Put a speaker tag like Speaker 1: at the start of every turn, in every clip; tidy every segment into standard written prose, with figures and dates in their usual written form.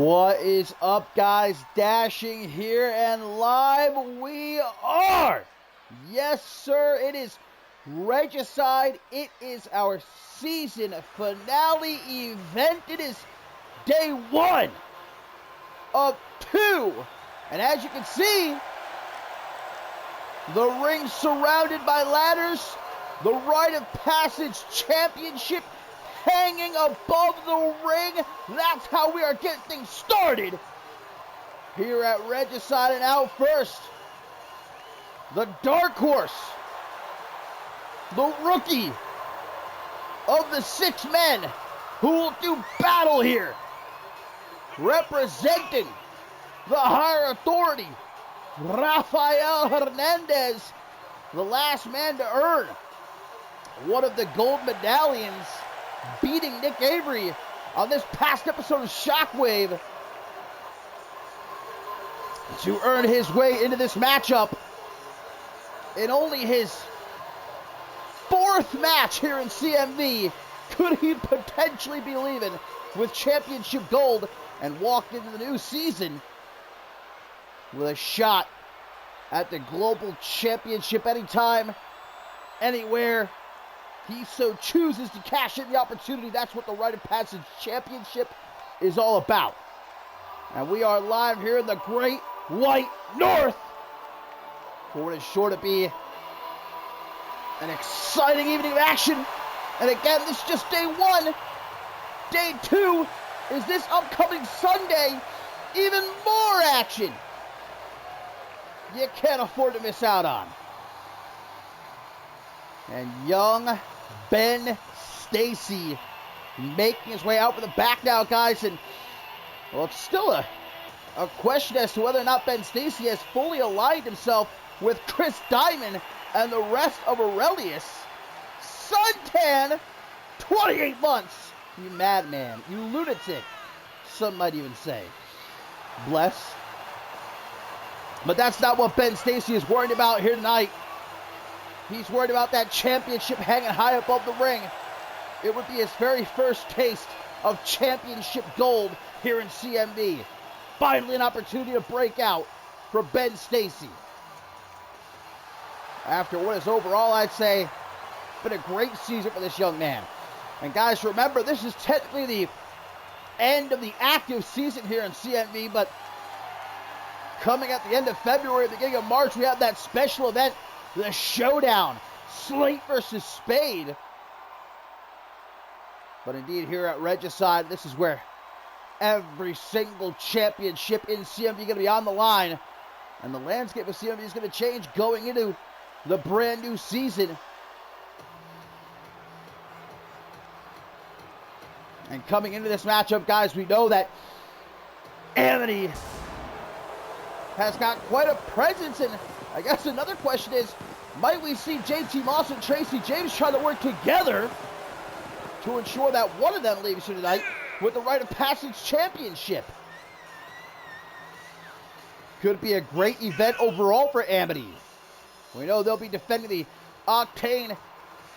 Speaker 1: What is up, guys? Dashing here and live we are. Yes, sir. It is Regicide. It is our season finale event. It is day one of two. And as you can see, the ring surrounded by ladders, the Rite of Passage Championship hanging above the ring. That's how we are getting things started here at Regicide. And out first, the dark horse, the rookie of the 6 men who will do battle here, representing the higher authority, Rafael Hernandez, the last man to earn one of the gold medallions, beating Nick Avery on this past episode of Shockwave to earn his way into this matchup in only his 4th match here in CMV. Could he potentially be leaving with championship gold and walk into the new season with a shot at the global championship anytime, anywhere he so chooses to cash in the opportunity? That's what the Rite of Passage Championship is all about. And we are live here in the Great White North for what is sure to be an exciting evening of action. And again, this is just day one. Day two is this upcoming Sunday. Even more action you can't afford to miss out on. And young Ben Stacy making his way out for the back now, guys. And, well, it's still a question as to whether or not Ben Stacy has fully aligned himself with Chris Diamond and the rest of Aurelius. Suntan, 28 months. You madman. You lunatic. Some might even say. Bless. But that's not what Ben Stacy is worried about here tonight. He's worried about that championship hanging high above the ring. It would be his very first taste of championship gold here in CMV. Finally an opportunity to break out for Ben Stacy. After what is overall, I'd say, been a great season for this young man. And guys, remember, this is technically the end of the active season here in CMV, but coming at the end of February, beginning of March, we have that special event, the Showdown, Slate versus Spade. But indeed, here at Regicide, this is where every single championship in CMV is going to be on the line. And the landscape of CMV is going to change going into the brand new season. And coming into this matchup, guys, we know that Amity has got quite a presence, and I guess another question is, might we see JT Moss and Tracy James trying to work together to ensure that one of them leaves here tonight with the Rite of Passage Championship? Could be a great event overall for Amity. We know they'll be defending the Octane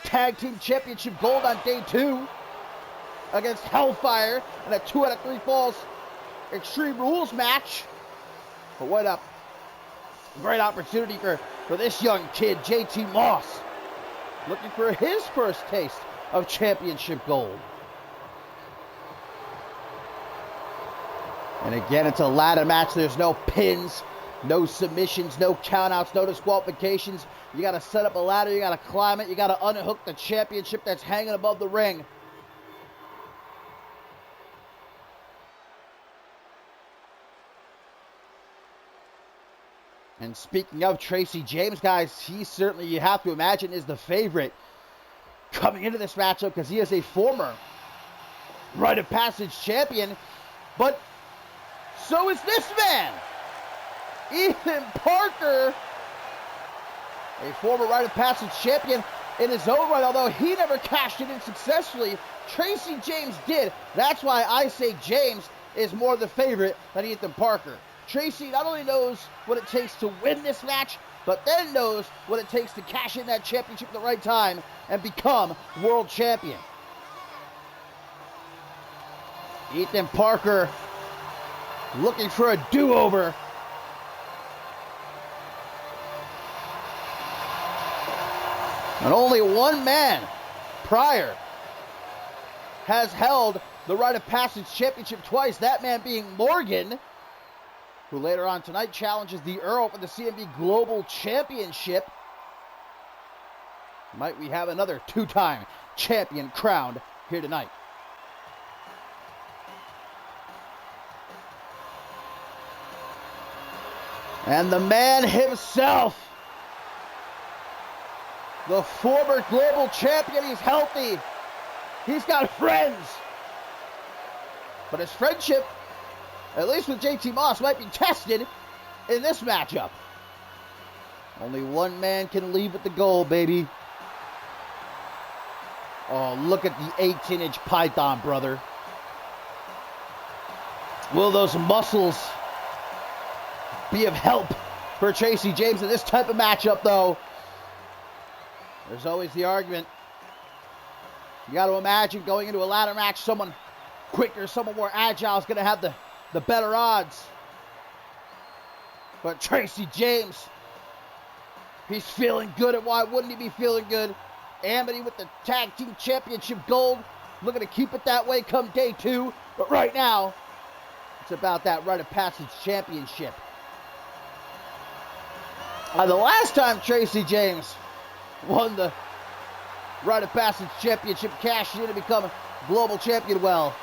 Speaker 1: Tag Team Championship gold on day 2 against Hellfire in a 2 out of 3 falls Extreme Rules match. But what a great opportunity for this young kid, JT Moss, looking for his first taste of championship gold. And again, it's a ladder match. There's no pins, no submissions, no countouts, no disqualifications. You got to set up a ladder. You got to climb it. You got to unhook the championship that's hanging above the ring. And speaking of Tracy James, guys, he certainly, you have to imagine, is the favorite coming into this matchup because he is a former Rite of Passage champion. But so is this man, Ethan Parker, a former Rite of Passage champion in his own right, although he never cashed it in successfully. Tracy James did. That's why I say James is more the favorite than Ethan Parker. Tracy not only knows what it takes to win this match, but then knows what it takes to cash in that championship at the right time and become world champion. Ethan Parker looking for a do-over. And only one man prior has held the Rite of Passage Championship twice, that man being Morgan, who later on tonight challenges the Earl for the CMV Global Championship. Might we have another two-time champion crowned here tonight. And the man himself, the former global champion, he's healthy. He's got friends. But his friendship, at least with JT Moss, might be tested in this matchup. Only one man can leave with the gold, baby. Oh, look at the 18-inch python, brother. Will those muscles be of help for Tracy James in this type of matchup, though? There's always the argument. You got to imagine going into a ladder match, someone quicker, someone more agile is going to have the better odds. But Tracy James, he's feeling good, and why wouldn't he be feeling good? Amity with the Tag Team Championship gold, looking to keep it that way come day 2. But right now, it's about that Rite of Passage Championship. The last time Tracy James won the Rite of Passage Championship, cashed in to become global champion, well,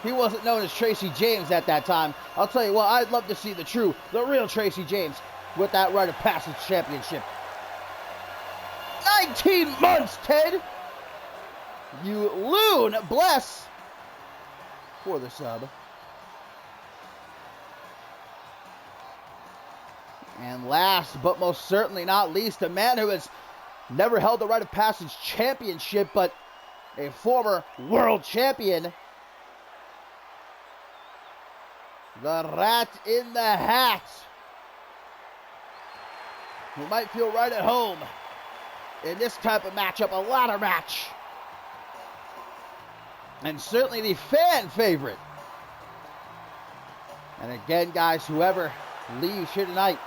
Speaker 1: he wasn't known as Tracy James at that time. I'll tell you what, I'd love to see the real Tracy James with that Rite of Passage Championship. 19 months, Ted! You loon, bless for the sub. And last but most certainly not least, a man who has never held the Rite of Passage Championship, but a former world champion. The Rat in the Hat, who might feel right at home in this type of matchup, a ladder match. And certainly the fan favorite. And again, guys, whoever leaves here tonight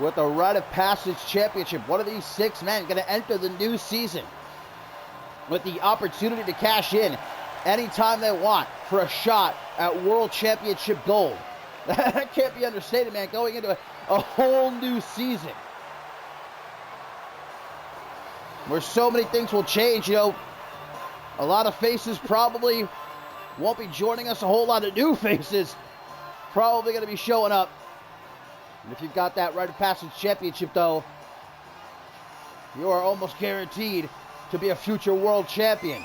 Speaker 1: with the Rite of Passage Championship, one of these 6 men going to enter the new season with the opportunity to cash in anytime they want for a shot at World Championship gold. That can't be understated, man, going into a whole new season where so many things will change. You know, a lot of faces probably won't be joining us. A whole lot of new faces probably going to be showing up. And if you've got that Rite of Passage Championship, though, you are almost guaranteed to be a future world champion.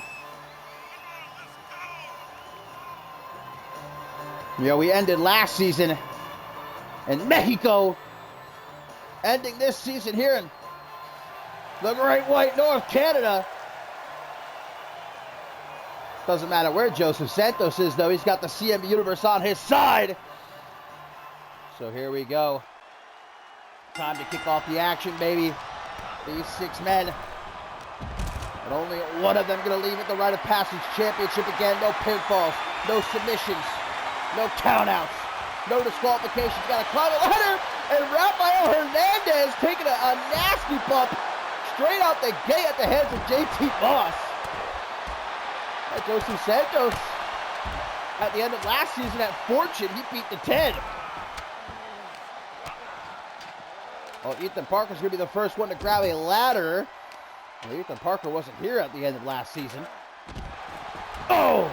Speaker 1: You know, we ended last season in Mexico, ending this season here in the Great White North, Canada. Doesn't matter where Joseph Santos is, though. He's got the CMV Universe on his side. So here we go. Time to kick off the action, baby. These 6 men. And only one of them going to leave with the Rite of Passage Championship again. No pinfalls, no submissions, no countouts, no disqualifications. Got to climb a ladder. And Rafael Hernandez taking a nasty bump straight out the gate at the hands of JT Moss. And Joseph Santos, at the end of last season at Fortune, he beat the 10. Well, Ethan Parker's going to be the first one to grab a ladder. Well, Ethan Parker wasn't here at the end of last season. Oh!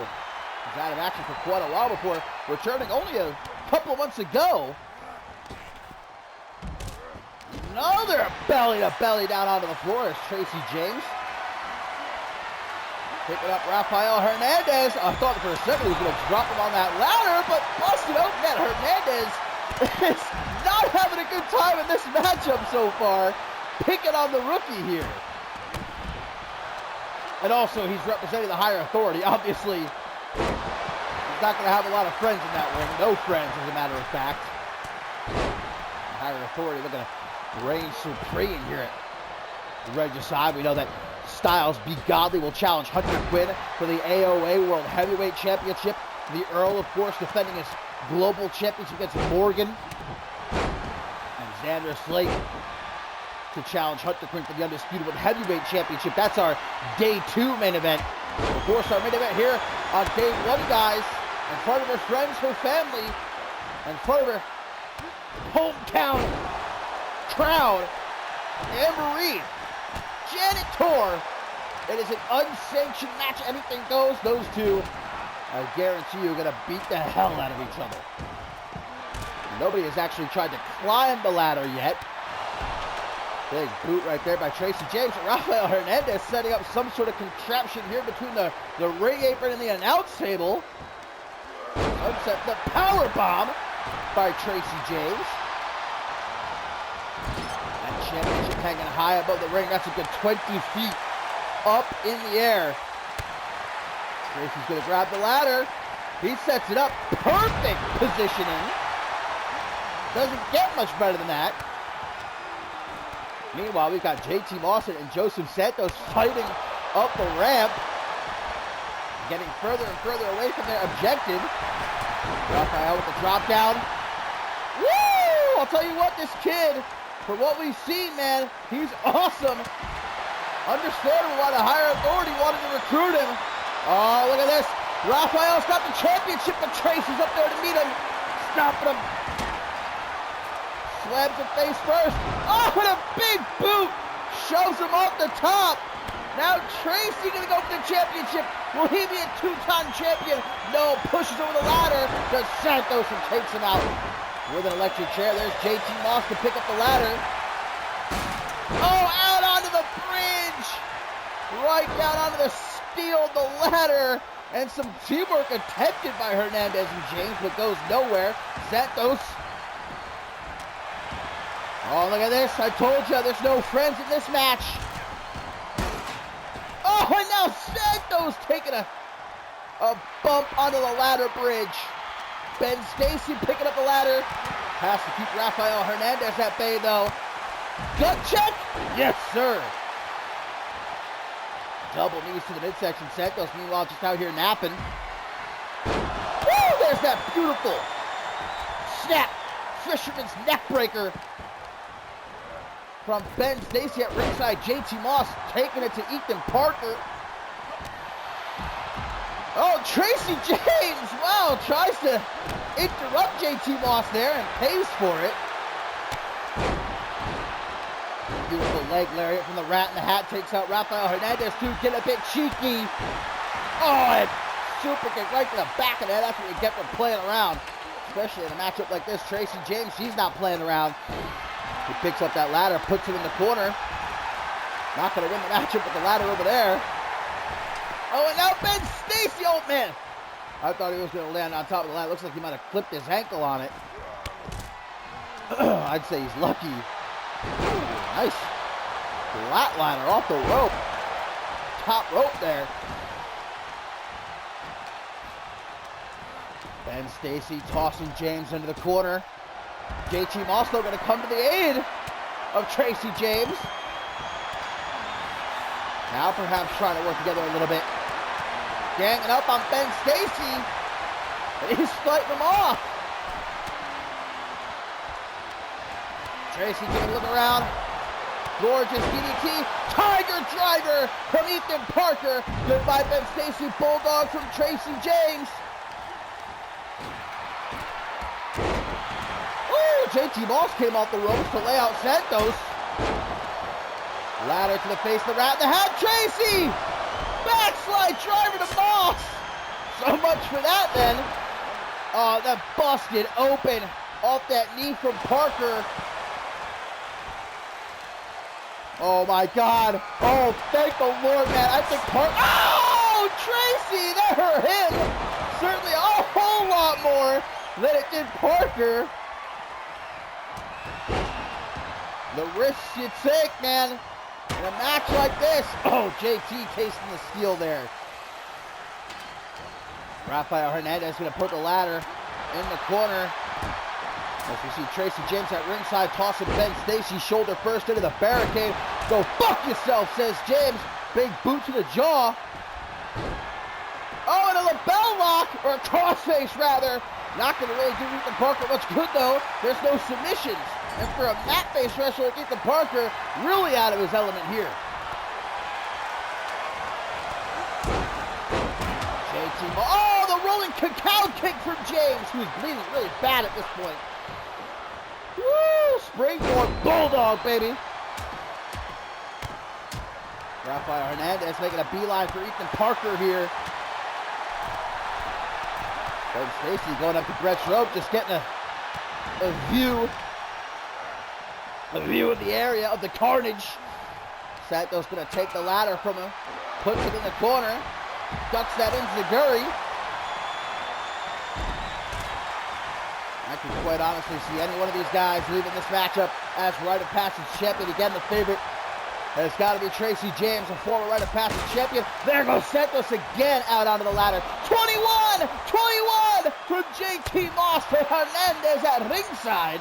Speaker 1: He's out of action for quite a while before returning only a couple of months ago. Another belly-to-belly down onto the floor is Tracy James. Picking up Rafael Hernandez. I thought for a second he was going to drop him on that ladder, but busted open that Hernandez is not having a good time in this matchup so far. Picking on the rookie here. And also, he's representing the higher authority. Obviously, he's not going to have a lot of friends in that ring. No friends, as a matter of fact. The higher authority looking to reign supreme here at REGICIDE. We know that Styles Be Godly will challenge Hunter Quinn for the AOA World Heavyweight Championship. The Earl, of course, defending his Global Championship against Morgan. And Xander Slate to challenge Hunter Quinn for the Undisputed World Heavyweight Championship. That's our Day 2 main event. Of course, our main event here on Day 1, guys. In front of her friends, her family, in front of her hometown crowd, Anne-Marie, Janet Tor. It is an unsanctioned match. Anything goes. Those two, I guarantee you, are going to beat the hell out of each other. Nobody has actually tried to climb the ladder yet. Big boot right there by Tracy James. Rafael Hernandez setting up some sort of contraption here between the ring apron and the announce table. Upset the power bomb by Tracy James. That championship hanging high above the ring. That's a good 20 feet up in the air. Tracy's going to grab the ladder. He sets it up. Perfect positioning. Doesn't get much better than that. Meanwhile, we've got JT Lawson and Joseph Santos fighting up the ramp. Getting further and further away from their objective. Rafael with the drop down. Woo! I'll tell you what, this kid, for what we've seen, man, he's awesome. Understandable why the higher authority wanted to recruit him. Oh, look at this. Rafael's got the championship, but Tracy's up there to meet him. Stopping him. Slams him face first. Oh, and a big boot. Shoves him off the top. Now Tracy gonna go for the championship. Will he be a two-time champion? No, pushes over the ladder to Santos and takes him out with an electric chair. There's JT Moss to pick up the ladder. Oh, out onto the bridge. Right down onto the steel of the ladder. And some teamwork attempted by Hernandez and James, but goes nowhere. Santos. Oh, look at this. I told you there's no friends in this match. Oh, and now Santos taking a bump onto the ladder bridge. Ben Stacy picking up the ladder. Has to keep Rafael Hernandez at bay, though. Gut check? Yes, sir. Double knees to the midsection. Santos, meanwhile, just out here napping. Woo! There's that beautiful snap. Fisherman's neck breaker from Ben Stacy at ringside. JT Moss taking it to Ethan Parker. Oh, Tracy James, wow, tries to interrupt JT Moss there and pays for it. Beautiful leg lariat from the Rat in the Hat takes out Rafael Hernandez to get a bit cheeky. Oh, and super kick right to the back of the head. That's what you get for playing around. Especially in a matchup like this. Tracy James, she's not playing around. He picks up that ladder, puts it in the corner. Not going to win the matchup with the ladder over there. Oh, and now Ben Stacy, oh man. I thought he was going to land on top of the ladder. Looks like he might have clipped his ankle on it. I'd say he's lucky. Nice flatliner off the rope. Top rope there. Ben Stacy tossing James into the corner. JT Moss though going to come to the aid of Tracy James. Now perhaps trying to work together a little bit. Ganging up on Ben Stacy. And he's fighting him off. Tracy taking a look around. Gorgeous DDT. Tiger driver from Ethan Parker. Goodbye Ben Stacy. Bulldog from Tracy James. JT Moss came off the ropes to lay out Santos. Ladder to the face of the Rat in the Hat. Tracy! Backslide driver to Moss. So much for that then. Oh, that busted open off that knee from Parker. Oh my God. Oh, thank the Lord, man. I think Parker. Oh, Tracy! That hurt him. Certainly a whole lot more than it did Parker. The risks you take, man, in a match like this. Oh, JT tasting the steel there. Rafael Hernandez going to put the ladder in the corner. As we see Tracy James at ringside tossing Ben Stacy shoulder first into the barricade. Go fuck yourself, says James. Big boot to the jaw. Oh, and a lapel lock, or a crossface rather. Not going to really do Ethan Parker much good though. There's no submissions. And for a mat-based wrestler like Ethan Parker, really out of his element here. Oh, the rolling cacao kick from James, who's bleeding really bad at this point. Woo! Springboard bulldog, baby. Rafael Hernandez making a beeline for Ethan Parker here. Ben Stacy going up to Brett's rope, just getting a view of the area of the carnage. Santos going to take the ladder from him, puts it in the corner, ducks that into the Guri. I can quite honestly see any one of these guys leaving this matchup as Rite of Passage champion. Again, the favorite has got to be Tracy James, a former Rite of Passage champion. There goes Santos again out onto the ladder. 21 from JT Moss to Hernandez at ringside.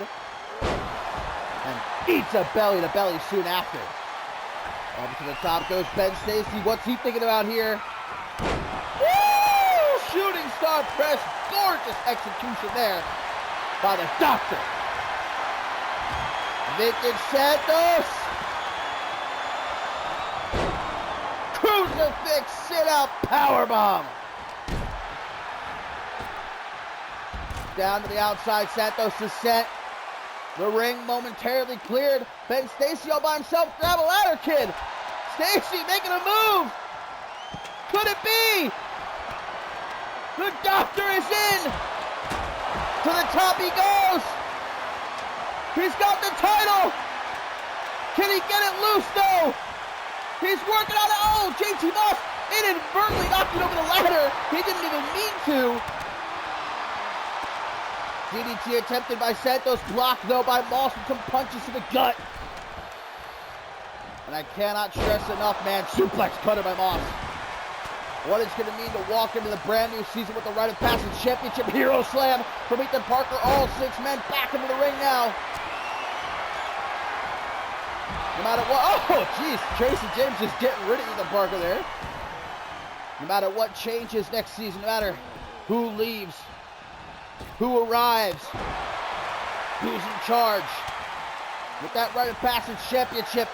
Speaker 1: And eats a belly-to-belly soon after. Over to the top goes Ben Stacy. What's he thinking about here? Woo! Shooting star press. Gorgeous execution there by the doctor. Vintage Santos. Crucifix sit-out powerbomb. Down to the outside, Santos is set. The ring momentarily cleared. Ben Stacy all by himself. Grab a ladder, kid. Stacy making a move. Could it be? The doctor is in. To the top he goes. He's got the title. Can he get it loose though? He's working on it. Oh, JT Moss inadvertently knocked it over the ladder. He didn't even mean to. DDT attempted by Santos, blocked though by Moss with some punches to the gut. And I cannot stress enough, man, suplex cutter by Moss. What it's going to mean to walk into the brand new season with the Rite of Passage Championship Hero Slam from Ethan Parker. All 6 men back into the ring now. No matter what, oh jeez, Tracy James just getting rid of Ethan Parker there. No matter what changes next season, no matter who leaves, who arrives, who's in charge, with that Rite of Passage Championship,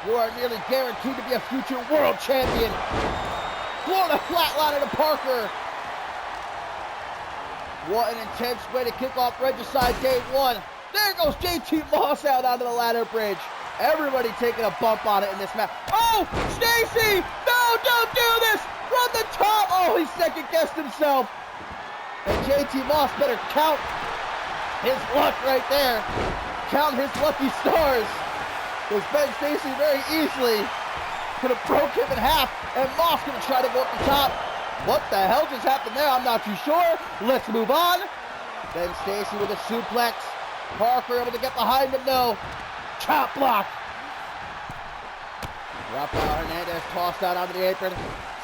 Speaker 1: you are nearly guaranteed to be a future world champion. Florida flatliner to Parker. What an intense way to kick off Regicide Day 1. There goes JT Moss out onto the ladder bridge. Everybody taking a bump on it in this match. Oh, Stacy! No, don't do this! From the top! Oh, he second-guessed himself. And JT Moss better count his luck right there. Count his lucky stars. Because Ben Stacy very easily could have broke him in half. And Moss going to try to go up the top. What the hell just happened there? I'm not too sure. Let's move on. Ben Stacy with a suplex. Parker able to get behind him though. Chop block. Rafael Hernandez tossed out onto the apron.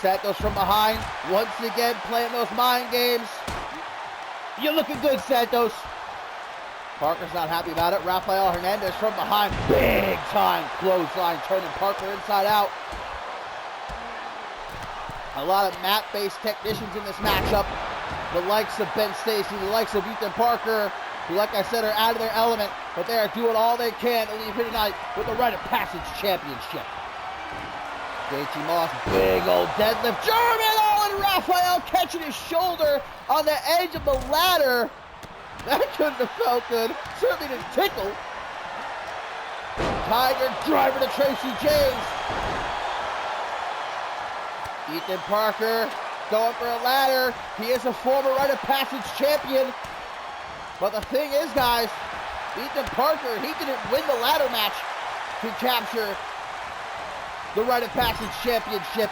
Speaker 1: Santos from behind. Once again playing those mind games. You're looking good, Santos. Parker's not happy about it. Rafael Hernandez from behind. Big time clothesline turning Parker inside out. A lot of mat-based technicians in this matchup. The likes of Ben Stacy, the likes of Ethan Parker, who, like I said, are out of their element, but they are doing all they can to leave here tonight with the Rite of Passage Championship. JT Moss, big old deadlift. German, oh, and Rafael catching his shoulder on the edge of the ladder. That couldn't have felt good. Certainly didn't tickle. Tiger driver to Tracy James. Ethan Parker going for a ladder. He is a former Rite of Passage champion. But the thing is, guys, Ethan Parker, he didn't win the ladder match to capture the Rite of Passage Championship.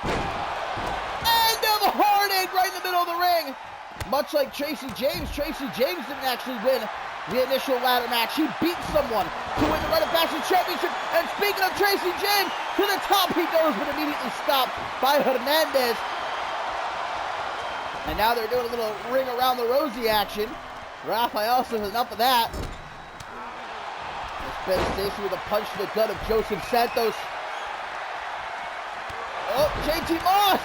Speaker 1: And a hard egg right in the middle of the ring. Much like Tracy James didn't actually win the initial ladder match. He beat someone to win the Rite of Passage Championship. And speaking of Tracy James, to the top he goes, but immediately stopped by Hernandez. And now they're doing a little ring around the rosy action. Rafael says enough of that. As Ben Stacy with a punch to the gut of Joseph Santos. Oh, JT Moss!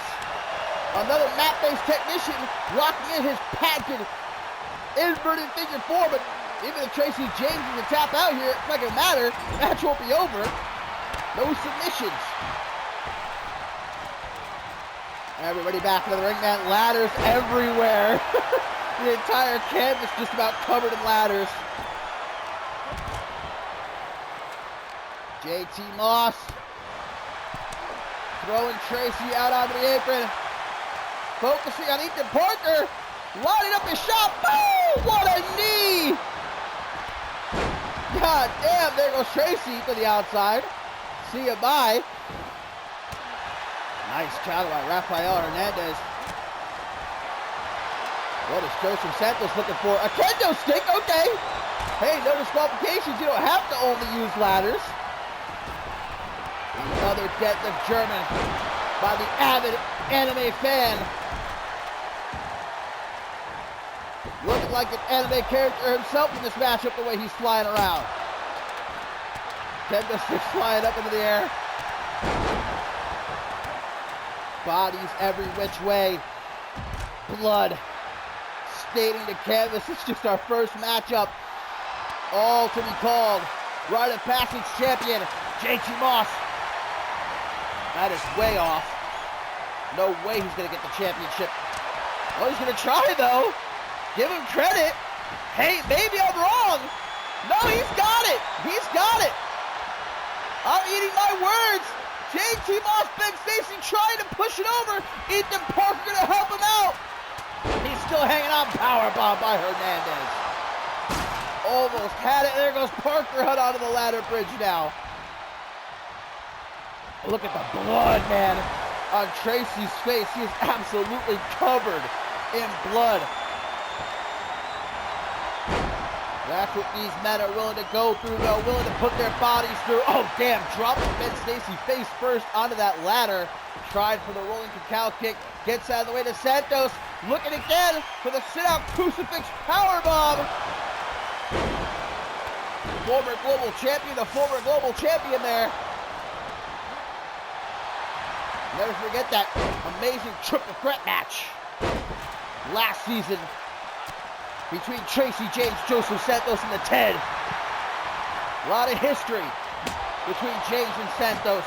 Speaker 1: Another mat-based technician locking in his patented inverted figure four, but even if Tracy James is to tap out here, it's not going to matter. The match won't be over. No submissions. Everybody back into the ring, man. Ladders everywhere. The entire canvas just about covered in ladders. JT Moss throwing Tracy out onto the apron. Focusing on Ethan Parker. Lining up his shot. Boom! What a knee! God damn, there goes Tracy to the outside. See you, bye. Nice job by Rafael Hernandez. What is Joseph Santos looking for? A kendo stick, okay. Hey, no disqualifications. You don't have to only use ladders. Another deadlift German by the avid anime fan. Looking like an anime character himself in this matchup, the way he's flying around. Kendo stick flying up into the air. Bodies every which way. Blood staining the canvas. It's just our first matchup. All to be called. Rite of Passage champion, JT Moss. That is way off. No way he's going to get the championship. Oh, he's going to try, though. Give him credit. Hey, maybe I'm wrong. No, he's got it. He's got it. I'm eating my words. JT Moss, Ben Stacy trying to push it over. Ethan Parker going to help him out. He's still hanging on. Powerbomb by Hernandez. Almost had it. There goes Parker out onto the ladder bridge now. Look at the blood, man, on Tracy's face. He is absolutely covered in blood. That's what these men are willing to go through, though, willing to put their bodies through. Oh, damn, dropping Ben Stacy face first onto that ladder. Tried for the rolling cacao kick. Gets out of the way to Santos. Looking again for the sit-out crucifix powerbomb. Former global champion, the former global champion there. Never forget that amazing triple threat match last season between Tracy James, Joseph Santos, and the Ted. A lot of history between James and Santos.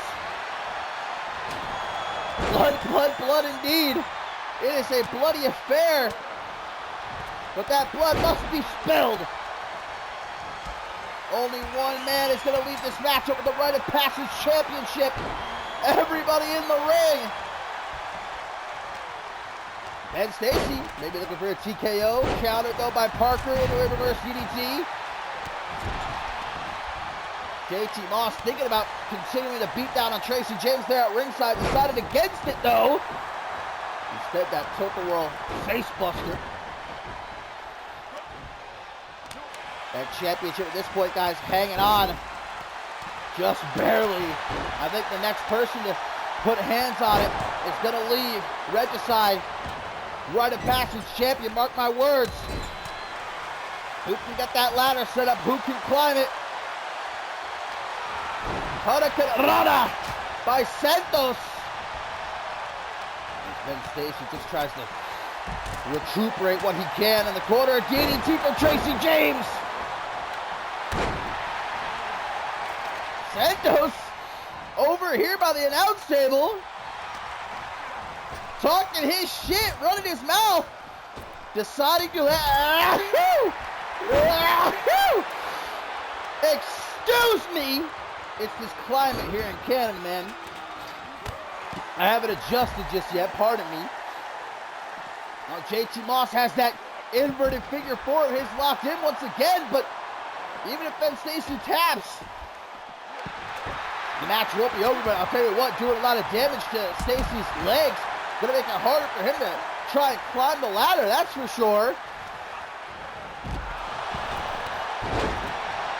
Speaker 1: Blood, blood, blood indeed. It is a bloody affair. But that blood must be spilled. Only one man is going to lead this matchup with the Rite of Passage Championship. Everybody in the ring. Ben Stacy maybe looking for a TKO. Countered though by Parker into a reverse DDT. JT Moss thinking about continuing to beat down on Tracy James there at ringside. Decided against it though. Instead that tilt-a-whirl face buster. That championship at this point, guys, hanging on. Just barely. I think the next person to put hands on it is going to leave. Regicide, Rite of Passage champion, mark my words. Who can get that ladder set up? Who can climb it? Hurricanrana by Santos. Ben Stacy just tries to recuperate what he can in the corner. DDT for Tracy James. Santos over here by the announce table, talking his shit, running his mouth, deciding to excuse me. It's this climate here in Canada, man. I haven't adjusted just yet, pardon me. Now JT Moss has that inverted figure four of his locked in once again, but even if Ben Stacy taps, the match won't be over. But I'll tell you what, doing a lot of damage to Stacy's legs, gonna make it harder for him to try and climb the ladder, that's for sure.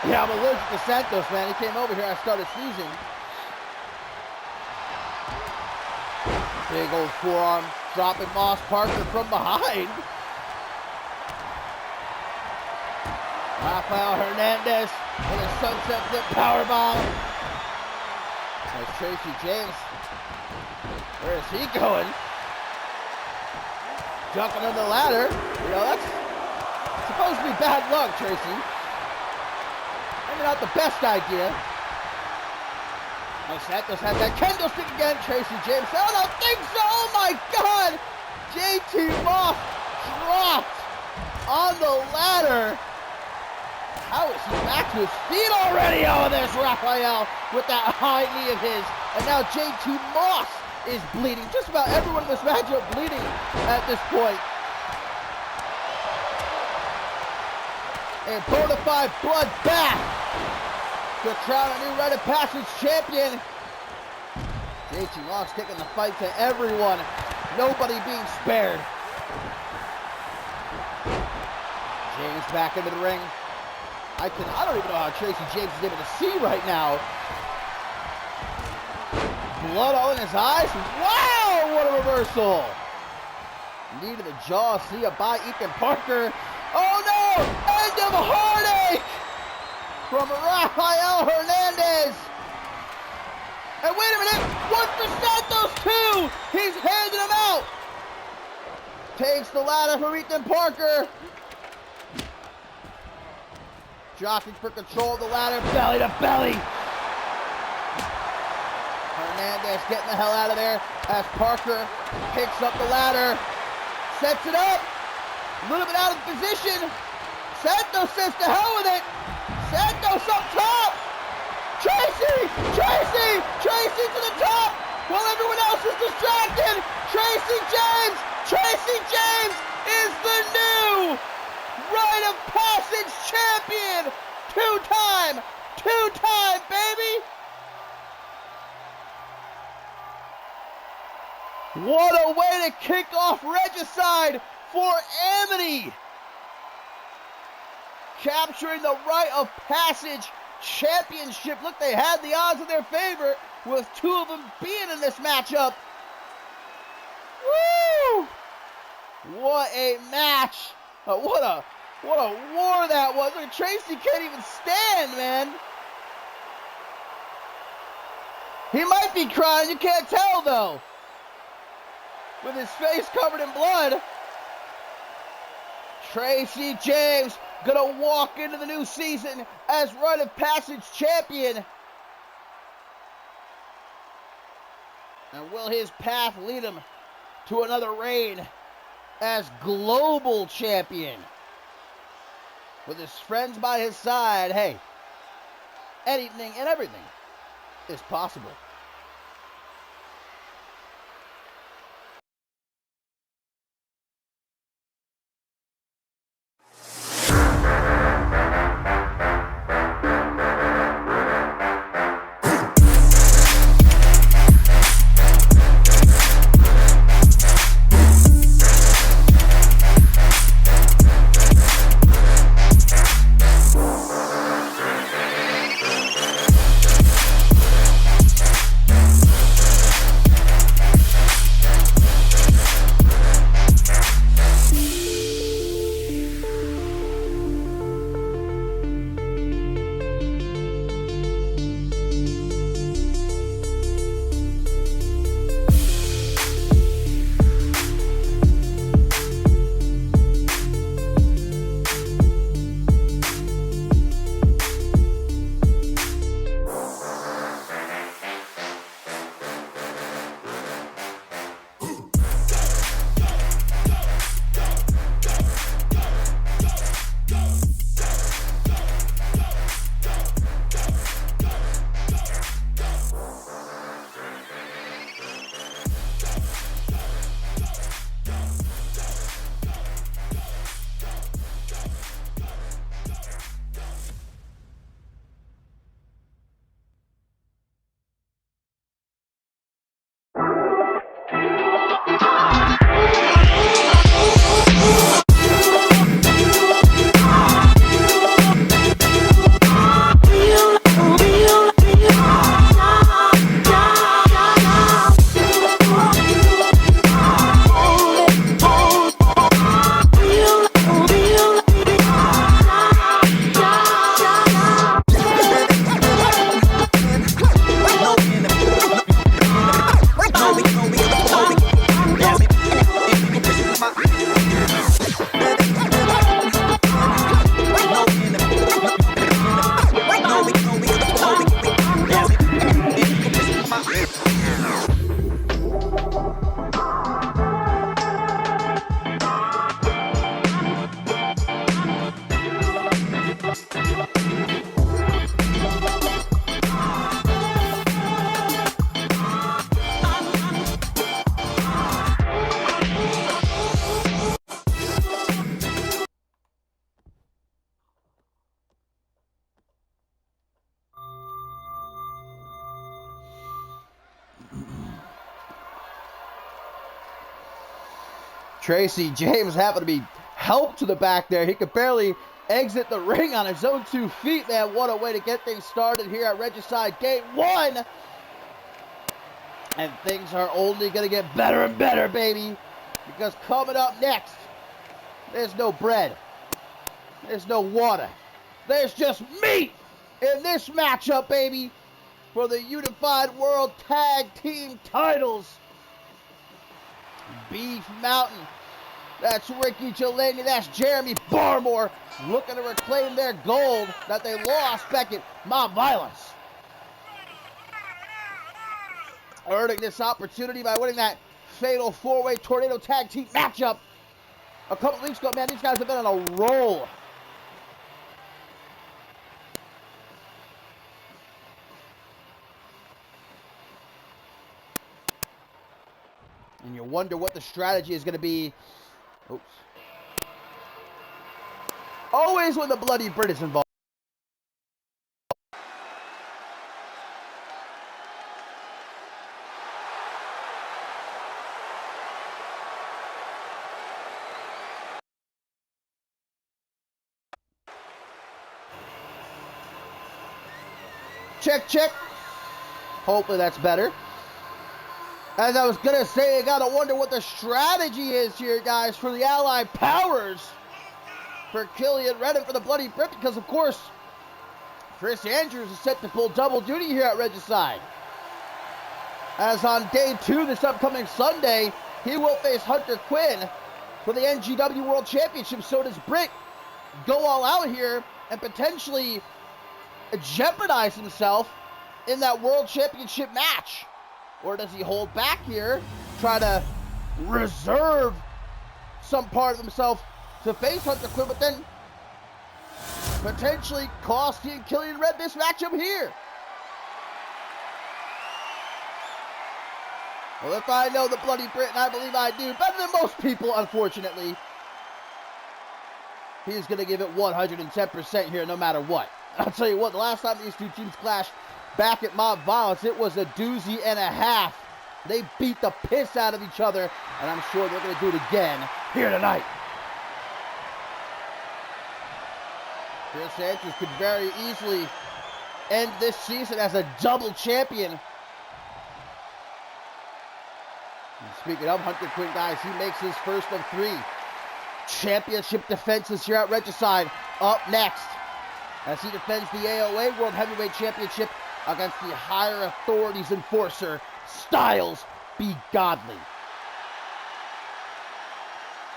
Speaker 1: Yeah, I'm allergic to Santos, man. He came over here, I started sneezing. Big old forearm, dropping Moss Parker from behind. Rafael Hernandez with a sunset flip powerbomb. There's Tracy James. Where is he going? Jumping on the ladder. You know, that's supposed to be bad luck, Tracy. Maybe not the best idea. Oh, Santos has that kendo stick again. Tracy James. I don't think so. Oh my God. JT Moss dropped on the ladder. How is he back to his feet already? Oh, there's Rafael with that high knee of his. And now JT Moss is bleeding. Just about everyone in this matchup bleeding at this point. A bona fide bloodbath to crown a new Rite of Passage champion. JT Moss taking the fight to everyone. Nobody being spared. James back into the ring. I don't even know how Tracy James is able to see right now. Blood all in his eyes. Wow, what a reversal. Knee to the jaw. See ya by Ethan Parker. Oh no, end of heartache from Rafael Hernandez. And wait a minute, one for Santos too. He's handing him out. Takes the ladder from Ethan Parker. Jockeying for control of the ladder, belly to belly. Hernandez getting the hell out of there as Parker picks up the ladder, sets it up, a little bit out of position. Santos says to hell with it. Santos up top. Tracy to the top while everyone else is distracted. Tracy James is the new Rite of Passage champion. Two-time, baby. What a way to kick off Regicide for Amity. Capturing the Rite of Passage championship. Look, they had the odds in their favor with two of them being in this matchup. Woo! What a match. What a war that was. Look, Tracy can't even stand, man. He might be crying, you can't tell though. With his face covered in blood. Tracy James gonna walk into the new season as Rite of Passage champion. And will his path lead him to another reign as global champion? With his friends by his side, hey, anything and everything is possible. Tracy James happened to be helped to the back there. He could barely exit the ring on his own 2 feet, man. What a way to get things started here at Regicide Day One. And things are only going to get better and better, baby. Because coming up next, there's no bread. There's no water. There's just meat in this matchup, baby. For the Unified World Tag Team titles. Beef Mountain. That's Ricky Delaney. That's Jeremy Barmore looking to reclaim their gold that they lost back at Mob Violence. Earning this opportunity by winning that fatal 4-way tornado tag team matchup a couple weeks ago. Man, these guys have been on a roll. And you wonder what the strategy is going to be. Oops. Always when the Bloody Brit is involved. Check, check. Hopefully that's better. As I was going to say, I got to wonder what the strategy is here, guys, for the Allied Powers. For Killian Redden for the Bloody Brit, because, of course, Chris Andrews is set to pull double duty here at Regicide. As on day 2 this upcoming Sunday, he will face Hunter Quinn for the NGW World Championship. So does Britt go all out here and potentially jeopardize himself in that World Championship match? Or does he hold back here, try to reserve some part of himself to face Hunter Quinn, but then potentially cost he and Killian Red this matchup here? Well, if I know the Bloody Brit, and I believe I do, better than most people, unfortunately, he's going to give it 110% here no matter what. I'll tell you what, the last time these two teams clashed back at Mob Violence, it was a doozy and a half. They beat the piss out of each other, and I'm sure they're going to do it again here tonight. Chris Andrews could very easily end this season as a double champion. And speaking of Hunter Quinn, guys, he makes his first of 3 championship defenses here at Regicide. Up next, as he defends the AOA World Heavyweight Championship against the higher authorities enforcer, Styles Be Godly.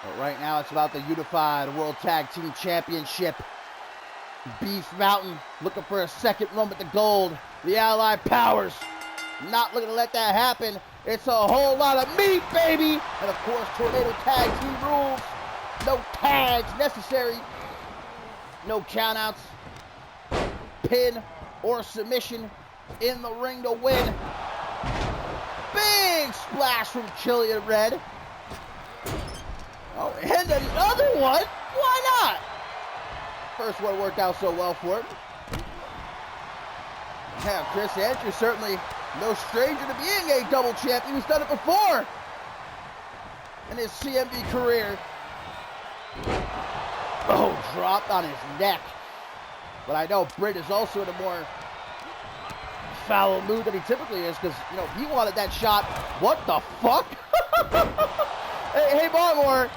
Speaker 1: But right now, it's about the Unified World Tag Team Championship. Beef Mountain looking for a second run with the gold. The Allied Powers not looking to let that happen. It's a whole lot of meat, baby! And of course, Tornado Tag Team rules. No tags necessary. No countouts. Pin or submission in the ring to win. Big splash from Killian Red. Oh, and another one? Why not? First one worked out so well for him. Yeah, Chris Andrews certainly no stranger to being a double champion. He's done it before in his CMV career. Oh, dropped on his neck. But I know Britt is also in a more foul mood than he typically is, because, you know, he wanted that shot. What the fuck? hey, Barmore.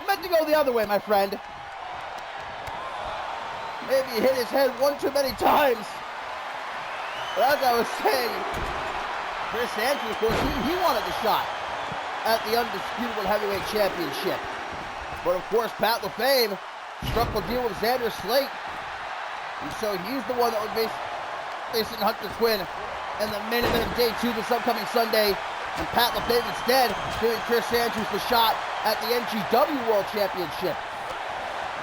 Speaker 1: Meant to go the other way, my friend. Maybe he hit his head one too many times. But as I was saying, Chris Andrews, of course, he wanted the shot at the Undisputed Heavyweight Championship. But of course, Pat LaFame struck the deal with Xander Slate. And so he's the one that would be facing Hunter Quinn in the main event of day 2 this upcoming Sunday. And Pat LaFame instead giving Chris Andrews the shot at the NGW World Championship.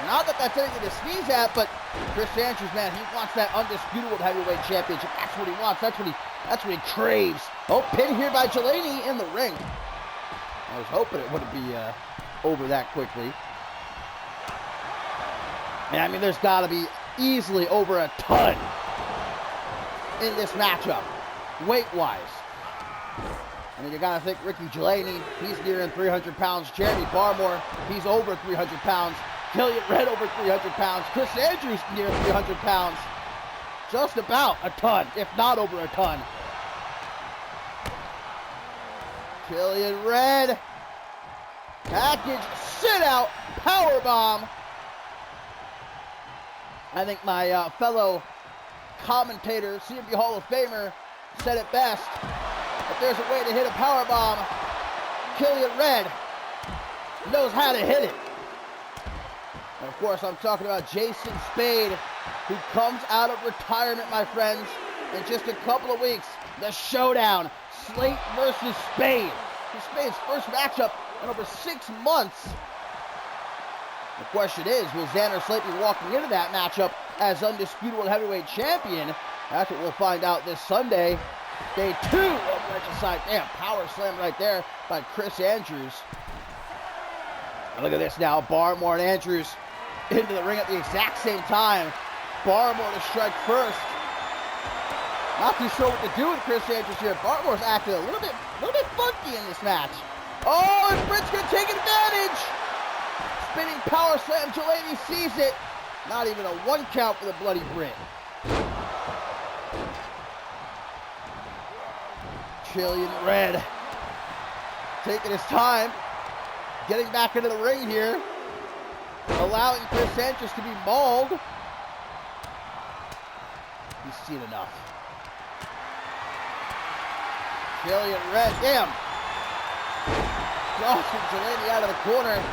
Speaker 1: Not that that's anything to sneeze at, but Chris Andrews, man, he wants that undisputed World Heavyweight Championship. That's what he wants. That's what he craves. Oh, pin here by Jelani in the ring. I was hoping it wouldn't be over that quickly. And I mean, there's got to be easily over a ton in this matchup, weight-wise. I mean, you got to think Ricky Jelani, he's nearing 300 pounds. Jeremy Barmore, he's over 300 pounds. Killian Red over 300 pounds. Chris Andrews near 300 pounds. Just about a ton, if not over a ton. Killian Red. Package, sit out, powerbomb. I think my fellow commentator, CMV Hall of Famer, said it best. If there's a way to hit a powerbomb, Killian Red knows how to hit it. And of course, I'm talking about Jason Spade, who comes out of retirement, my friends, in just a couple of weeks. The showdown, Slate versus Spade. This is Spade's first matchup in over 6 months. The question is, will Xander Slate be walking into that matchup as undisputed World Heavyweight Champion? That's what we'll find out this Sunday. Day 2 of Regicide. Damn, power slam right there by Chris Andrews. And look at this now, Barmore and Andrews into the ring at the exact same time. Barmore to strike first. Not too sure what to do with Chris Andrews here. Barmore's acting a little bit funky in this match. Oh, and Britt's gonna take advantage. Spinning power slam, Jelani sees it. Not even a 1 count for the Bloody Brit. Killian Red taking his time, getting back into the ring here, allowing Chris Andrews to be mauled. He's seen enough. Killian Red, damn. Tossing Jelani out of the corner.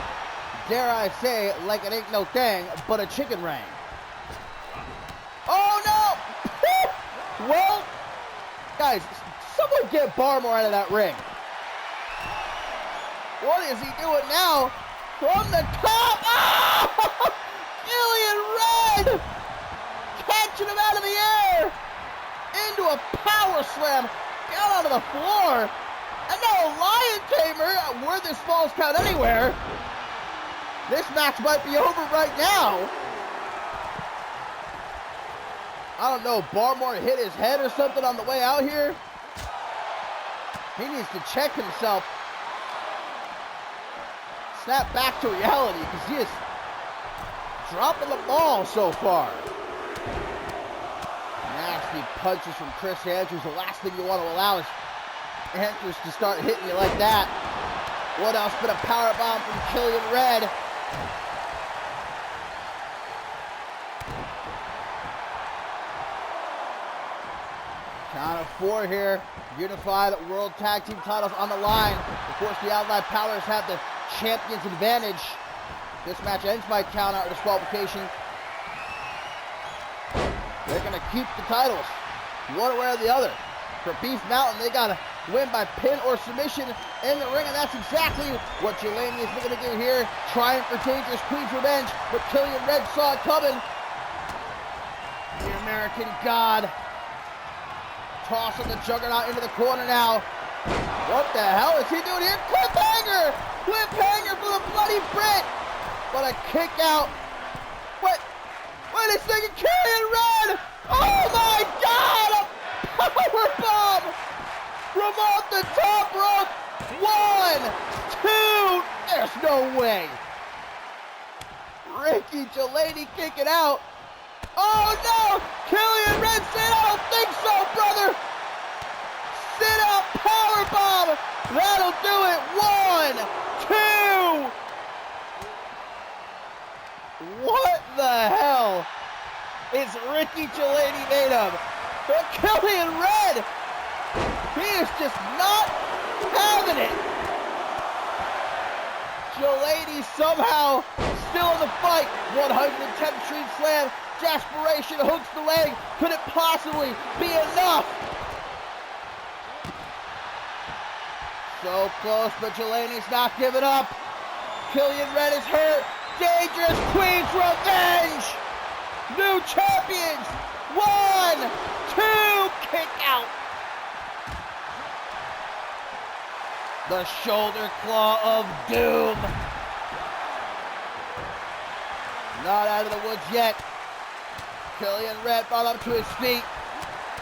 Speaker 1: Dare I say, like it ain't no thing, but a chicken ring. Oh no! Well, guys, someone get Barmore out of that ring. What is he doing now? From the top! Oh! Killian Red! Catching him out of the air! Into a power slam, down onto the floor. And now a Lion Tamer, where this falls count anywhere. This match might be over right now. I don't know, Barmore hit his head or something on the way out here. He needs to check himself. Snap back to reality, because he is dropping the ball so far. Nasty punches from Chris Andrews. The last thing you want to allow is Andrews to start hitting you like that. What else but a powerbomb from Killian Red. Count of 4 here. Unified World Tag Team titles on the line. Of course, the Allied Powers have the champion's advantage. This match ends by count out or disqualification. They're going to keep the titles, one way or the other. For Beef Mountain, they got to win by pin or submission in the ring, and that's exactly what Jelani is looking to do here. Trying for Dangerous Queen's revenge, but Killian Red saw it coming. The American God. Tossing the Juggernaut into the corner now. What the hell is he doing here? Cliffhanger! Cliffhanger for the Bloody Brit! But a kick out. Wait a second, Killian Red! Oh my God! A powerbomb from off the top rope. 1, 2. There's no way. Ricky Jelani kicking out. Oh no! Killian Red said, I don't think so, brother! Sit out powerbomb! That'll do it! 1, 2! What the hell is Ricky Jelani made of? But Killian Red! He is just not having it! Jelani somehow still in the fight. 110th Street Slam. Desperation hooks the leg. Could it possibly be enough? So close, but Jelani's not giving up. Killian Red is hurt. Dangerous Queen's Revenge. New champions. 1, 2, kick out. The shoulder claw of doom. Not out of the woods yet. Killian Red brought up to his feet.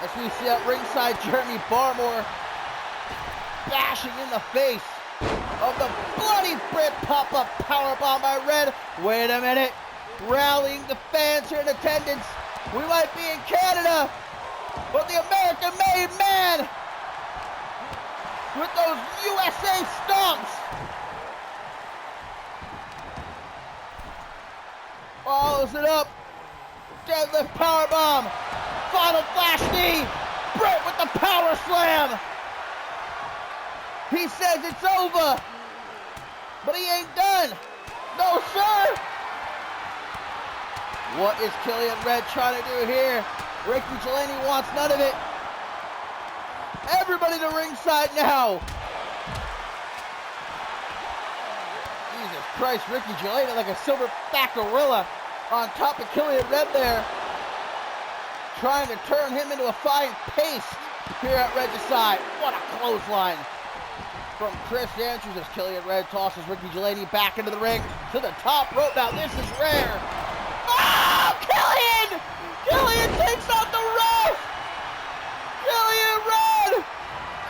Speaker 1: As we see at ringside, Jeremy Barmore bashing in the face of the Bloody Brit pop-up powerbomb by Red. Wait a minute. Rallying the fans here in attendance. We might be in Canada, but the American-made man with those USA stomps follows it up. Deadlift powerbomb. Final flash knee. Britt with the power slam. He says it's over, but he ain't done. No, sir. What is Killian Red trying to do here? Ricky Delaney wants none of it. Everybody to ringside now. Jesus Christ, Ricky Delaney like a silverback gorilla on top of Killian Red there. Trying to turn him into a fine paste here at Regicide. What a clothesline from Chris Andrews as Killian Red tosses Ricky Delaney back into the ring to the top rope. Now this is rare. Oh, Killian! Killian takes out the ref! Killian Red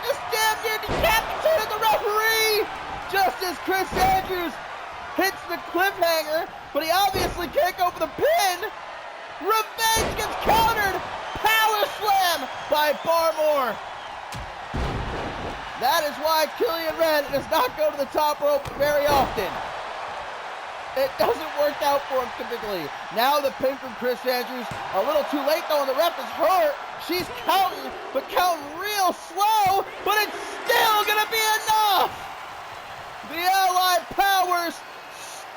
Speaker 1: just damn near decapitated the referee just as Chris Andrews hits the cliffhanger, but he obviously can't go for the pin. Revenge gets countered. Power slam by Barmore. That is why Killian Red does not go to the top rope very often. It doesn't work out for him typically. Now the pin from Chris Andrews. A little too late though, and the ref is hurt. She's counting, but counting real slow, but it's still gonna be enough. The Allied Powers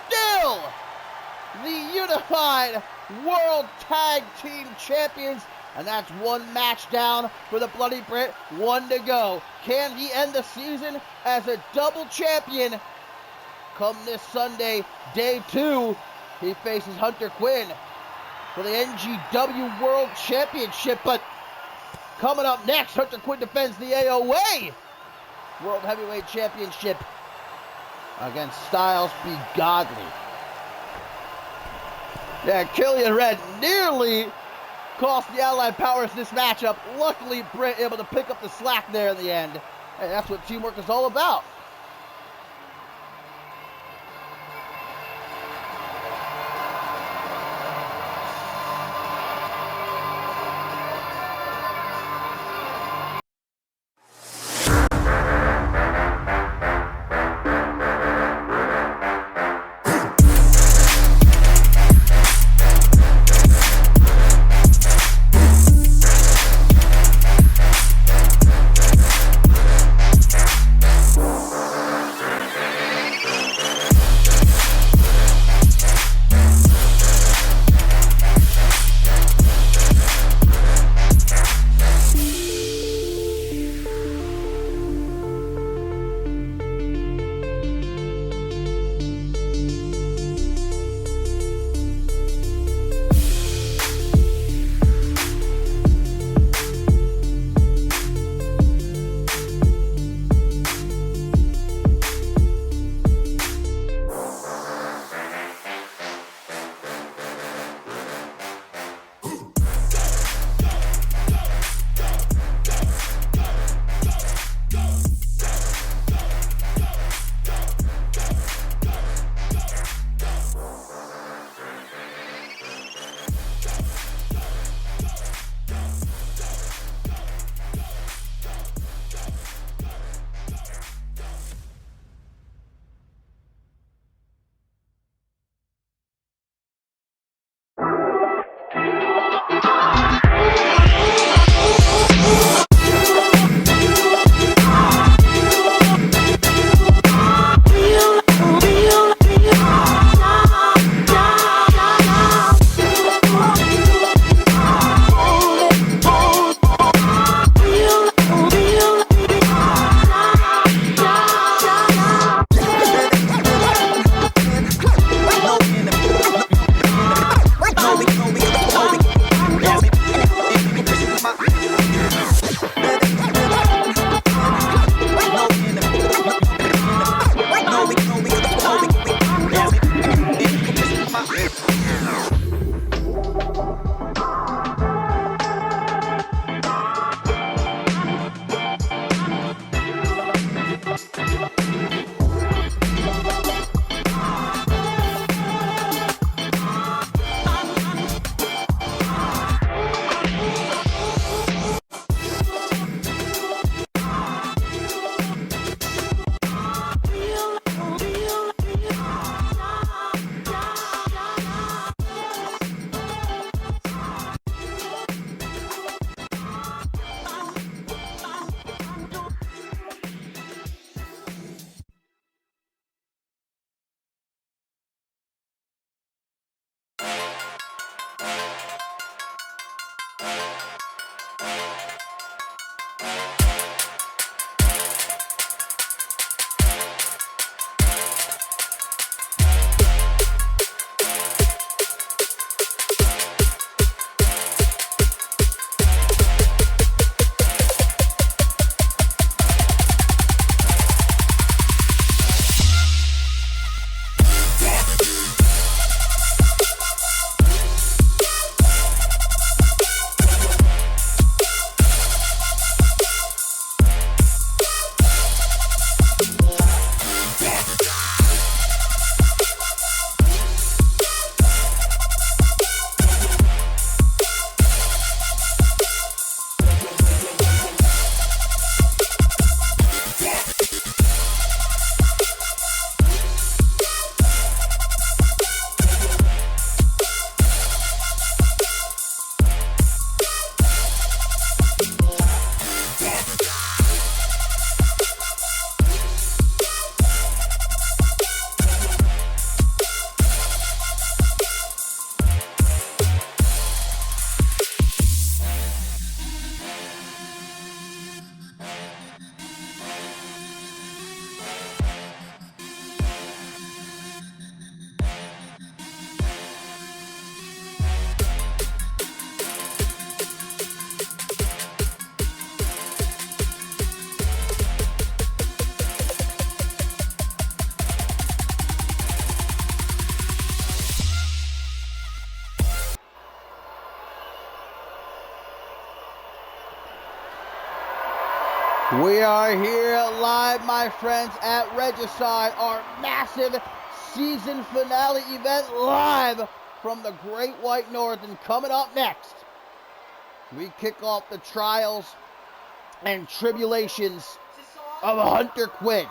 Speaker 1: still the unified World Tag Team Champions, and that's one match down for the Bloody Brit, 1 to go. Can he end the season as a double champion? Come this Sunday, day 2, he faces Hunter Quinn for the NGW World Championship, but coming up next, Hunter Quinn defends the AOA World Heavyweight Championship against Styles B. Godley. Yeah, Killian Red nearly cost the Allied Powers this matchup. Luckily, Britt able to pick up the slack there in the end. And that's what teamwork is all about. We are here live, my friends, at Regicide, our massive season finale event, live from the Great White North. And coming up next, we kick off the trials and tribulations of Hunter Quinn,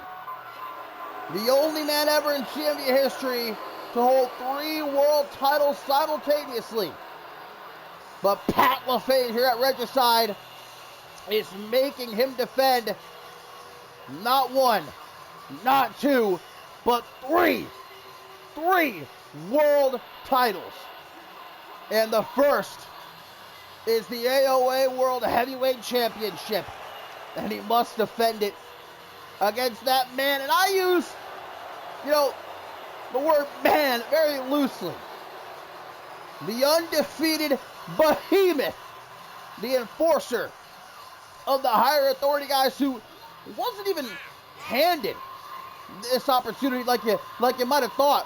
Speaker 1: the only man ever in CMV history to hold 3 world titles simultaneously. But Pat LaFave here at Regicide is making him defend not 1, not 2, but 3 world titles. And the first is the AOA World Heavyweight Championship, and he must defend it against that man. And I use, the word man very loosely. The undefeated behemoth, the enforcer of the higher authority guys, who wasn't even handed this opportunity like you might have thought.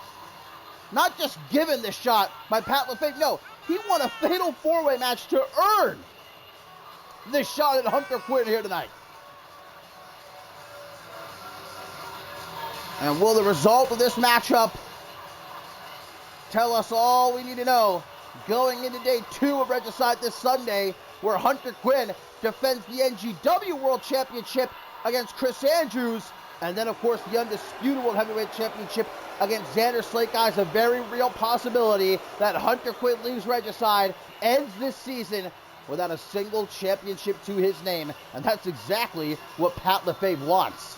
Speaker 1: Not just given the shot by Pat LaFave. No, he won a fatal 4-way match to earn this shot at Hunter Quinn here tonight. And will the result of this matchup tell us all we need to know going into day 2 of Regicide this Sunday, where Hunter Quinn defends the NGW World Championship against Chris Andrews, and then, of course, the undisputed World Heavyweight Championship against Xander Slate. Guys, a very real possibility that Hunter Quinn leaves Regicide, ends this season without a single championship to his name, and that's exactly what Pat LaFave wants.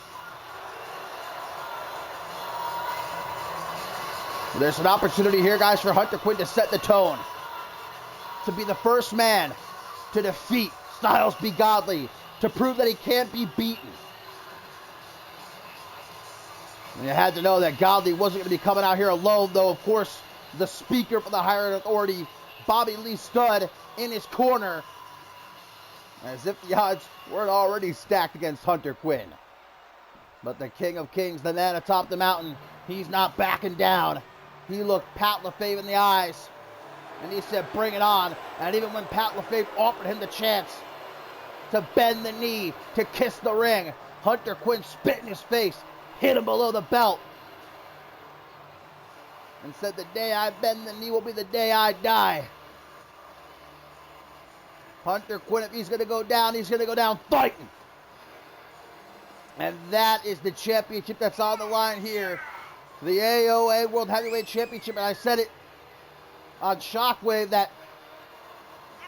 Speaker 1: There's an opportunity here, guys, for Hunter Quinn to set the tone, to be the first man to defeat Styles Be Godly, to prove that he can't be beaten. And you had to know that Godly wasn't going to be coming out here alone, though, of course, the speaker for the higher authority, Bobby Lee Studd, in his corner, as if the odds weren't already stacked against Hunter Quinn. But the King of Kings, the man atop the mountain, he's not backing down. He looked Pat LaFave in the eyes, and he said, bring it on. And even when Pat LaFave offered him the chance to bend the knee, to kiss the ring, Hunter Quinn spit in his face, hit him below the belt, and said, the day I bend the knee will be the day I die. Hunter Quinn, if he's going to go down, he's going to go down fighting. And that is the championship that's on the line here. The AOA World Heavyweight Championship. And I said it on Shockwave that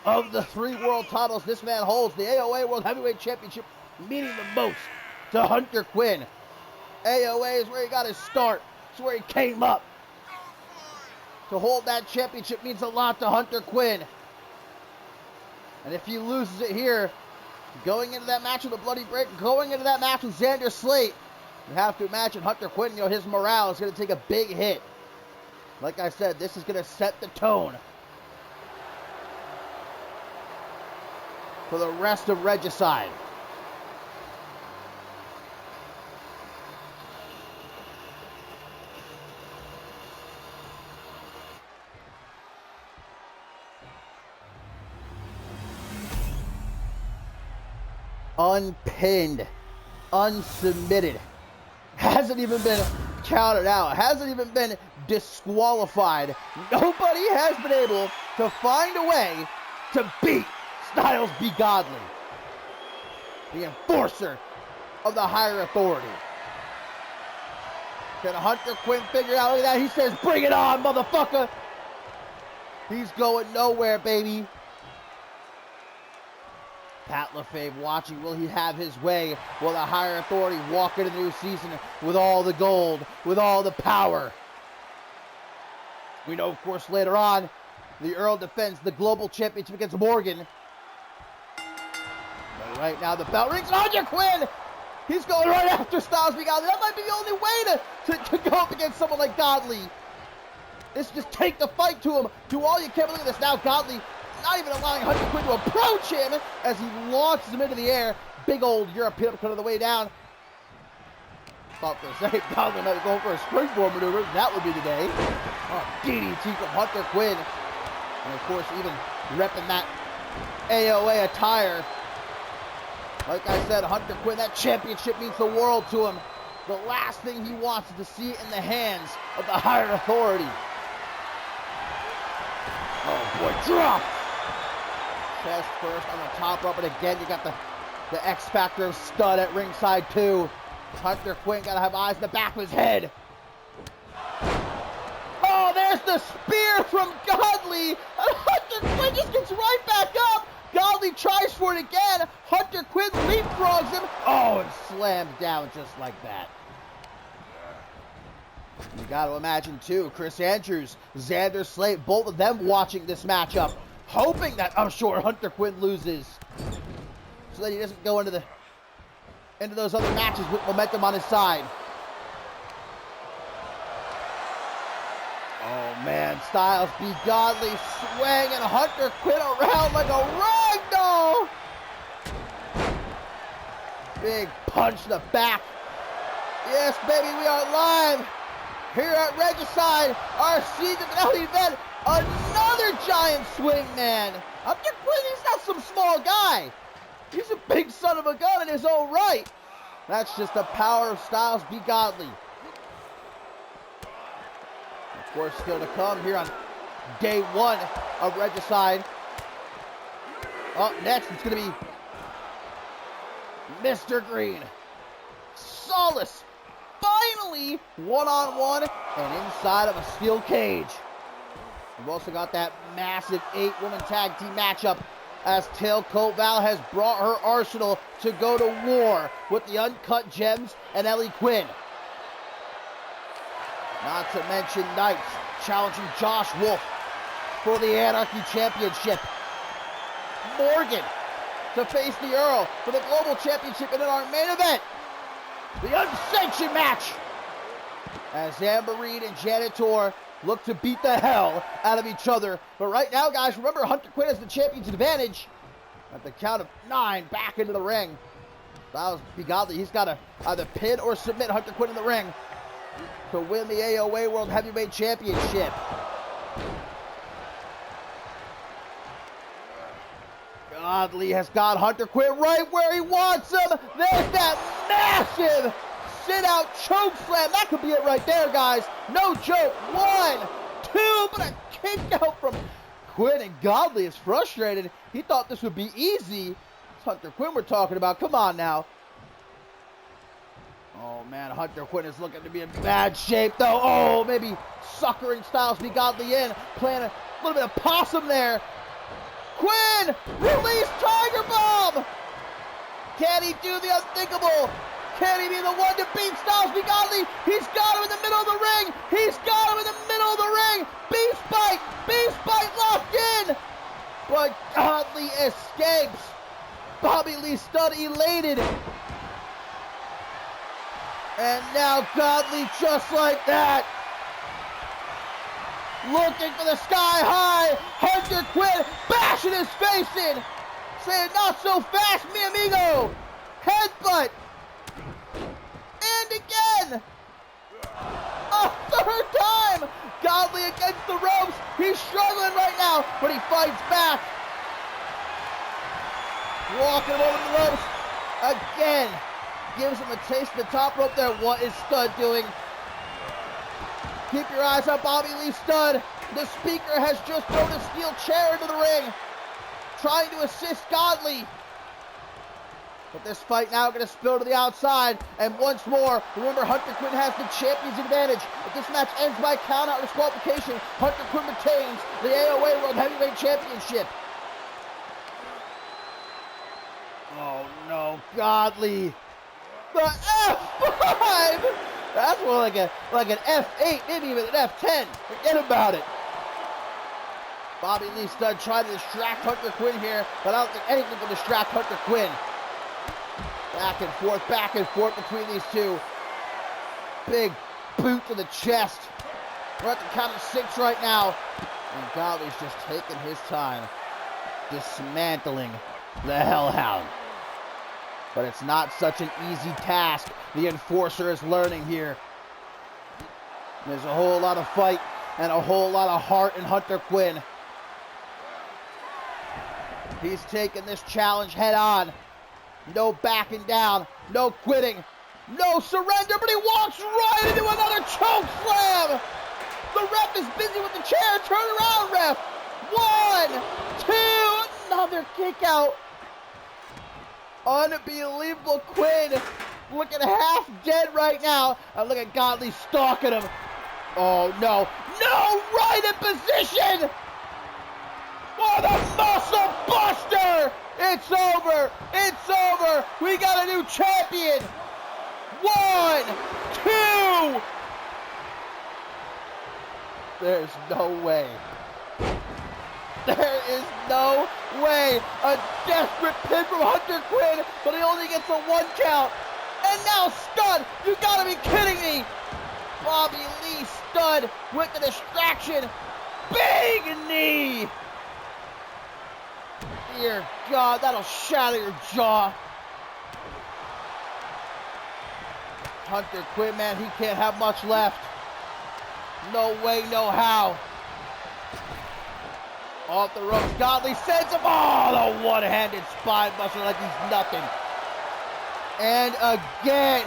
Speaker 1: of the 3 world titles this man holds, the AOA World Heavyweight Championship meaning the most to Hunter Quinn. AOA is where he got his start. It's where he came up. To hold that championship means a lot to Hunter Quinn. And if he loses it here, going into that match with a bloody break, going into that match with Xander Slate, you have to imagine Hunter Quinn, his morale is going to take a big hit. Like I said, this is going to set the tone for the rest of Regicide. Unpinned, unsubmitted, hasn't even been counted out, hasn't even been disqualified. Nobody has been able to find a way to beat Styles Be Godly, the enforcer of the higher authority. Can Hunter Quinn figure it out? Look at that. He says, bring it on, motherfucker. He's going nowhere, baby. Pat LaFave watching. Will he have his way? Will the higher authority walk into the new season with all the gold, with all the power? We know, of course, later on, the Earl defends the global championship against Morgan. But right now, the bell rings. Hunter Quinn! He's going right after Styles Be Godly. That might be the only way to go up against someone like Godly. It's just take the fight to him. Do all you can. Look at this now. Godly not even allowing Hunter Quinn to approach him as he launches him into the air. Big old European uppercut on the way down. Thought for a second Godly might be going for a springboard maneuver. That would be the day. Oh, DDT from Hunter Quinn. And of course, even repping that AOA attire. Like I said, Hunter Quinn, that championship means the world to him. The last thing he wants is to see it in the hands of the higher authority. Oh boy, drop! Chest first on the top rope, and again you got the X Factor of stud at ringside too. Hunter Quinn gotta have eyes in the back of his head. Oh, there's the spear from Godly, and Hunter Quinn just gets right back up. Godly tries for it again. Hunter Quinn leapfrogs him. Oh, and slammed down just like that. You got to imagine, too, Chris Andrews, Xander Slate, both of them watching this matchup, hoping that, I'm sure, Hunter Quinn loses, so that he doesn't go into those other matches with momentum on his side. Oh, man, Styles B. Godly swinging Hunter Quinn around like a ragdoll. Big punch to the back. Yes, baby, we are live here at Regicide, our season finale event. Another giant swing, man. Hunter Quinn, he's not some small guy. He's a big son of a gun in his own right. That's just the power of Styles B. Godly. Of course, still to come here on day one of Regicide. Up next, it's going to be Mr. Green. Solace. Finally, one-on-one and inside of a steel cage. We've also got that massive 8-woman tag team matchup as Tailcoat Val has brought her arsenal to go to war with the Uncut Gems and Ellie Quinn. Not to mention Knights challenging Josh Wolf for the Anarchy Championship. Morgan to face the Earl for the Global Championship, and in our main event, the unsanctioned match as Amber Reed and Janet Tor look to beat the hell out of each other. But right now, guys, remember, Hunter Quinn has the champion's advantage. At the count of 9, back into the ring. Styles B. Godly, he's got to either pin or submit Hunter Quinn in the ring to win the AOA World Heavyweight Championship. Godly has got Hunter Quinn right where he wants him. There's that massive sit-out choke slam. That could be it right there, guys. No joke. 1, 2, but a kick out from Quinn, and Godly is frustrated. He thought this would be easy. It's Hunter Quinn we're talking about. Come on now. Oh, man, Hunter Quinn is looking to be in bad shape, though. Oh, maybe suckering Styles B. Godly in. Playing a little bit of possum there. Quinn, release Tiger Bomb! Can he do the unthinkable? Can he be the one to beat Styles B. Godly? He's got him in the middle of the ring! He's got him in the middle of the ring! Beast Bite locked in! But Godly escapes. Bobby Lee Studd elated. And now Godly just like that. Looking for the sky high. Hunter Quinn bashing his face in. Saying, not so fast, mi amigo. Headbutt. And again. A third time. Godly against the ropes. He's struggling right now, but he fights back. Walking him over the ropes. Again. Gives him a taste of the top rope there. What is Studd doing? Keep your eyes on Bobby Lee Studd. The speaker has just thrown a steel chair into the ring, trying to assist Godly. But this fight now going to spill to the outside. And once more, remember, Hunter Quinn has the champion's advantage. If this match ends by count-out or disqualification, Hunter Quinn retains the AOA World Heavyweight Championship. Oh no, Godly. The F5! That's more like an F8, maybe even an F10. Forget about it. Bobby Lee Studd tried to distract Hunter Quinn here, but I don't think anything can distract Hunter Quinn. Back and forth between these two. Big boot to the chest. We're at the count of 6 right now. And Godly's just taking his time, dismantling the Hellhound. But it's not such an easy task. The Enforcer is learning here. There's a whole lot of fight and a whole lot of heart in Hunter Quinn. He's taking this challenge head on. No backing down. No quitting. No surrender, but he walks right into another choke slam. The ref is busy with the chair. Turn around, ref. 1, 2, another kick out. Unbelievable. Quinn looking half dead right now. And look at Godley stalking him. Oh, no. No, right in position. Oh, the muscle buster. It's over. It's over. We got a new champion. 1, 2. There's no way. There is no way. A desperate pin from Hunter Quinn, but he only gets a 1 count. And now Stud. You gotta be kidding me. Bobby Lee Stud with the distraction. Big knee. Dear God, that'll shatter your jaw. Hunter Quinn, man, he can't have much left. No way, no how. Off the ropes, Godley sends him. Oh, the one-handed spine buster like he's nothing. And again,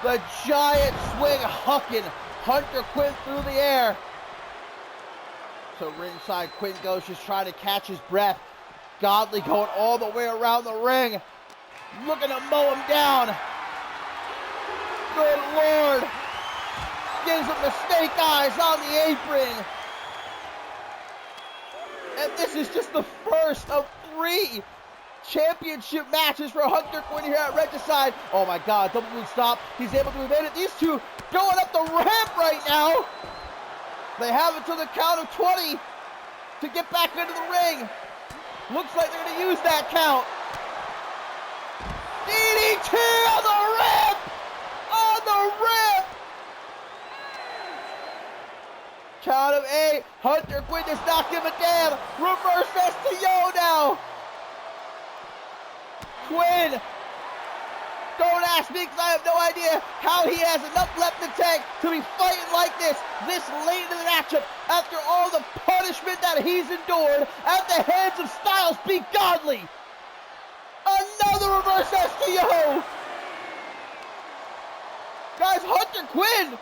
Speaker 1: the giant swing hucking Hunter Quinn through the air. So ringside, Quinn goes, just trying to catch his breath. Godley going all the way around the ring, looking to mow him down. Good Lord. Gives him the snake eyes on the apron. And this is just the first of 3 championship matches for Hunter Quinn here at Regicide. Oh my God, double move stop. He's able to evade it. These two going up the ramp right now. They have until the count of 20 to get back into the ring. Looks like they're going to use that count. DDT on the ramp! On the ramp! Count of 8. Hunter Quinn does not give a damn. Reverse STO now. Quinn. Don't ask me because I have no idea how he has enough left in the tank to be fighting like this late in the matchup after all the punishment that he's endured at the hands of Styles P. Godley. Another reverse STO. Guys, Hunter Quinn,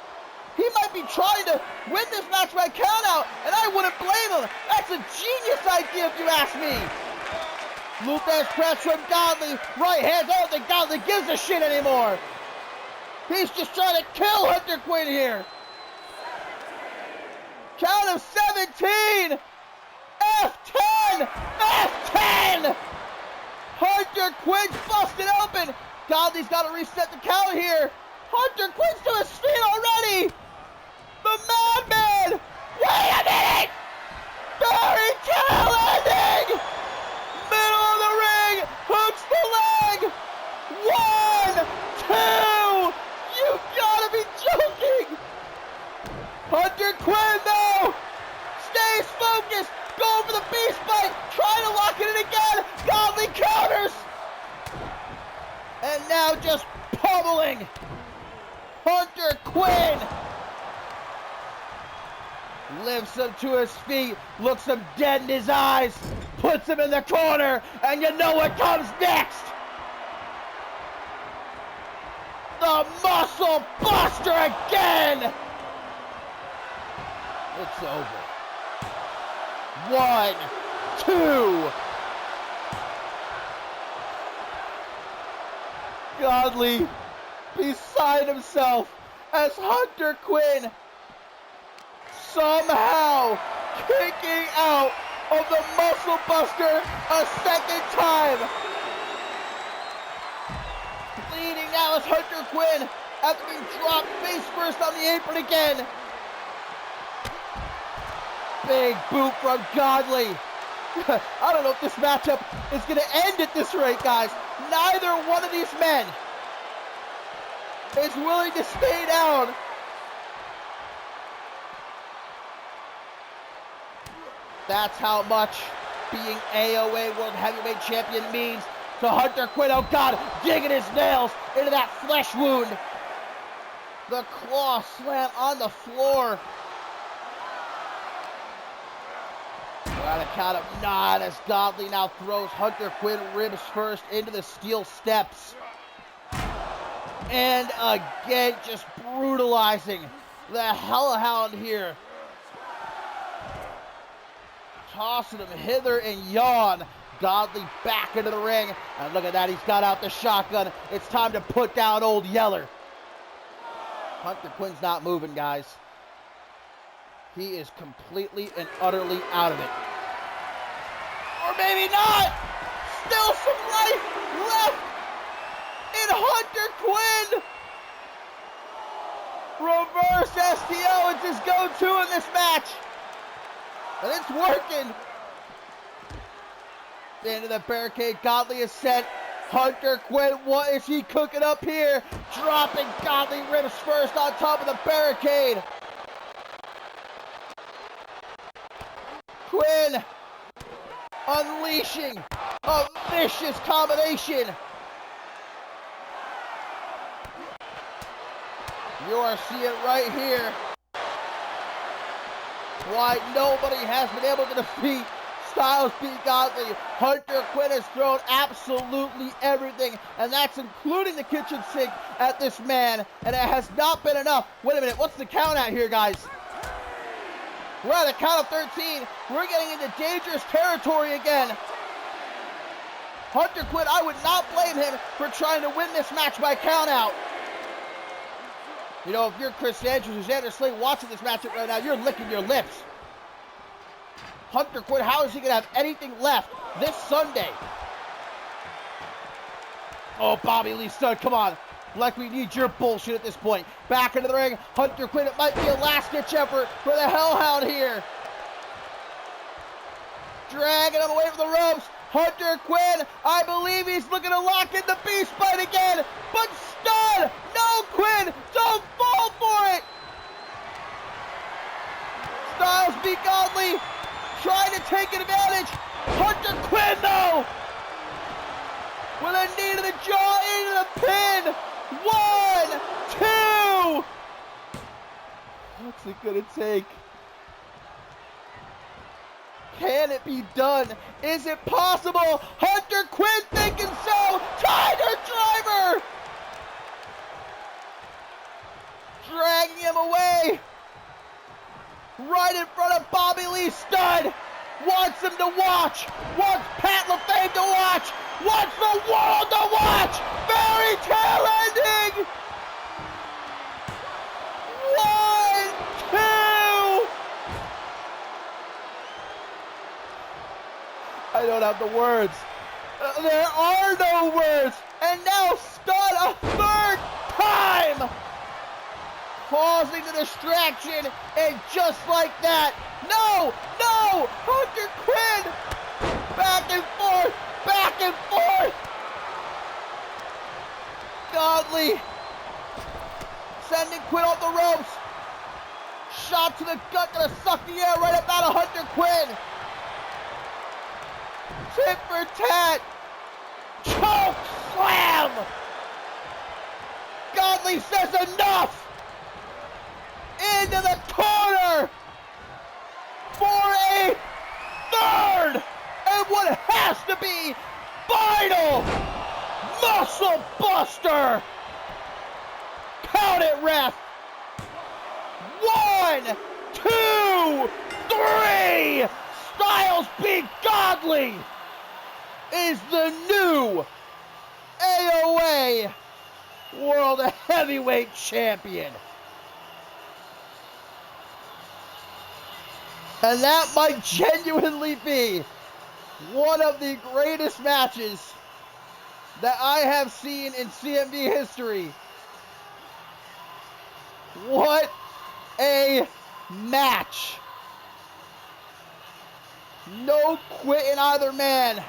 Speaker 1: he might be trying to win this match by countout, and I wouldn't blame him. That's a genius idea if you ask me. Luthez press from Godley. Right hands. I don't think Godley gives a shit anymore. He's just trying to kill Hunter Quinn here. Count of 17. F10. F10. Hunter Quinn's busted open. Godley's got to reset the count here. Hunter Quinn's to his feet already. The Madman. Wait a minute. Fairy tale ending. Middle of the ring, hooks the leg. 1, 2. You gotta be joking. Hunter Quinn, though, stays focused. Going for the beast bite, trying to lock it in again. Godley counters. And now just pummeling Hunter Quinn. Lifts him to his feet, looks him dead in his eyes, puts him in the corner, and you know what comes next. The muscle buster again. It's over. 1, 2. Godley beside himself as Hunter Quinn somehow kicking out of the muscle buster a second time. Bleeding now is Hunter Quinn after being dropped face first on the apron again. Big boot from Godley. I don't know if this matchup is going to end at this rate, guys. Neither one of these men is willing to stay down. That's how much being AOA World Heavyweight Champion means to Hunter Quinn. Oh God, digging his nails into that flesh wound. The claw slam on the floor. Trying to count up 9 as Godley now throws Hunter Quinn ribs first into the steel steps. And again, just brutalizing the hellhound here. Tossing him hither and yon. Godley back into the ring. And look at that, he's got out the shotgun. It's time to put down old Yeller. Hunter Quinn's not moving, guys. He is completely and utterly out of it. Or maybe not! Still some life left in Hunter Quinn! Reverse STO is his go-to in this match. And it's working. Into the barricade, Godley is set. Hunter Quinn, what is he cooking up here? Dropping Godley ribs first on top of the barricade. Quinn unleashing a vicious combination. You are seeing right here why nobody has been able to defeat Styles P. Godley. Hunter Quinn has thrown absolutely everything, and that's including the kitchen sink at this man, and it has not been enough. Wait a minute, what's the count at here, guys? We're at the count of 13. We're getting into dangerous territory again. Hunter Quinn, I would not blame him for trying to win this match by count out. You know, if you're Chris Andrews or Xander Slate watching this matchup right now, you're licking your lips. Hunter Quinn, how is he going to have anything left this Sunday? Oh, Bobby Lee Stud, come on. Like we need your bullshit at this point. Back into the ring. Hunter Quinn, it might be a last-ditch effort for the Hellhound here. Dragging him away from the ropes. Hunter Quinn, I believe he's looking to lock in the Beast Bite again. But Stud, no, Quinn, don't fall for it. Styles beat Godley, trying to take advantage. Hunter Quinn, though, with a knee to the jaw, into the pin. 1, 2. What's it gonna take? Can it be done? Is it possible? Hunter Quinn thinking so. Tiger Driver! Dragging him away. Right in front of Bobby Lee Stud. Wants him to watch. Wants Pat LaFave to watch. Wants the world to watch. Fairy tale ending. 1, 2. I don't have the words. There are no words. And now Stud a third time. Causing the distraction, and just like that, no, Hunter Quinn, back and forth, Godley, sending Quinn off the ropes, shot to the gut, gonna suck the air right up out of Hunter Quinn, tit for tat, choke slam, Godley says enough, into the corner for a third and what has to be final muscle buster. Count it, ref. 1, 2, 3. Styles P. Godley is the new AOA World Heavyweight Champion. And that might genuinely be one of the greatest matches that I have seen in CMV history. What a match. No quit in either man.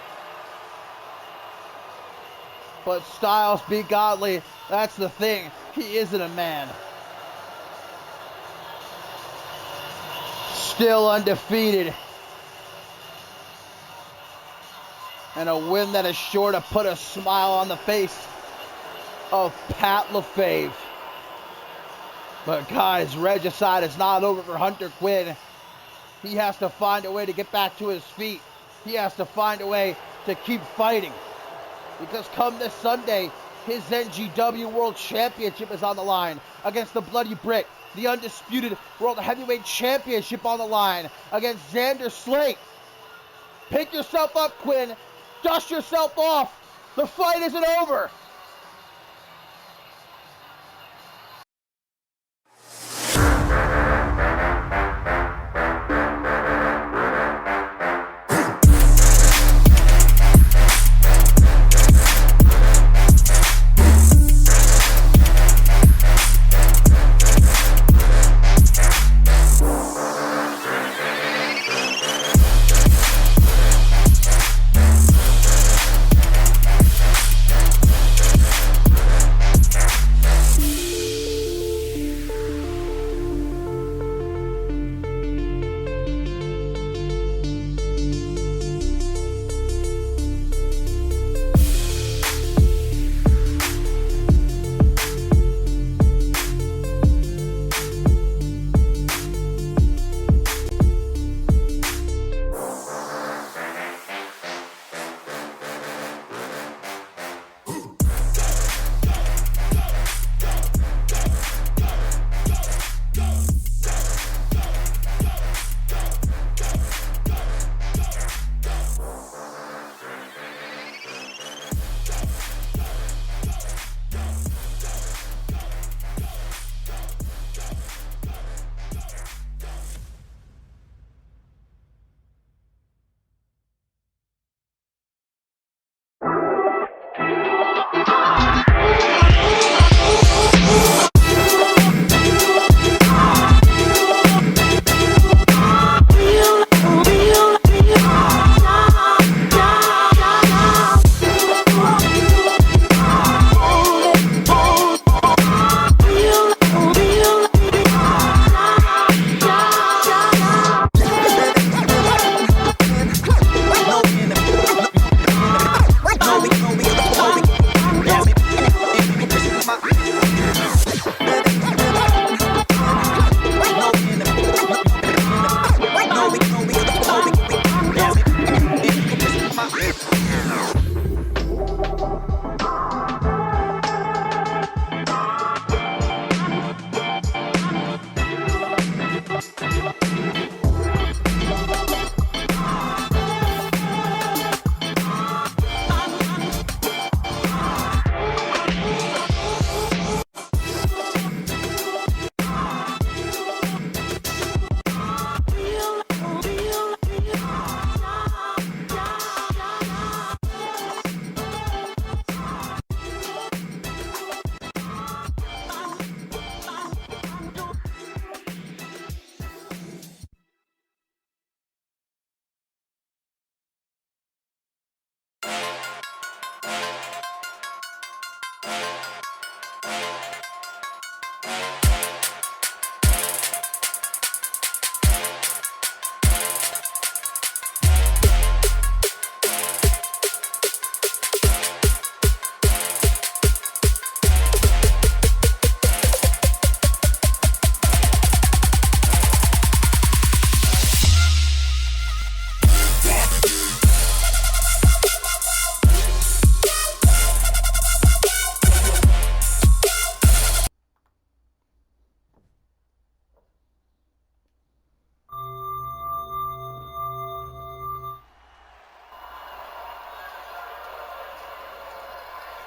Speaker 1: But Styles beat Godley. That's the thing. He isn't a man. Still undefeated. And a win that is sure to put a smile on the face of Pat LaFave. But guys, Regicide is not over for Hunter Quinn. He has to find a way to get back to his feet. He has to find a way to keep fighting. Because come this Sunday, his NGW World Championship is on the line against the Bloody Brick. The undisputed World Heavyweight Championship on the line against Xander Slate. Pick yourself up, Quinn. Dust yourself off. The fight isn't over.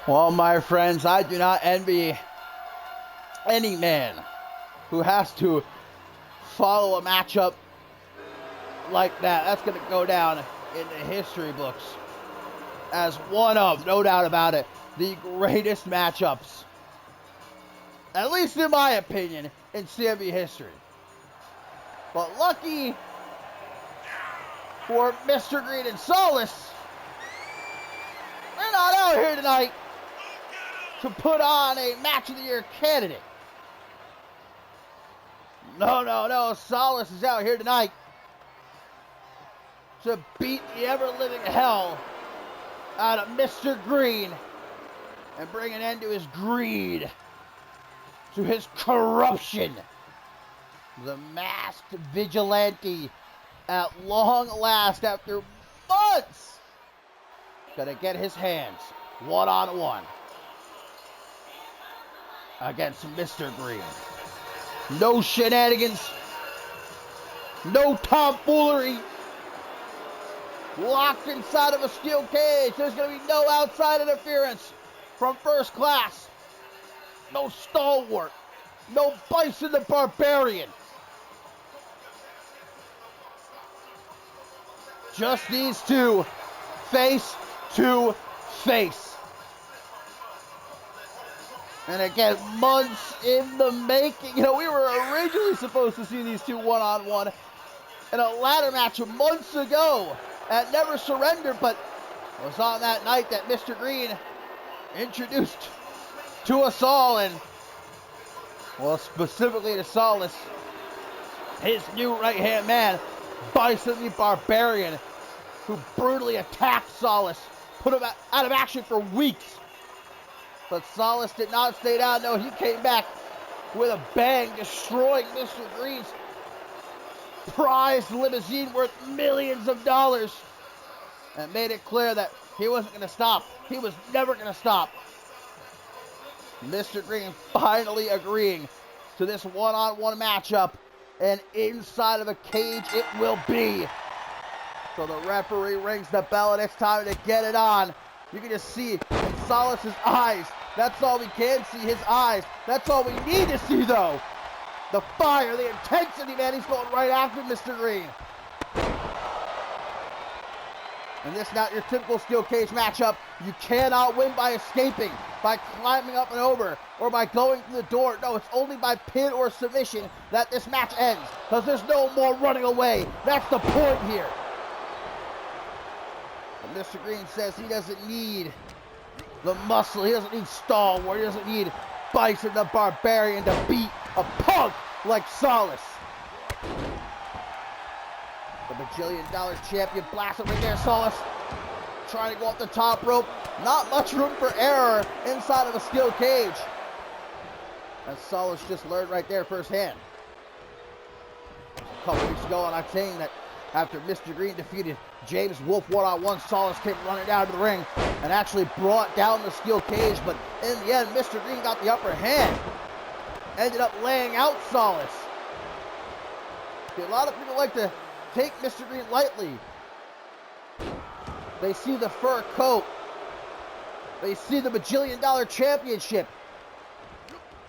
Speaker 1: Well, my friends, I do not envy any man who has to follow a matchup like that. That's going to go down in the history books as one of, no doubt about it, the greatest matchups, at least in my opinion, in CMV history. But lucky for Mr. Green and Solace, they're not out here tonight to put on a Match of the Year candidate. No. Solace is out here tonight to beat the ever-living hell out of Mr. Green and bring an end to his greed, to his corruption. The masked vigilante at long last, after months, gonna get his hands one-on-one against Mr. Green. No shenanigans, no tomfoolery. Locked inside of a steel cage. There's going to be no outside interference from First Class. No Stalwart. No Bison the Barbarian. Just these two, face to face. And again, months in the making. You know, we were originally supposed to see these two one-on-one in a ladder match months ago at Never Surrender, but it was on that night that Mr. Green introduced to us all, and, well, specifically to Solace, his new right-hand man, Bison the Barbarian, who brutally attacked Solace, put him out of action for weeks. But Solace did not stay down. No, he came back with a bang, destroying Mr. Green's prized limousine worth millions of dollars, and made it clear that he wasn't going to stop. He was never going to stop. Mr. Green finally agreeing to this one-on-one matchup, and inside of a cage it will be. So the referee rings the bell, and it's time to get it on. You can just see in Solace's eyes. That's all we can see, his eyes. That's all we need to see, though. The fire, the intensity, man. He's going right after Mr. Green. And this is not your typical steel cage matchup. You cannot win by escaping, by climbing up and over, or by going through the door. No, it's only by pin or submission that this match ends, because there's no more running away. That's the point here. And Mr. Green says he doesn't need the muscle. He doesn't need Stalwart. He doesn't need Bison the Barbarian to beat a punk like Solace. The bajillion-dollar champion blasted right there. Solace trying to go off the top rope. Not much room for error inside of a steel cage. As Solace just learned right there firsthand. A couple weeks ago on Octane, that after Mr. Green defeated James Wolfe one-on-one, Solace came running down to the ring and actually brought down the steel cage. But in the end, Mr. Green got the upper hand. Ended up laying out Solace. See, a lot of people like to take Mr. Green lightly. They see the fur coat. They see the bajillion-dollar championship.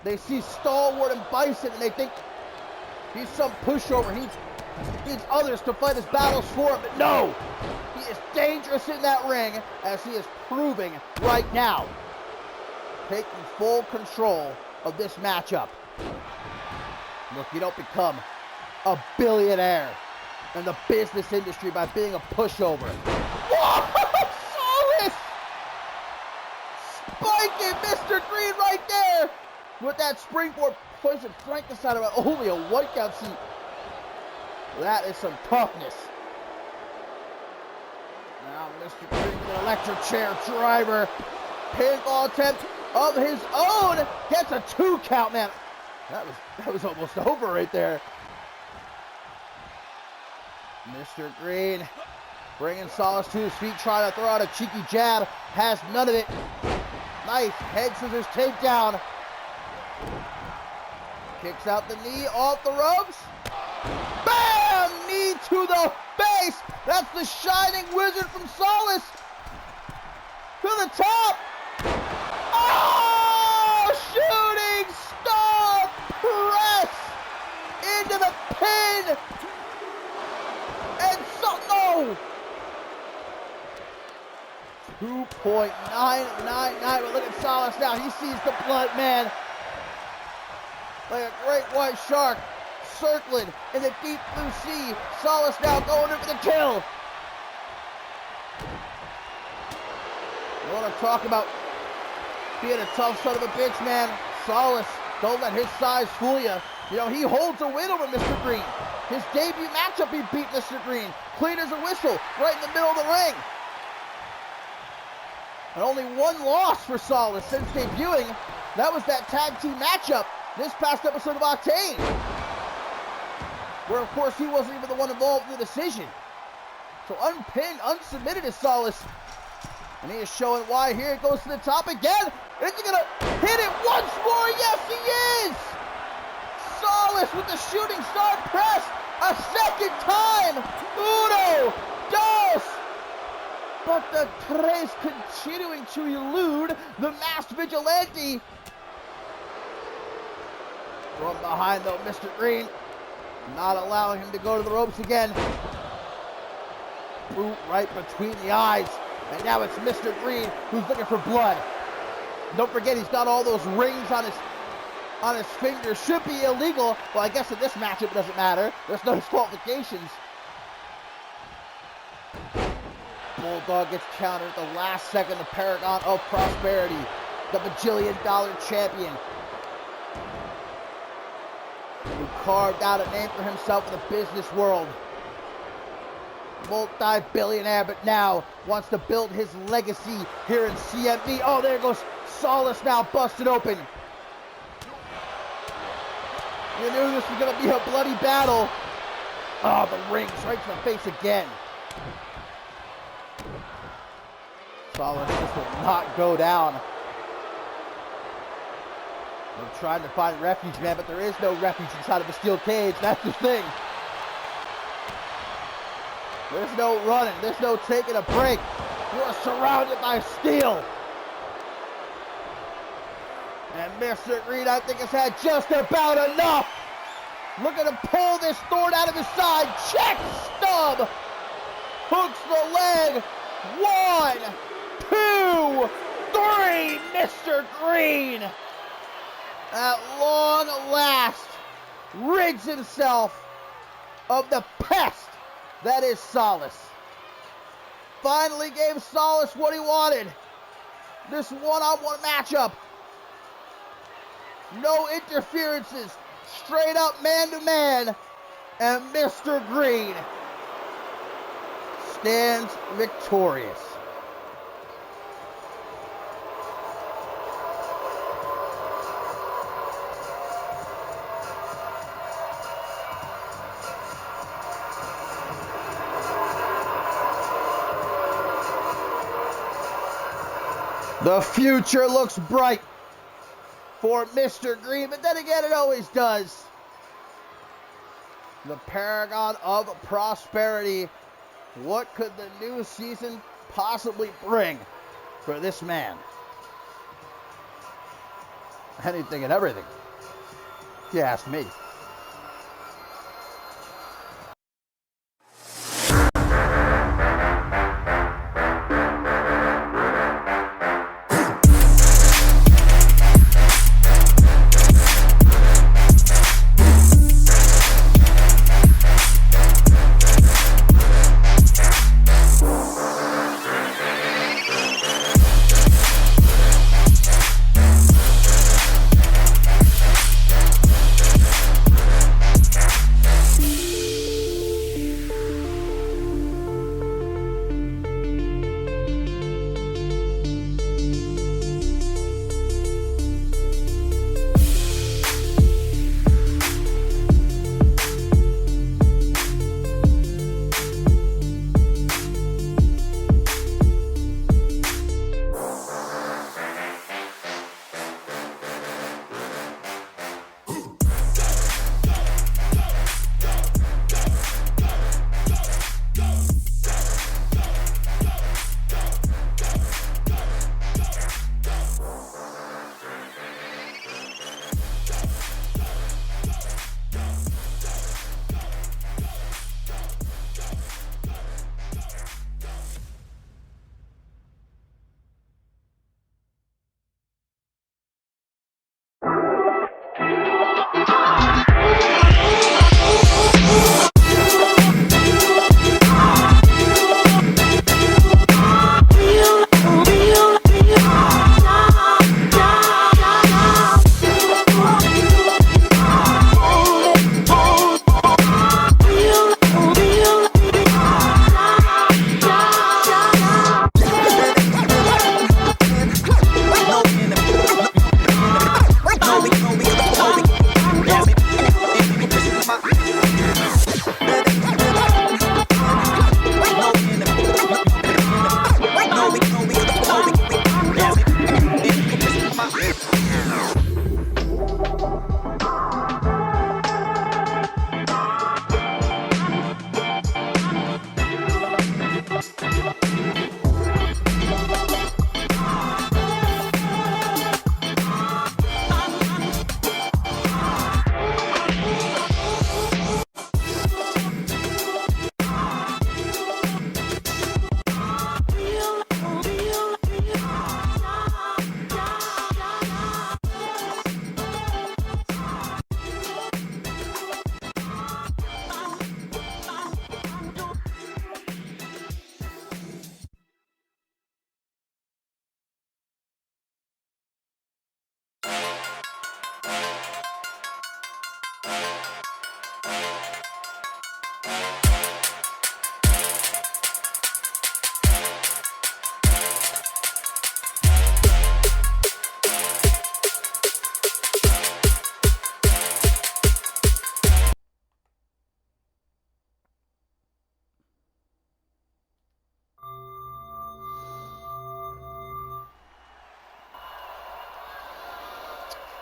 Speaker 1: They see Stalwart and Bison, and they think he's some pushover. He needs others to fight his battles for him. But no! He is dangerous in that ring, as he is proving right now. Taking full control of this matchup. Look, you don't become a billionaire in the business industry by being a pushover. Whoa! Solace! Spiking Mr. Green right there with that springboard poison Frankenstein about only a white count seat. That is some toughness. Now Mr. Green with an electric chair driver. Pinfall attempt of his own. Gets a 2 count, man. That was almost over right there. Mr. Green bringing Solace to his feet, trying to throw out a cheeky jab. Has none of it. Nice head scissors takedown. Kicks out the knee off the ropes. Bam! Knee to the face. That's the Shining Wizard from Solace. To the top. Oh! Shooting star press into the pin. And so, no! 2.999, but look at Solace now. He sees the blood, man. Like a great white shark circling in the deep blue sea. Solace now going in for the kill. You want to talk about being a tough son of a bitch, man? Solace, don't let his size fool you. You know, he holds a win over Mr. Green. His debut matchup, he beat Mr. Green. Clean as a whistle, right in the middle of the ring. And only one loss for Solace since debuting. That was that tag team matchup this past episode of Octane. where of course he wasn't even the one involved in the decision. So unpinned, unsubmitted is Solace. And he is showing why. Here it goes to the top again. Is he gonna hit it once more? Yes, he is! Solace with the shooting star press a second time. Uno, dos. But the tres continuing to elude the masked vigilante. From behind though, Mr. Green not allowing him to go to the ropes again. Boot right between the eyes. And now it's Mr. Green who's looking for blood. Don't forget he's got all those rings on his fingers. Should be illegal. Well, I guess in this matchup it doesn't matter. There's no disqualifications. Bulldog gets countered at the last second. The Paragon of Prosperity, the bajillion-dollar champion, who carved out a name for himself in the business world. Multi-billionaire, but now wants to build his legacy here in CMV. Oh, there goes Solace now busted open. You knew this was going to be a bloody battle. Oh, the rings right to the face again. Solace just will not go down. They're trying to find refuge, man, but there is no refuge inside of a steel cage. That's the thing. There's no running. There's no taking a break. You are surrounded by steel. And Mr. Green, I think, has had just about enough. Looking to pull this thorn out of his side. Check stub. Hooks the leg. 1, 2, 3. Mr. Green, at long last, rids himself of the pest that is Solace. Finally gave Solace what he wanted. This one-on-one matchup. No interferences. Straight up man-to-man. And Mr. Green stands victorious. The future looks bright for Mr. Green, but then again, it always does. The Paragon of Prosperity. What could the new season possibly bring for this man? Anything and everything, if you ask me.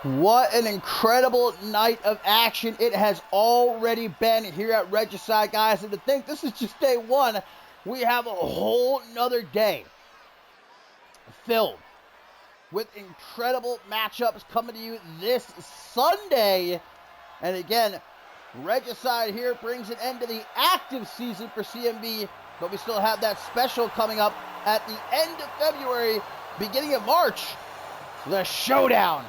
Speaker 1: What an incredible night of action it has already been here at Regicide, guys. And to think this is just day one, we have a whole nother day filled with incredible matchups coming to you this Sunday. And again, Regicide here brings an end to the active season for CMV, but we still have that special coming up at the end of February, beginning of March. The showdown.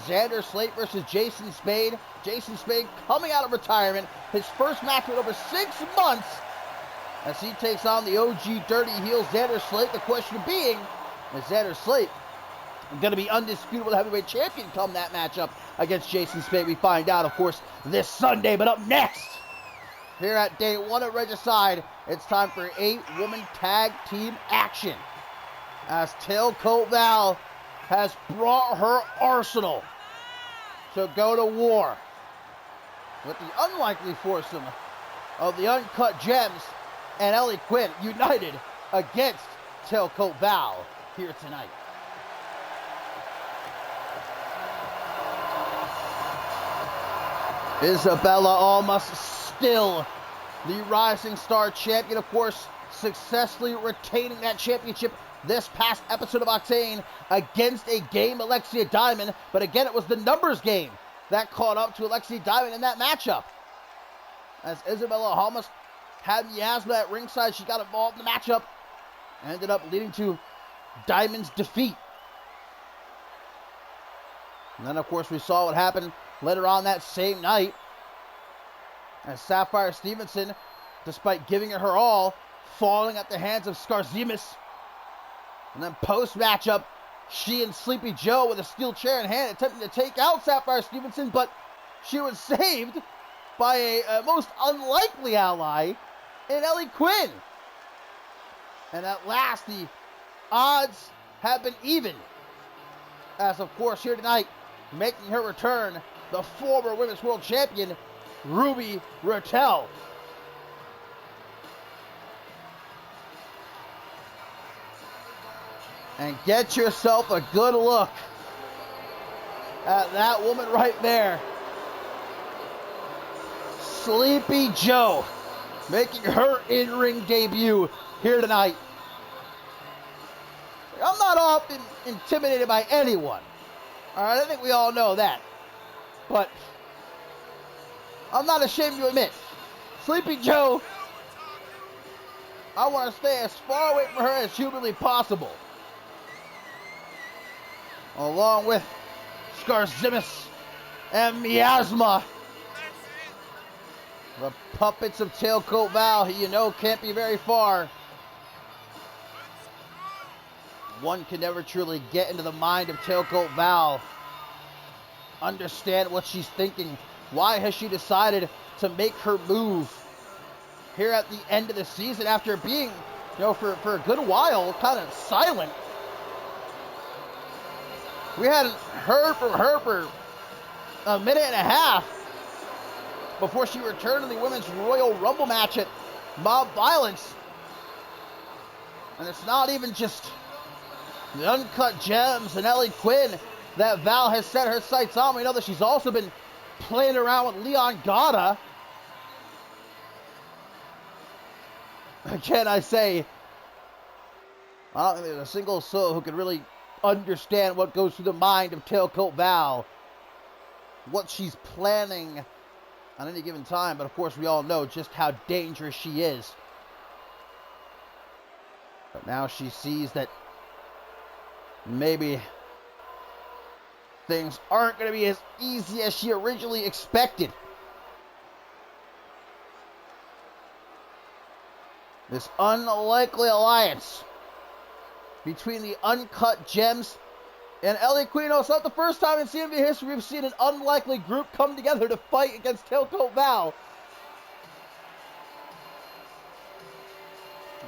Speaker 1: Xander Slate versus Jason Spade. Jason Spade coming out of retirement. His first match in over 6 months as he takes on the OG Dirty Heel Xander Slate. The question being, is Xander Slate going to be undisputable heavyweight champion come that matchup against Jason Spade? We find out, of course, this Sunday. But up next, here at day one at Regicide, it's time for 8-woman tag team action. As Tailcoat Val has brought her arsenal to go to war with the unlikely foursome of the Uncut Gems and Ellie Quinn united against Tailcoat Val here tonight. Isabella Almas, still the Rising Star champion, of course, successfully retaining that championship this past episode of Octane against a game Alexia Diamond. But again, it was the numbers game that caught up to Alexia Diamond in that matchup. As Isabella Almas had Miasma at ringside, she got involved in the matchup, ended up leading to Diamond's defeat. And then, of course, we saw what happened later on that same night as Sapphire Stevenson, despite giving it her all, falling at the hands of Skarzimis. And then post-matchup, she and Sleepy Joe with a steel chair in hand attempting to take out Sapphire Stevenson, but she was saved by a most unlikely ally in Ellie Quinn. And at last, the odds have been even. As, of course, here tonight, making her return, the former Women's World Champion, Ruby Raquel. And get yourself a good look at that woman right there. Sleepy Joe making her in-ring debut here tonight. I'm not often intimidated by anyone. All right, I think we all know that. But I'm not ashamed to admit, Sleepy Joe, I want to stay as far away from her as humanly possible. Along with Skarzimis and Miasma. The puppets of Tailcoat Val, you know, can't be very far. One can never truly get into the mind of Tailcoat Val. Understand what she's thinking. Why has she decided to make her move here at the end of the season after being, for a good while, kind of silent? We hadn't heard from her for a minute and a half before she returned to the Women's Royal Rumble match at Mob Violence. And it's not even just the Uncut Gems and Ellie Quinn that Val has set her sights on. We know that she's also been playing around with Leon Gata. Again, I say, I don't think there's a single soul who can really understand what goes through the mind of Tailcoat Val, what she's planning on any given time. But of course, we all know just how dangerous she is. But now she sees that maybe things aren't going to be as easy as she originally expected. This unlikely alliance between the Uncut Gems and Ellie Quinn. It's not the first time in CMV history we've seen an unlikely group come together to fight against Tailcoat Val.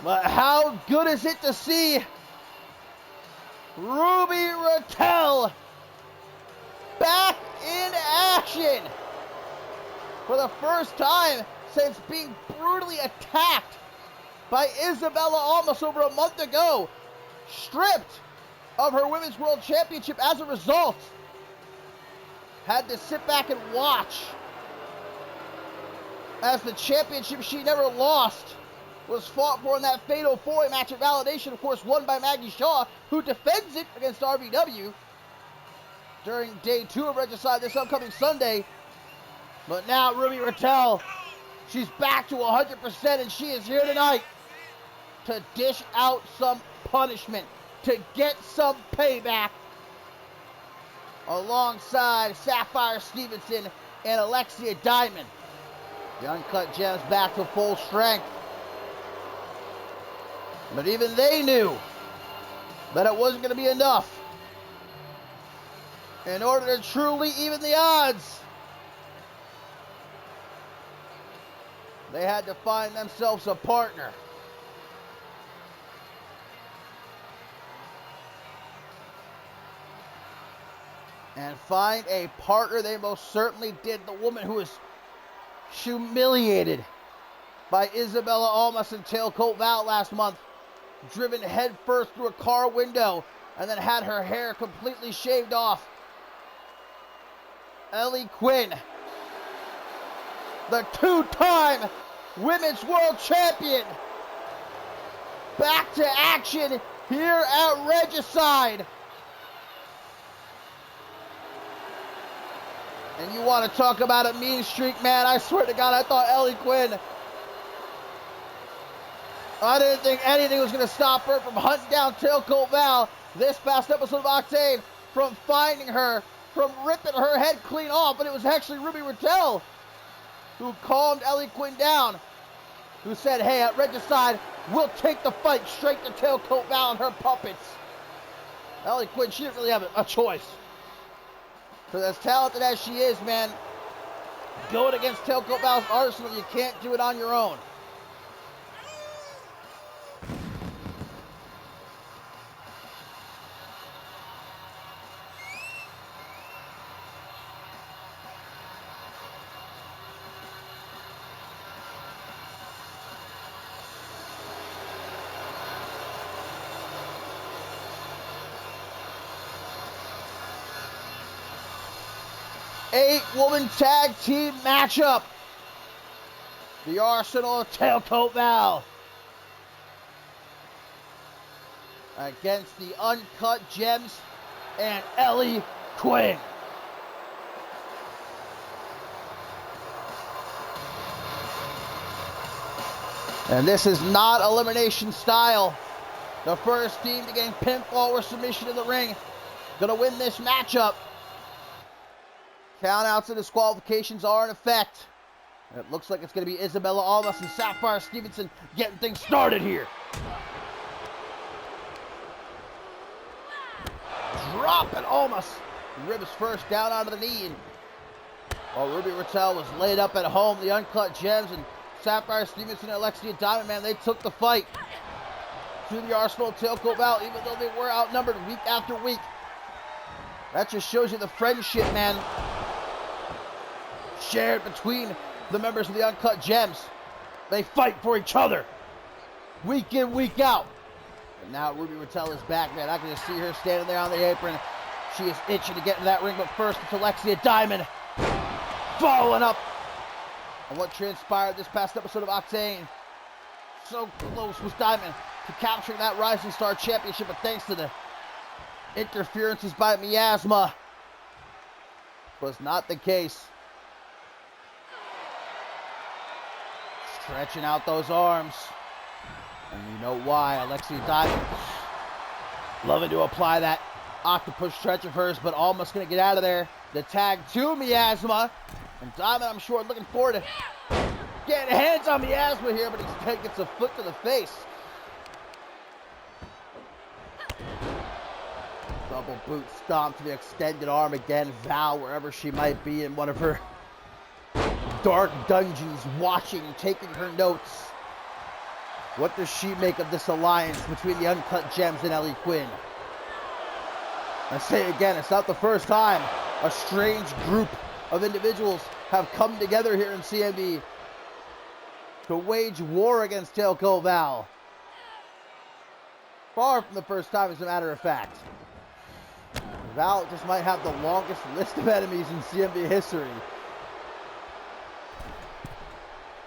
Speaker 1: But how good is it to see Ruby Raquel back in action for the first time since being brutally attacked by Isabella Almas over a month ago, stripped of her Women's World Championship as a result. had to sit back and watch as the championship she never lost was fought for in that fatal four-way match at Validation, of course, won by Maggie Shaw, who defends it against RBW during day 2 of Regicide this upcoming Sunday. But now Ruby Raquel, she's back to 100%, and she is here tonight to dish out some punishment, to get some payback, alongside Sapphire Stevenson and Alexia Diamond. The Uncut Gems back to full strength. But even they knew that it wasn't going to be enough. In order to truly even the odds, they had to find themselves a partner. And find a partner they most certainly did. The woman who was humiliated by Isabella Almas and Tailcoat Val last month, driven headfirst through a car window, and then had her hair completely shaved off. Ellie Quinn, the two-time Women's World Champion, back to action here at Regicide. And you want to talk about a mean streak, man? I swear to God, I thought Ellie Quinn, I didn't think anything was going to stop her from hunting down Tailcoat Val this past episode of Octane, from finding her, from ripping her head clean off. But it was actually Ruby Raquel who calmed Ellie Quinn down, who said, hey, at Regicide, we'll take the fight straight to Tailcoat Val and her puppets. Ellie Quinn, she didn't really have a choice. Because as talented as she is, man, going against Tailcoat Val's arsenal, you can't do it on your own. Eight-woman tag team matchup. The Arsenal of Tailcoat Val against the Uncut Gems and Ellie Quinn. And this is not elimination style. The first team to gain pinfall or submission in the ring gonna win this matchup. Countouts and disqualifications are in effect. It looks like it's going to be Isabella Almas and Sapphire Stevenson getting things started here. Dropping Almas. Ribs first down onto the knee. While Ruby Raquel was laid up at home, the Uncut Gems and Sapphire Stevenson and Alexia Diamond, man, they took the fight to the Arsenal of Tailcoat Val, even though they were outnumbered week after week. That just shows you the friendship, man, shared between the members of the Uncut Gems. They fight for each other week in, week out. And now Ruby Raquel is back, man. I can just see her standing there on the apron. She is itching to get in that ring, but first it's Alexia Diamond following up on what transpired this past episode of Octane. So close was Diamond to capturing that Rising Star Championship, but thanks to the interferences by Miasma, was not the case. Stretching out those arms. And you know why. Alexia Diamond loving to apply that octopus stretch of hers, but almost going to get out of there. The tag to Miasma. And Diamond, I'm sure, looking forward to getting hands on Miasma here, but his head gets a foot to the face. Double boot stomp to the extended arm again. Val, wherever she might be in one of her dark dungeons, watching, taking her notes. What does she make of this alliance between the Uncut Gems and Ellie Quinn? I say again, it's not the first time a strange group of individuals have come together here in CMV to wage war against Tailcoat Val. Far from the first time, as a matter of fact. Val just might have the longest list of enemies in CMV history.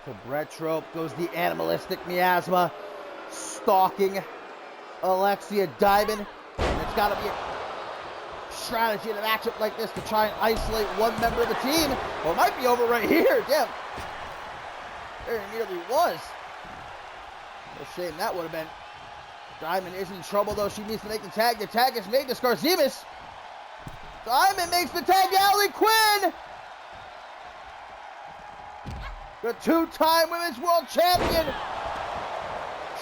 Speaker 1: To Bretrope goes the animalistic miasma, stalking Alexia Diamond. And it's got to be a strategy in a matchup like this to try and isolate one member of the team. Well, it might be over right here. Damn. There it nearly was. What a shame that would have been. Diamond is in trouble, though. She needs to make the tag. The tag is made to Skarzimis. Diamond makes the tag to Allie Quinn. The two-time Women's World Champion.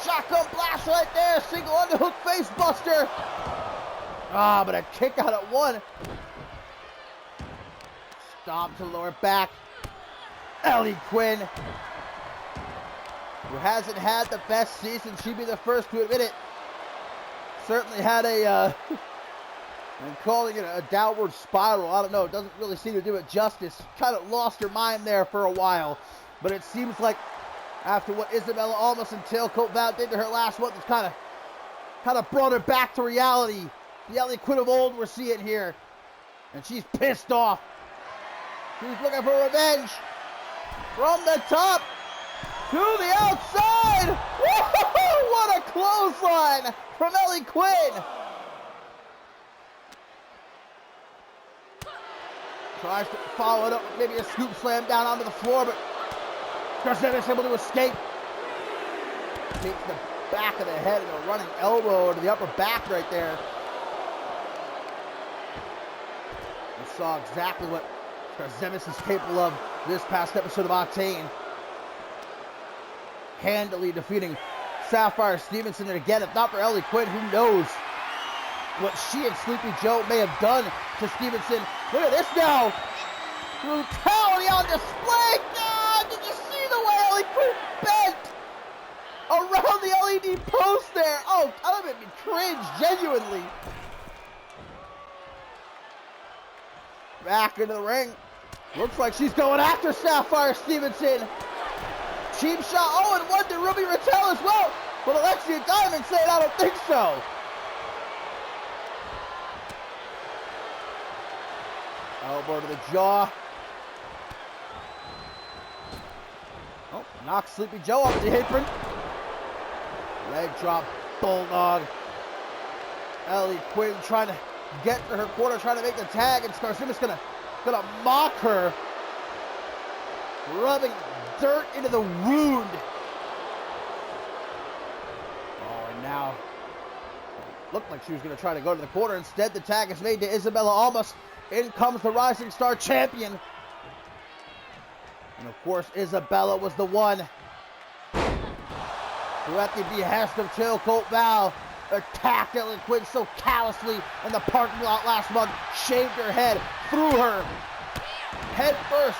Speaker 1: Shotgun blast right there. Single underhook face buster. Ah, but a kick out at one. Stomp to the lower back. Allie Quinn, who hasn't had the best season. She'd be the first to admit it. Certainly had a, I'm calling it a downward spiral. I don't know. It doesn't really seem to do it justice. Kind of lost her mind there for a while. But it seems like after what Isabella Almas and Tailcoat Val did to her last month, it's kind of brought her back to reality. The Allie Quinn of old we're seeing here. And she's pissed off. She's looking for revenge. From the top to the outside. Woo-hoo-hoo! What a clothesline from Allie Quinn. Tries to follow it up with maybe a scoop slam down onto the floor, but Skarzimis able to escape. Takes the back of the head and a running elbow to the upper back right there. We saw exactly what Skarzimis is capable of this past episode of Octane. Handily defeating Sapphire Stevenson, and again, if not for Allie Quinn, who knows what she and Sleepy Joe may have done to Stevenson. Look at this now. Brutality on display. God, did you see the way Allie Quinn bent around the LED post there? Oh, that made me cringe, genuinely. Back into the ring. Looks like she's going after Sapphire Stevenson. Cheap shot. Oh, and one to Ruby Rattel as well. But Alexia Diamond said, I don't think so. Elbow to the jaw. Oh, knocks Sleepy Joe off the apron. Leg drop, bulldog. Allie Quinn trying to get to her corner, trying to make the tag, and Skarzimis gonna mock her, rubbing dirt into the wound. Oh, and now looked like she was gonna try to go to the corner. Instead, the tag is made to Isabella Almas. In comes the Rising Star Champion. And of course, Isabella was the one who, at the behest of Tailcoat Val, attacked Allie Quinn so callously in the parking lot last month, shaved her head, threw her head first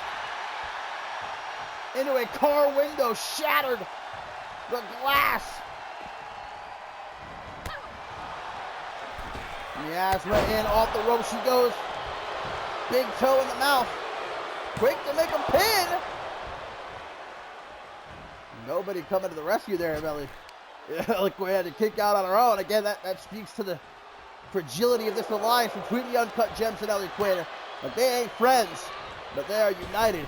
Speaker 1: into a car window, shattered the glass. Miasma in, off the rope she goes. Big toe in the mouth. Quick to make a pin. Nobody coming to the rescue there, Allie Quinn had to kick out on her own. Again, that speaks to the fragility of this alliance between the Uncut Gems and Allie Quinn. But they ain't friends, but they are united,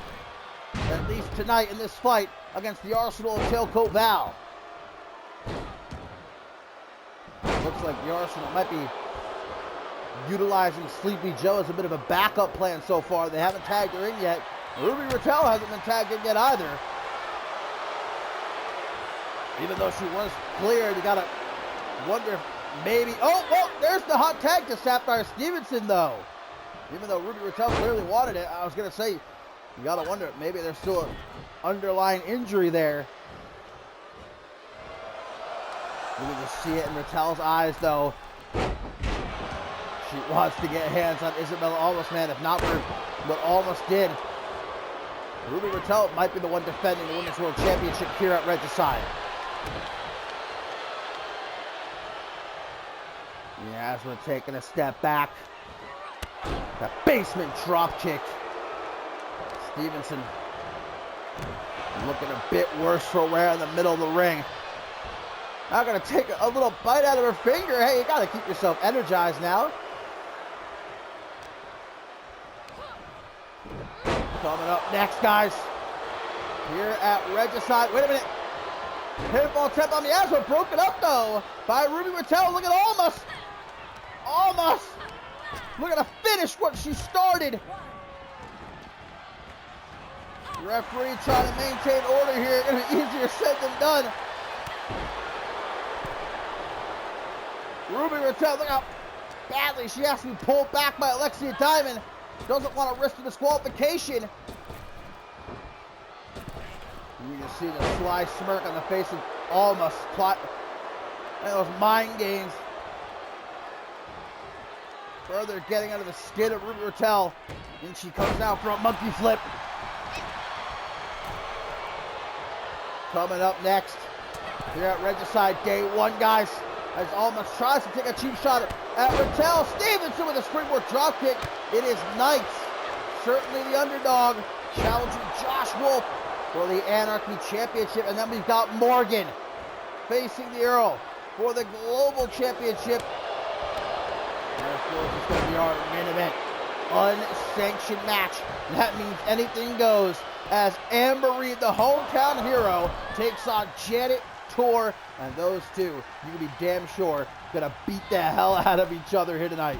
Speaker 1: at least tonight in this fight against the Arsenal of Tailcoat Val. Looks like the Arsenal might be utilizing Sleepy Joe as a bit of a backup plan so far. They haven't tagged her in yet. Ruby Rattel hasn't been tagged in yet either. Even though she was cleared, you gotta wonder if maybe... Oh, well, there's the hot tag to Sapphire Stevenson, though. Even though Ruby Rattel clearly wanted it, I was gonna say, you gotta wonder if maybe there's still an underlying injury there. You can just see it in Rattel's eyes, though. She wants to get hands on Isabella Almas, man. If not for what Almas did, Ruby Rattel might be the one defending the Women's World Championship here at Regicide. Miasma taking a step back. That basement drop kick. Stevenson looking a bit worse for wear in the middle of the ring. Not gonna take a little bite out of her finger. Hey, you gotta keep yourself energized now. Coming up next, guys. Here at Regicide. Wait a minute. Pinfall attempt on the ass, but broken up though by Ruby Raquel. Look at Almas. Almas. Look at to finish what she started. Referee trying to maintain order here. It's gonna be easier said than done. Ruby Raquel, look how badly she has to be pulled back by Alexia Diamond. Doesn't want to risk the disqualification. You can see the sly smirk on the face of Almas. Those mind games. Further getting under the skin of Ruby Raquel. And she comes out for a monkey flip. Coming up next, here at Regicide Day One, guys, as Almas tries to take a cheap shot at Raquel. Stevenson with a springboard dropkick. It is Knights, certainly the underdog, challenging Josh Wolf for the Anarchy Championship. And then we've got Morgan facing the Earl for the Global Championship. And of course, it's going to be our main event. Unsanctioned match. That means anything goes as Amber Reed, the hometown hero, takes on Janet Tor. And those two, you can be damn sure, going to beat the hell out of each other here tonight.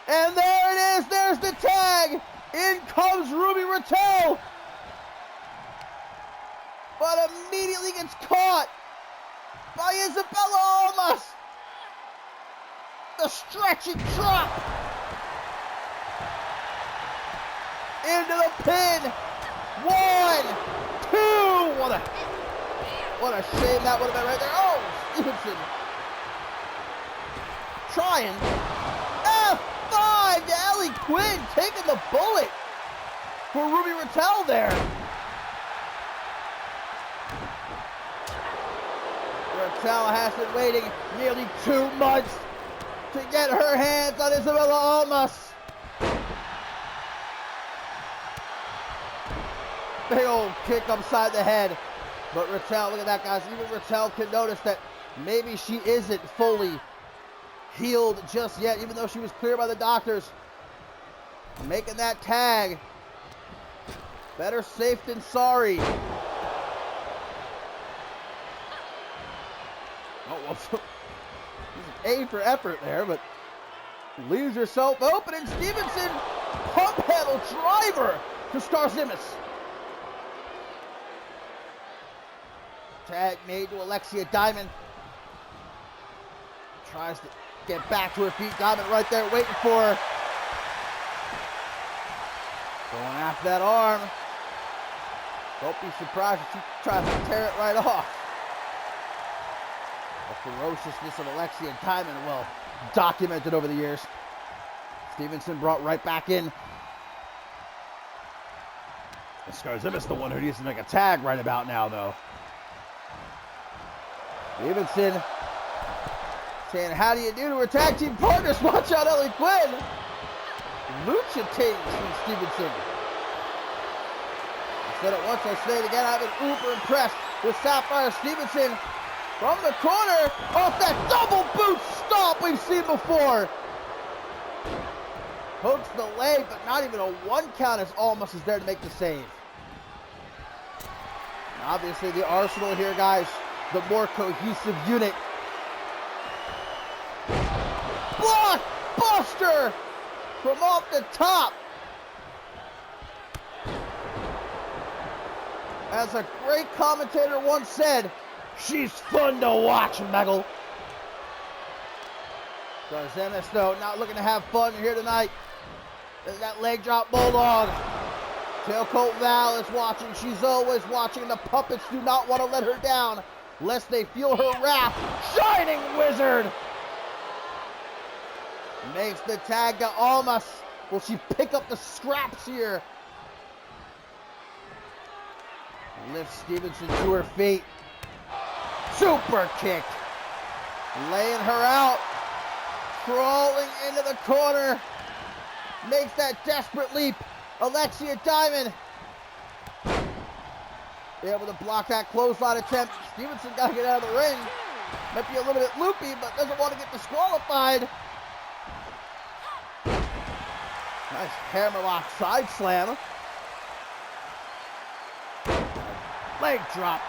Speaker 1: And there it is. There's the tag. In comes Ruby Raquel. But immediately gets caught by Isabella Almas. The stretching drop. Into the pin. 1, 2. What a shame that would have been right there. Oh, Stevenson. Trying. F5 to Ellie Quinn, taking the bullet for Ruby Raquel there. Raquel has been waiting nearly 2 months to get her hands on Isabella Almas. Big old kick upside the head. But Raquel, look at that, guys. Even Raquel can notice that maybe she isn't fully healed just yet, even though she was cleared by the doctors. Making that tag. Better safe than sorry. Oh, well, A for effort there, but leaves herself open, and Stevenson pump handle driver to Star Zimus. Tag made to Alexia Diamond. Tries to get back to her feet. Diamond right there waiting for her. Going after that arm. Don't be surprised if she tries to tear it right off. The ferociousness of Alexia Diamond, well documented over the years. Stevenson brought right back in. Star Zimus the one who needs to make a tag right about now, though. Stevenson saying, how do you do to her tag team partners? Watch out, Ellie Quinn. Lucha Ting from Stevenson. I said it once, I say it again. I've been uber impressed with Sapphire Stevenson from the corner off that double boot stomp we've seen before. Hooks the leg, but not even a 1 count as Almas is there to make the save. And obviously the arsenal here, guys, the more cohesive unit. Blockbuster from off the top. As a great commentator once said, she's fun to watch, Meggle. So Zimus, though, not looking to have fun here tonight. There's that leg drop bulldog. Tailcoat Val is watching. She's always watching. The puppets do not want to let her down, lest they feel her wrath. Shining Wizard makes the tag to Almas. Will she pick up the scraps here? Lifts Stevenson to her feet. Super kick. Laying her out. Crawling into the corner. Makes that desperate leap. Alexia Diamond able to block that clothesline attempt. Stevenson got to get out of the ring. Might be a little bit loopy, but doesn't want to get disqualified. Nice hammerlock side slam. Leg drop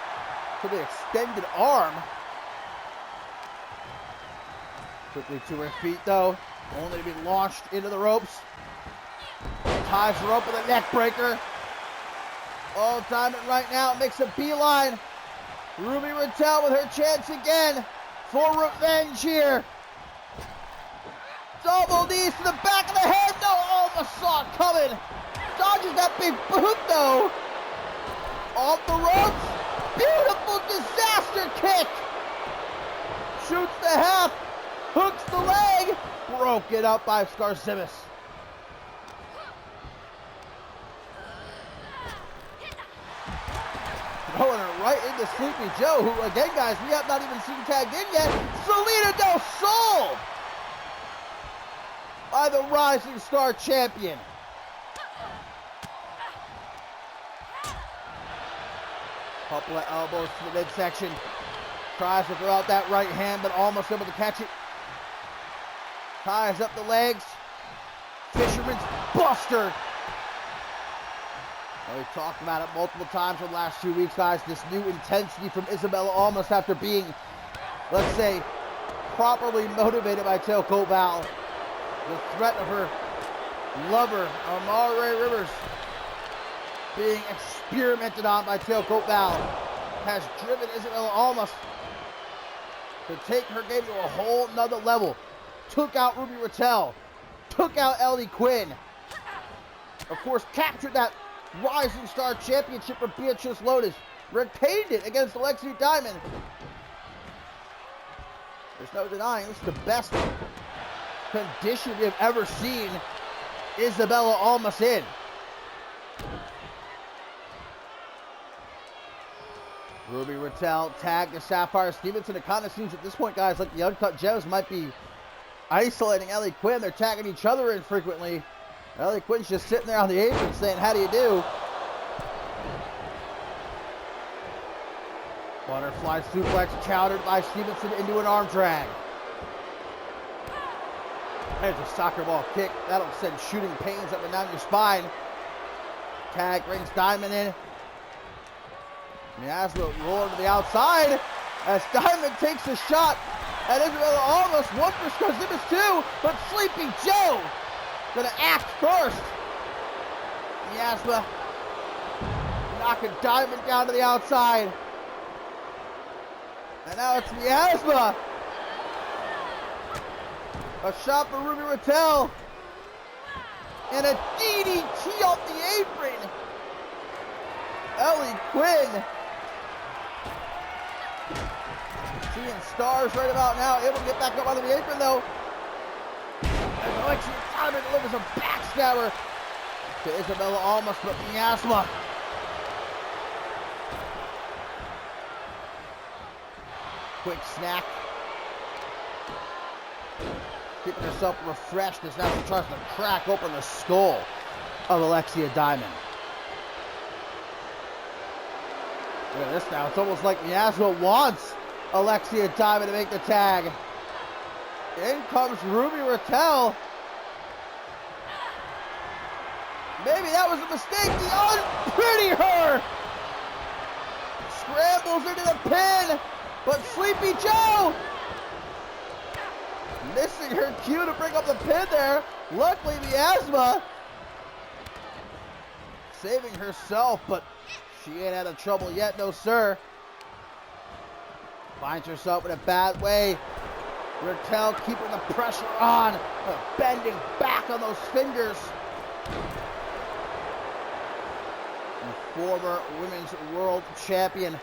Speaker 1: to the extended arm. Quickly to her feet though, only to be launched into the ropes. Ties her up with a neck breaker. Oh, Diamond right now makes a beeline. Ruby Raquel with her chance again for revenge here. Double knees to the back of the head. No, almost saw it coming. Dodges that big boot though. Off the ropes. Beautiful disaster kick. Shoots the half. Hooks the leg. Broken up by Skarzimis. Throwing her right into Sleepy Joe, who again, guys, we have not even seen tagged in yet. Selena Del Sol by the Rising Star Champion. Couple of elbows to the midsection. Tries to throw out that right hand, but almost able to catch it. Ties up the legs. Fisherman's Buster. We've talked about it multiple times in the last 2 weeks, guys. This new intensity from Isabella almost after being, let's say, properly motivated by Tailcoat Val. The threat of her lover, Amare Rivers, being experimented on by Tailcoat Val has driven Isabella almost to take her game to a whole nother level. Took out Ruby Raquel, took out Ellie Quinn, of course captured that Rising Star Championship for Beatrice Lotus, retained it against Alexia Diamond. There's no denying this is the best condition we have ever seen Isabella Almas in. Ruby Raquel tagged to Sapphire Stevenson. It kind of seems at this point, guys, like the Uncut Gems might be isolating Ellie Quinn. They're tagging each other in frequently. Ellie Quinn's just sitting there on the apron saying, how do you do? Butterfly suplex countered by Stevenson into an arm drag. There's a soccer ball kick. That'll send shooting pains up and down your spine. Tag brings Diamond in. Miasma rolling to the outside as Diamond takes a shot at Isabella almost. One for Skarzimis too, but Sleepy Joe gonna act first. Miasma knocking Diamond down to the outside. And now it's Miasma. A shot for Ruby Raquel. And a DDT off the apron. Ellie Quinn. Seeing stars right about now. Able to get back up onto the apron though. And Alexia Diamond delivers a backstabber to Isabella Almas, but Miasma. Quick snack. Keeping herself refreshed as now she tries to crack open the skull of Alexia Diamond. Look at this now. It's almost like Miasma wants Alexia Diamond to make the tag. In comes Ruby Raquel. Maybe that was a mistake. The unpretty her. Scrambles into the pin. But Sleepy Joe missing her cue to bring up the pin there. Luckily, Miasma saving herself, but she ain't out of trouble yet, no sir. Finds herself in a bad way. Raquel keeping the pressure on, bending back on those fingers. The former Women's World Champion.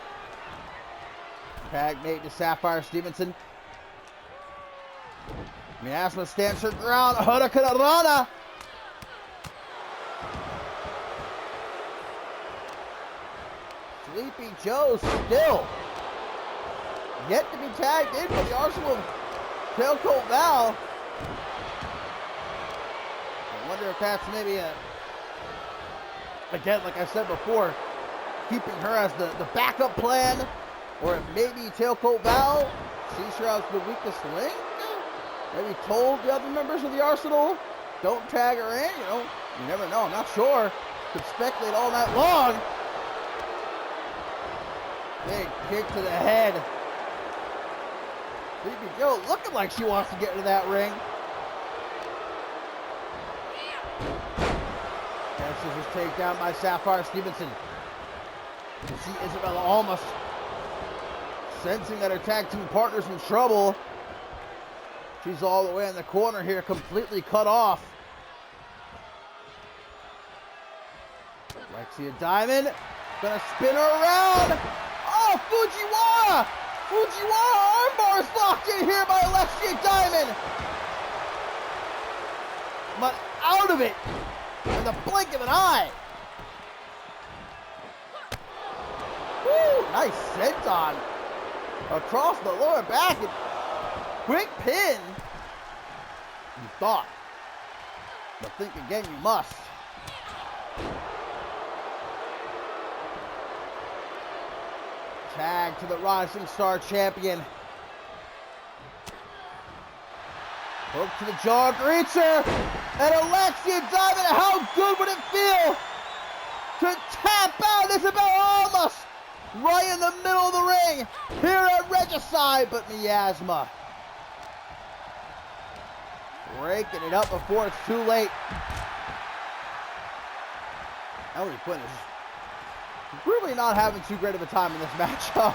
Speaker 1: Tag mate to Sapphire Stevenson. Miasma stands her ground. Hurricane Rana. Sleepy Joe still yet to be tagged in for the arsenal of Tailcoat Val. I wonder if that's maybe again, like I said before, keeping her as the backup plan. Or if maybe Tailcoat Val sees her as the weakest link. Maybe told the other members of the Arsenal don't tag her in, you know. You never know. I'm not sure. Could speculate all night long. Big kick to the head. Sleepy Joe looking like she wants to get into that ring. And scissors takedown by Sapphire Stevenson. You see Isabella almost sensing that her tag team partner's in trouble. She's all the way in the corner here, completely cut off. Alexia Diamond gonna spin her around. Oh, Fujiwara! Fujiwara armbar is locked in here by Alexia Diamond. But out of it in the blink of an eye. Woo! Nice senton across the lower back. And quick pin. You thought. But think again you must. Tag to the Rising Star champion. Hook to the jaw, greets her. And Alexia Diamond, how good would it feel to tap out Isabella Almas right in the middle of the ring here at Regicide, but Miasma breaking it up before it's too late. Emily Quinn is really not having too great of a time in this matchup.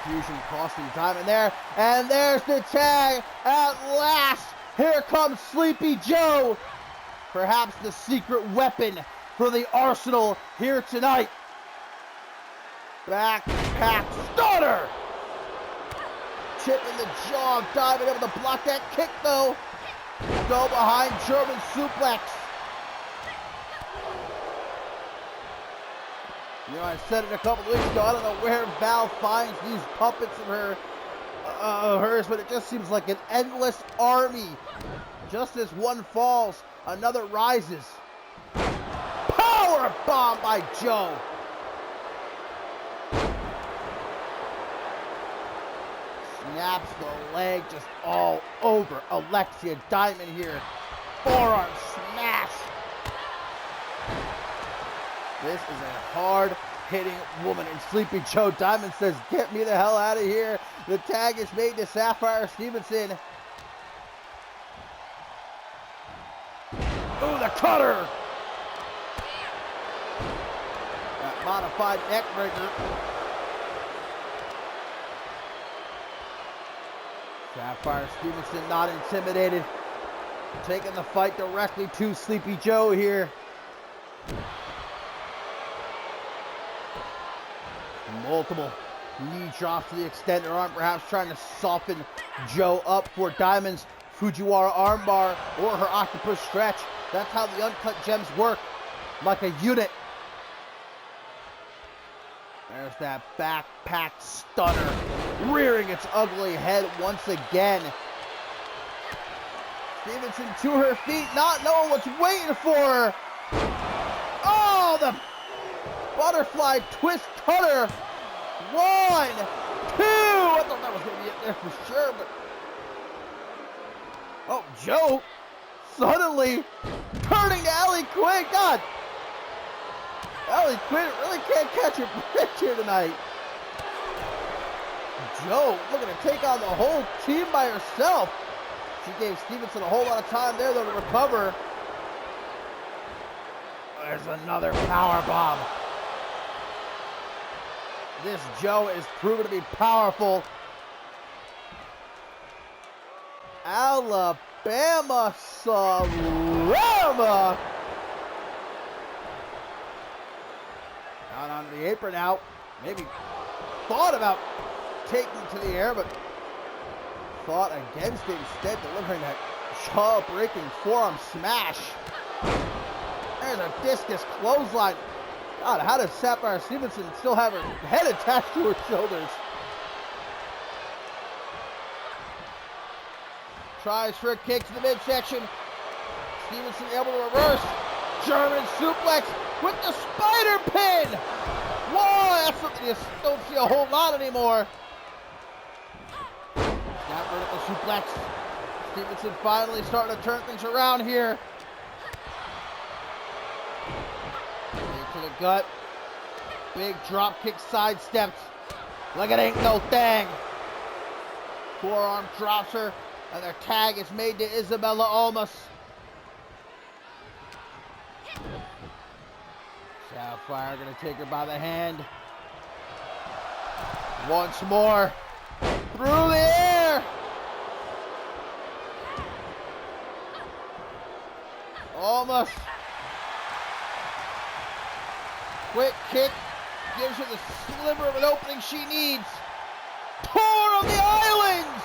Speaker 1: Confusion costing time in there, and there's the tag at last. Here comes Sleepy Joe, perhaps the secret weapon for the Arsenal here tonight. Backpack stunner. Chip in the jaw, diving able to block that kick though. Go behind German suplex. You know, I said it a couple weeks ago, I don't know where Val finds these puppets of hers, but it just seems like an endless army. Just as one falls, another rises. Power bomb by Joe. Snaps the leg just all over Alexia Diamond here. Forearm smash. This is a hard-hitting woman, and Sleepy Joe Diamond says, get me the hell out of here. The tag is made to Sapphire Stevenson. Ooh, the cutter. That modified neck breaker. Sapphire Stevenson not intimidated. Taking the fight directly to Sleepy Joe here. Multiple knee drops to the extended arm, perhaps trying to soften Joe up for Diamond's Fujiwara armbar or her octopus stretch. That's how the Uncut Gems work, like a unit. There's that backpack stunner, rearing its ugly head once again. Stevenson to her feet, not knowing what's waiting for her. Oh, the butterfly twist cutter. 1, 2. I thought that was going to be it there for sure, but oh, Joe suddenly turning to Allie Quinn. God, Allie Quinn really can't catch a break here tonight. Joe looking to take on the whole team by herself. She gave Stevenson a whole lot of time there, though, to recover. There's another power bomb. This Joe is proven to be powerful. Alabama Slammer. Out onto the apron now. Maybe thought about taking to the air, but fought against it instead, delivering that jaw-breaking forearm smash. There's a discus clothesline. God, how does Sapphire Stevenson still have her head attached to her shoulders? Tries for a kick to the midsection. Stevenson able to reverse. German suplex with the spider pin. Whoa, that's something you don't see a whole lot anymore. Snapper at the suplex. Stevenson finally starting to turn things around here. Knee to the gut. Big drop kick sidestepped. Like it ain't no thing. Forearm drops her, and their tag is made to Isabella Almas. Sapphire gonna take her by the hand. Once more. Through the air. Almost. Quick kick. Gives her the sliver of an opening she needs. Tour of the Islands.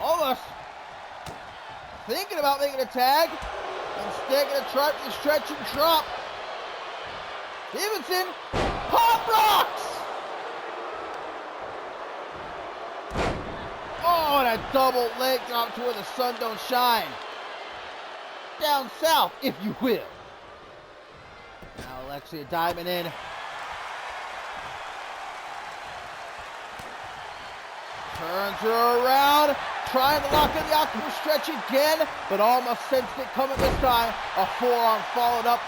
Speaker 1: Almost. Thinking about making a tag. Instead gonna try for the stretch and drop. Stevenson. Pop rocks. Oh, and a double leg drop to where the sun don't shine. Down south, if you will. Now Alexia Diamond in. Turns her around. Trying to lock in the octopus stretch again, but almost sensed it coming this time. A forearm followed up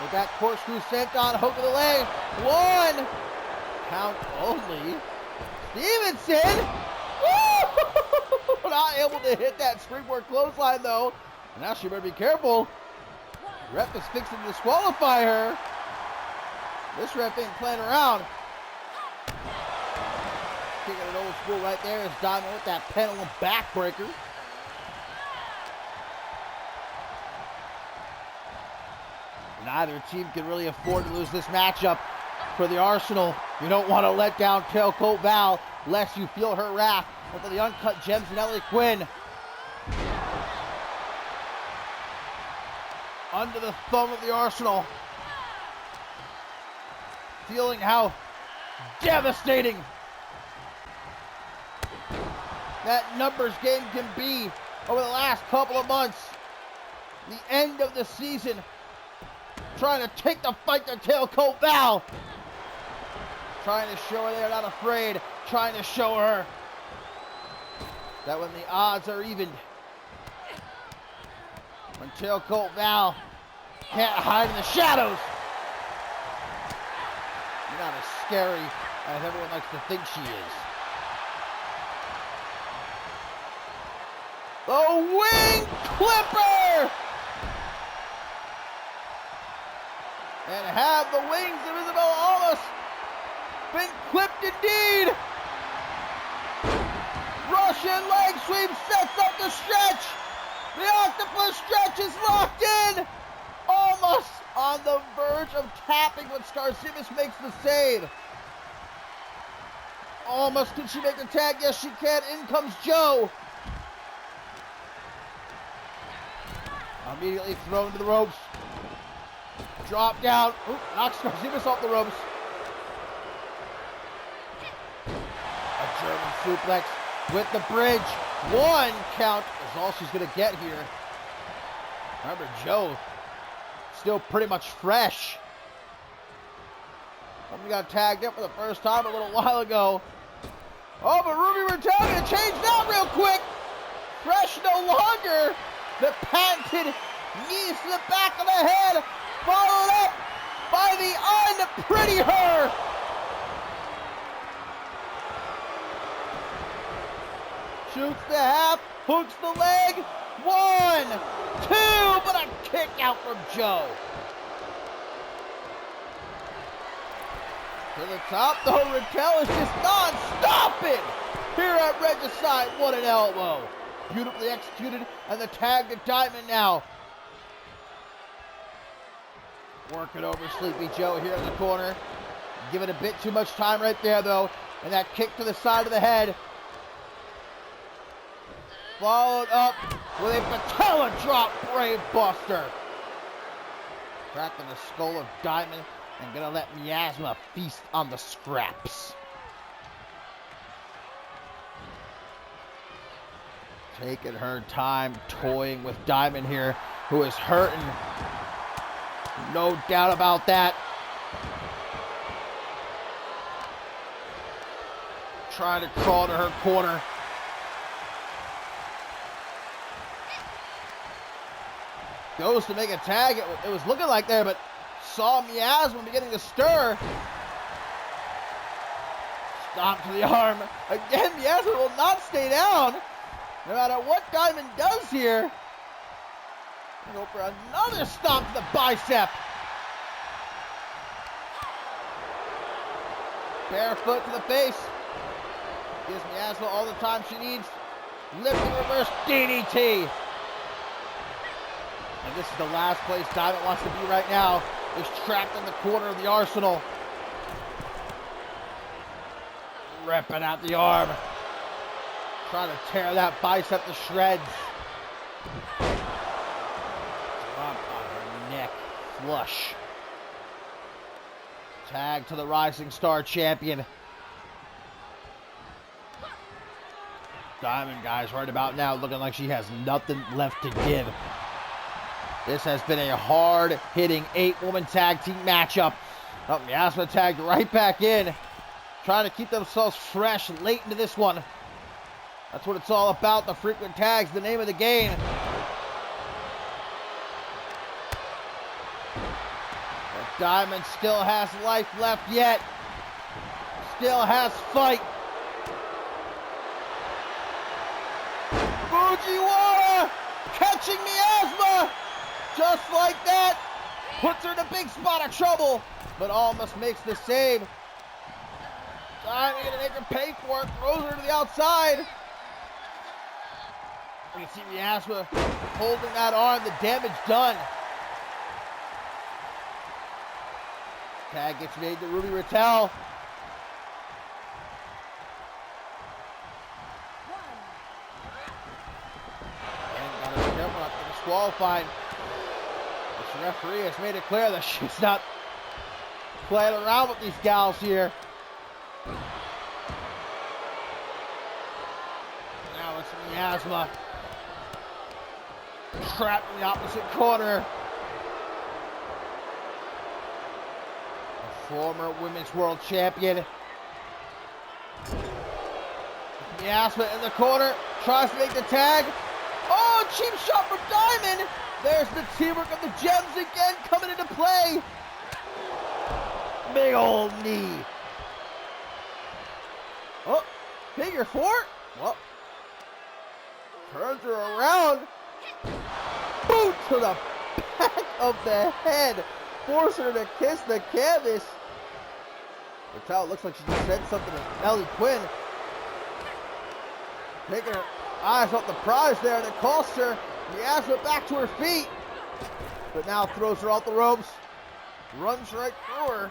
Speaker 1: with that corkscrew sent on, hook of the leg. One. Count only. Stevenson. Woo! Not able to hit that springboard clothesline though. Now she better be careful. Ref is fixing to disqualify her. This ref ain't playing around. Kicking it old school right there is Diamond with that pendulum backbreaker. Neither team can really afford to lose this matchup. For the Arsenal, you don't want to let down Tailcoat Val lest you feel her wrath. And for the Uncut Gems and Ellie Quinn, under the thumb of the Arsenal, feeling how devastating that numbers game can be over the last couple of months. The end of the season, trying to take the fight to Tailcoat Val. Trying to show her they're not afraid. Trying to show her that when the odds are evened, when Tailcoat Val can't hide in the shadows, you're not as scary as everyone likes to think she is. The wing clipper! And have the wings of Isabella Almas been clipped indeed. Russian leg sweep sets up the stretch. The octopus stretch is locked in. Almost on the verge of tapping when Skarzimis makes the save. Almost, can she make the tag? Yes, she can. In comes Joe. Immediately thrown to the ropes. Drop down. Oop, knocks Skarzimis off the ropes. A German suplex with the bridge. One count is all she's going to get here. Remember, Joe still pretty much fresh. Somebody got tagged up for the first time a little while ago. Oh, but Ruby Raquel going to change that real quick. Fresh no longer. The patented knees to the back of the head, followed up by the unpretty her. Shoots the half, hooks the leg. 1, 2, but a kick out from Joe. To the top, though, Raquel is just non-stopping here at Regicide. What an elbow. Beautifully executed, and the tag to Diamond now. Working over Sleepy Joe here in the corner. Giving a bit too much time right there, though. And that kick to the side of the head. Followed up with a patella drop brave buster. Cracking the skull of Diamond and gonna let Miasma feast on the scraps. Taking her time, toying with Diamond here, who is hurting. No doubt about that. Trying to crawl to her corner. Goes to make a tag. It was looking like there, but saw Miasma beginning to stir. Stomp to the arm. Again, Miasma will not stay down. No matter what Diamond does here. Go for another stomp to the bicep. Barefoot to the face. Gives Miasma all the time she needs. Lifting reverse DDT. And this is the last place Diamond wants to be right now. Is trapped in the corner of the Arsenal. Ripping out the arm. Trying to tear that bicep to shreds. Drop on her neck. Flush. Tag to the Rising Star champion. Diamond, guys, right about now looking like she has nothing left to give. This has been a hard-hitting 8-woman tag team matchup. Oh, Miasma tagged right back in. Trying to keep themselves fresh late into this one. That's what it's all about. The frequent tags, the name of the game. But Diamond still has life left yet. Still has fight. Fujiwara catching Miasma. Just like that. Puts her in a big spot of trouble. But almost makes the save. Diamond gonna make her pay for it. Throws her to the outside. You can see Miasma holding that arm. The damage done. Tag gets made to Ruby Rattel. And got her careful not to get disqualified. The referee has made it clear that she's not playing around with these gals here. Now it's Miasma. Trapped in the opposite corner. A former Women's World Champion. Miasma in the corner. Tries to make the tag. Oh, cheap shot from Diamond. There's the teamwork of the Gems again coming into play. Big old knee. Oh, figure four. Well, turns her around. Boot to the back of the head. Force her to kiss the canvas. Rattel looks like she just said something to Ellie Quinn. Taking her eyes off the prize there, and it costs her. Miasma back to her feet. But now throws her off the ropes. Runs right through her.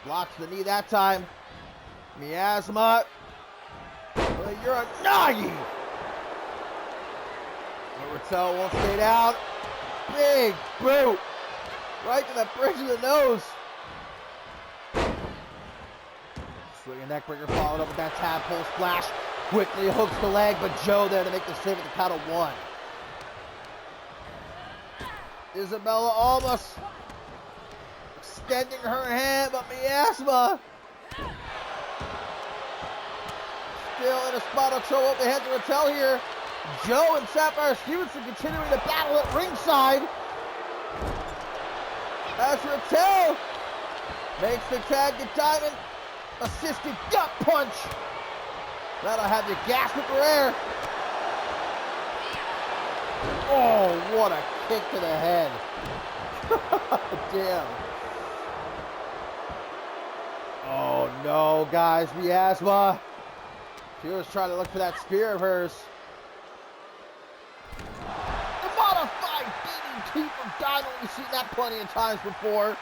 Speaker 1: Blocks the knee that time. Miasma. Well, you're a Nagi. Rattel won't stay down. Big boot. Right to the bridge of the nose. Swinging neckbreaker followed up with that tadpole splash. Quickly hooks the leg, but Joe there to make the save at the count of 1. Isabella almost extending her hand, but Miasma still in a spot of trouble up ahead to Rattel here. Joe and Sapphire Stevenson continuing to battle at ringside. As Rattel makes the tag to Diamond. Assisted gut punch. That'll have you gasping for air. Oh, what a kick to the head. Damn. Oh, no, guys. Miasma. She was trying to look for that spear of hers. The modified DDT from Diamond. We've seen that plenty of times before.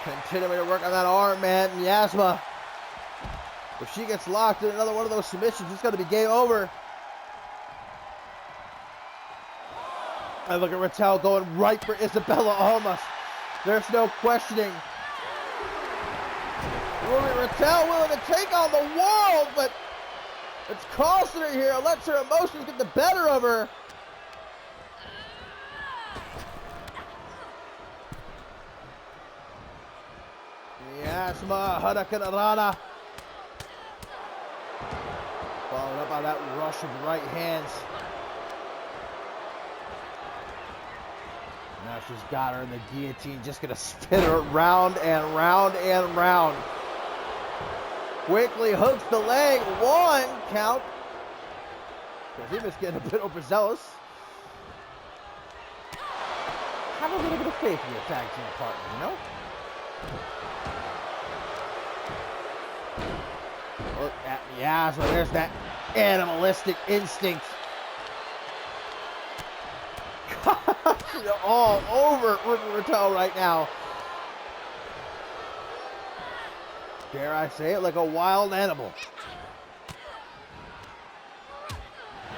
Speaker 1: Continuing to work on that arm, man. Miasma. If she gets locked in another one of those submissions, it's going to be game over. And look at Rattel going right for Isabella almost. There's no questioning. Rattel willing to take on the world, but it's costing her here. Lets her emotions get the better of her. Miasma, Hurricanrana. Followed up by that rush of right hands. Now she's got her in the guillotine, just gonna spin her round and round and round. Quickly hooks the leg, 1 count. Kazima's getting a bit overzealous. Have a little bit of faith in your tag team partner, you know? Look at Miasma, there's that animalistic instinct. She's all over Ruby Raquel right now. Dare I say it, like a wild animal.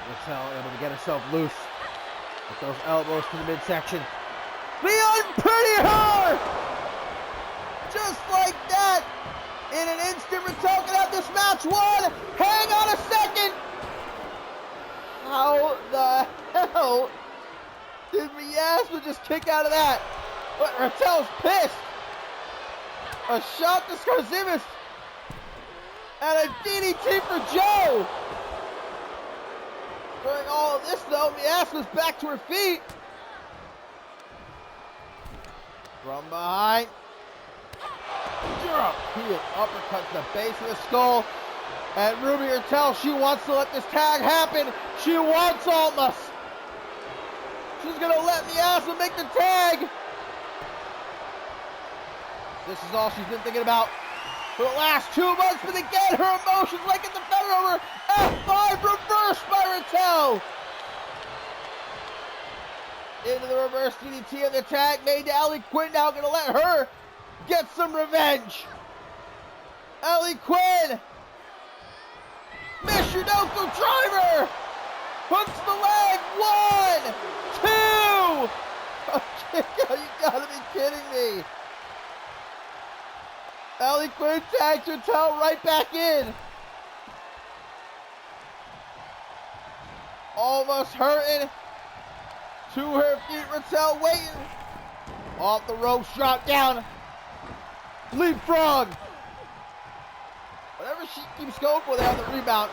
Speaker 1: Raquel able to get herself loose with those elbows to the midsection. We unpretty her! Just like that! In an instant, Raquel can have this match won! Hang on a second! How the hell did Miasma just kick out of that? But Raquel's pissed! A shot to Skarzimis! And a DDT for Joe! During all of this though, Miasma's back to her feet. From behind. Heel uppercut to the base of the skull. And Ruby Raquel, she wants to let this tag happen. She wants Almas. She's gonna let Miasma make the tag. This is all she's been thinking about for the last 2 months, but again, her emotions like in the better over. F5 reversed by Raquel. Into the reverse DDT and the tag made to Ellie Quinn. Now gonna let her get some revenge. Ellie Quinn. Michinoku driver. Hooks the leg. 1, 2. You gotta be kidding me. Ellie Quinn tags Raquel right back in. Almost hurting. To her feet, Raquel waiting. Off the ropes, drop down. Leapfrog. Whatever she keeps going for there on the rebound.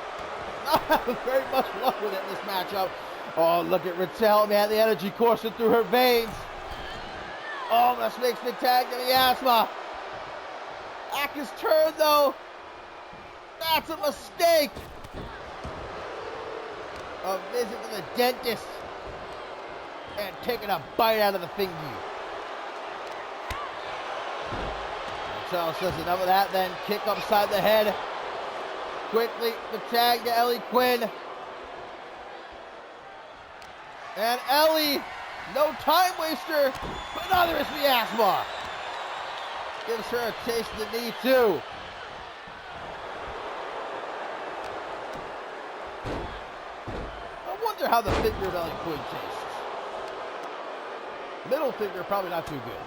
Speaker 1: Not having very much luck with it in this matchup. Oh, look at Raquel, man. The energy coursing through her veins. Almost makes the tag to Miasma. Back is turned though. That's a mistake. A visit to the dentist. And taking a bite out of the thingy. Raquel says enough of that, then kick upside the head. Quickly, the tag to Ellie Quinn. And Ellie, no time waster, but neither is Miasma. Gives her a taste of the knee too. I wonder how the finger of Ellie Quinn tastes. Middle finger probably not too good.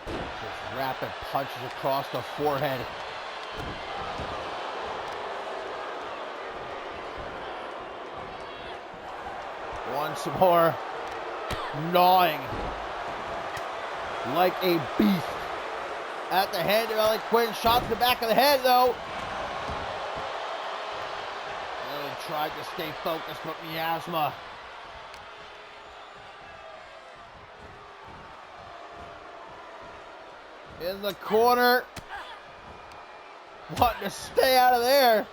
Speaker 1: Just rapid punches across the forehead. Once more, gnawing like a beast at the hand of Ellie Quinn. Shot to the back of the head though. Ellie tried to stay focused, but Miasma in the corner, wanting to stay out of there.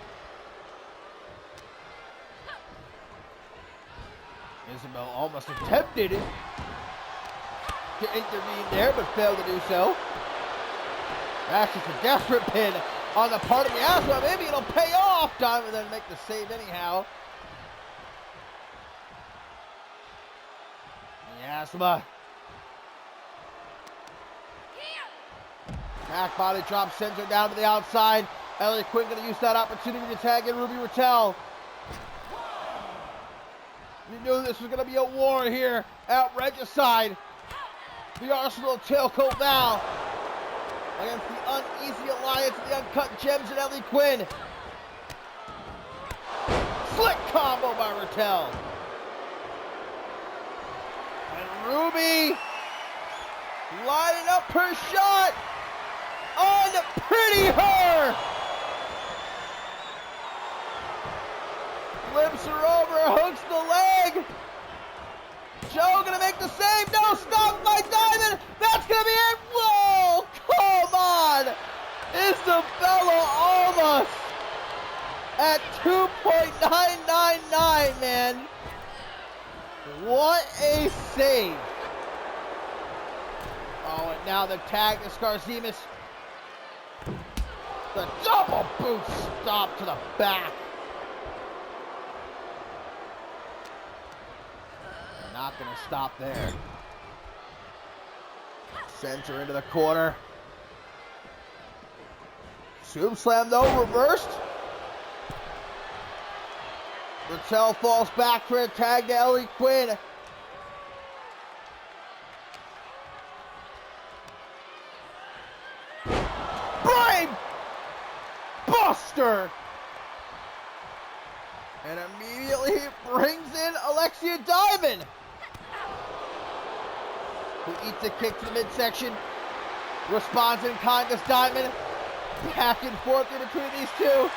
Speaker 1: Isabel almost attempted to intervene there, but failed to do so. That's just a desperate pin on the part of Miasma. Maybe it'll pay off. Diamond then make the save anyhow. Miasma. Back body drop sends her down to the outside. Ellie Quinn going to use that opportunity to tag in Ruby Raquel. You knew this was going to be a war here at Regicide. The Arsenal of Tailcoat Val against the uneasy alliance of the Uncut Gems and Ellie Quinn. Slick combo by Raquel. And Ruby lining up her shot. Unpretty her! Flips her over, hooks the leg. Joe gonna make the save. No, stop by Diamond. That's gonna be it. Whoa, come on. Isabella Almas at 2.999, man. What a save. Oh, and now the tag to Scarzimus. The double boot stop to the back. Not going to stop there. Sends her into the corner. Soup slam though, reversed. Rattel falls back for a tag to Ellie Quinn. Brain Buster! And immediately brings in Alexia Diamond, who eats a kick to the midsection. Responds in kind as Diamond. Back and forth in between these two.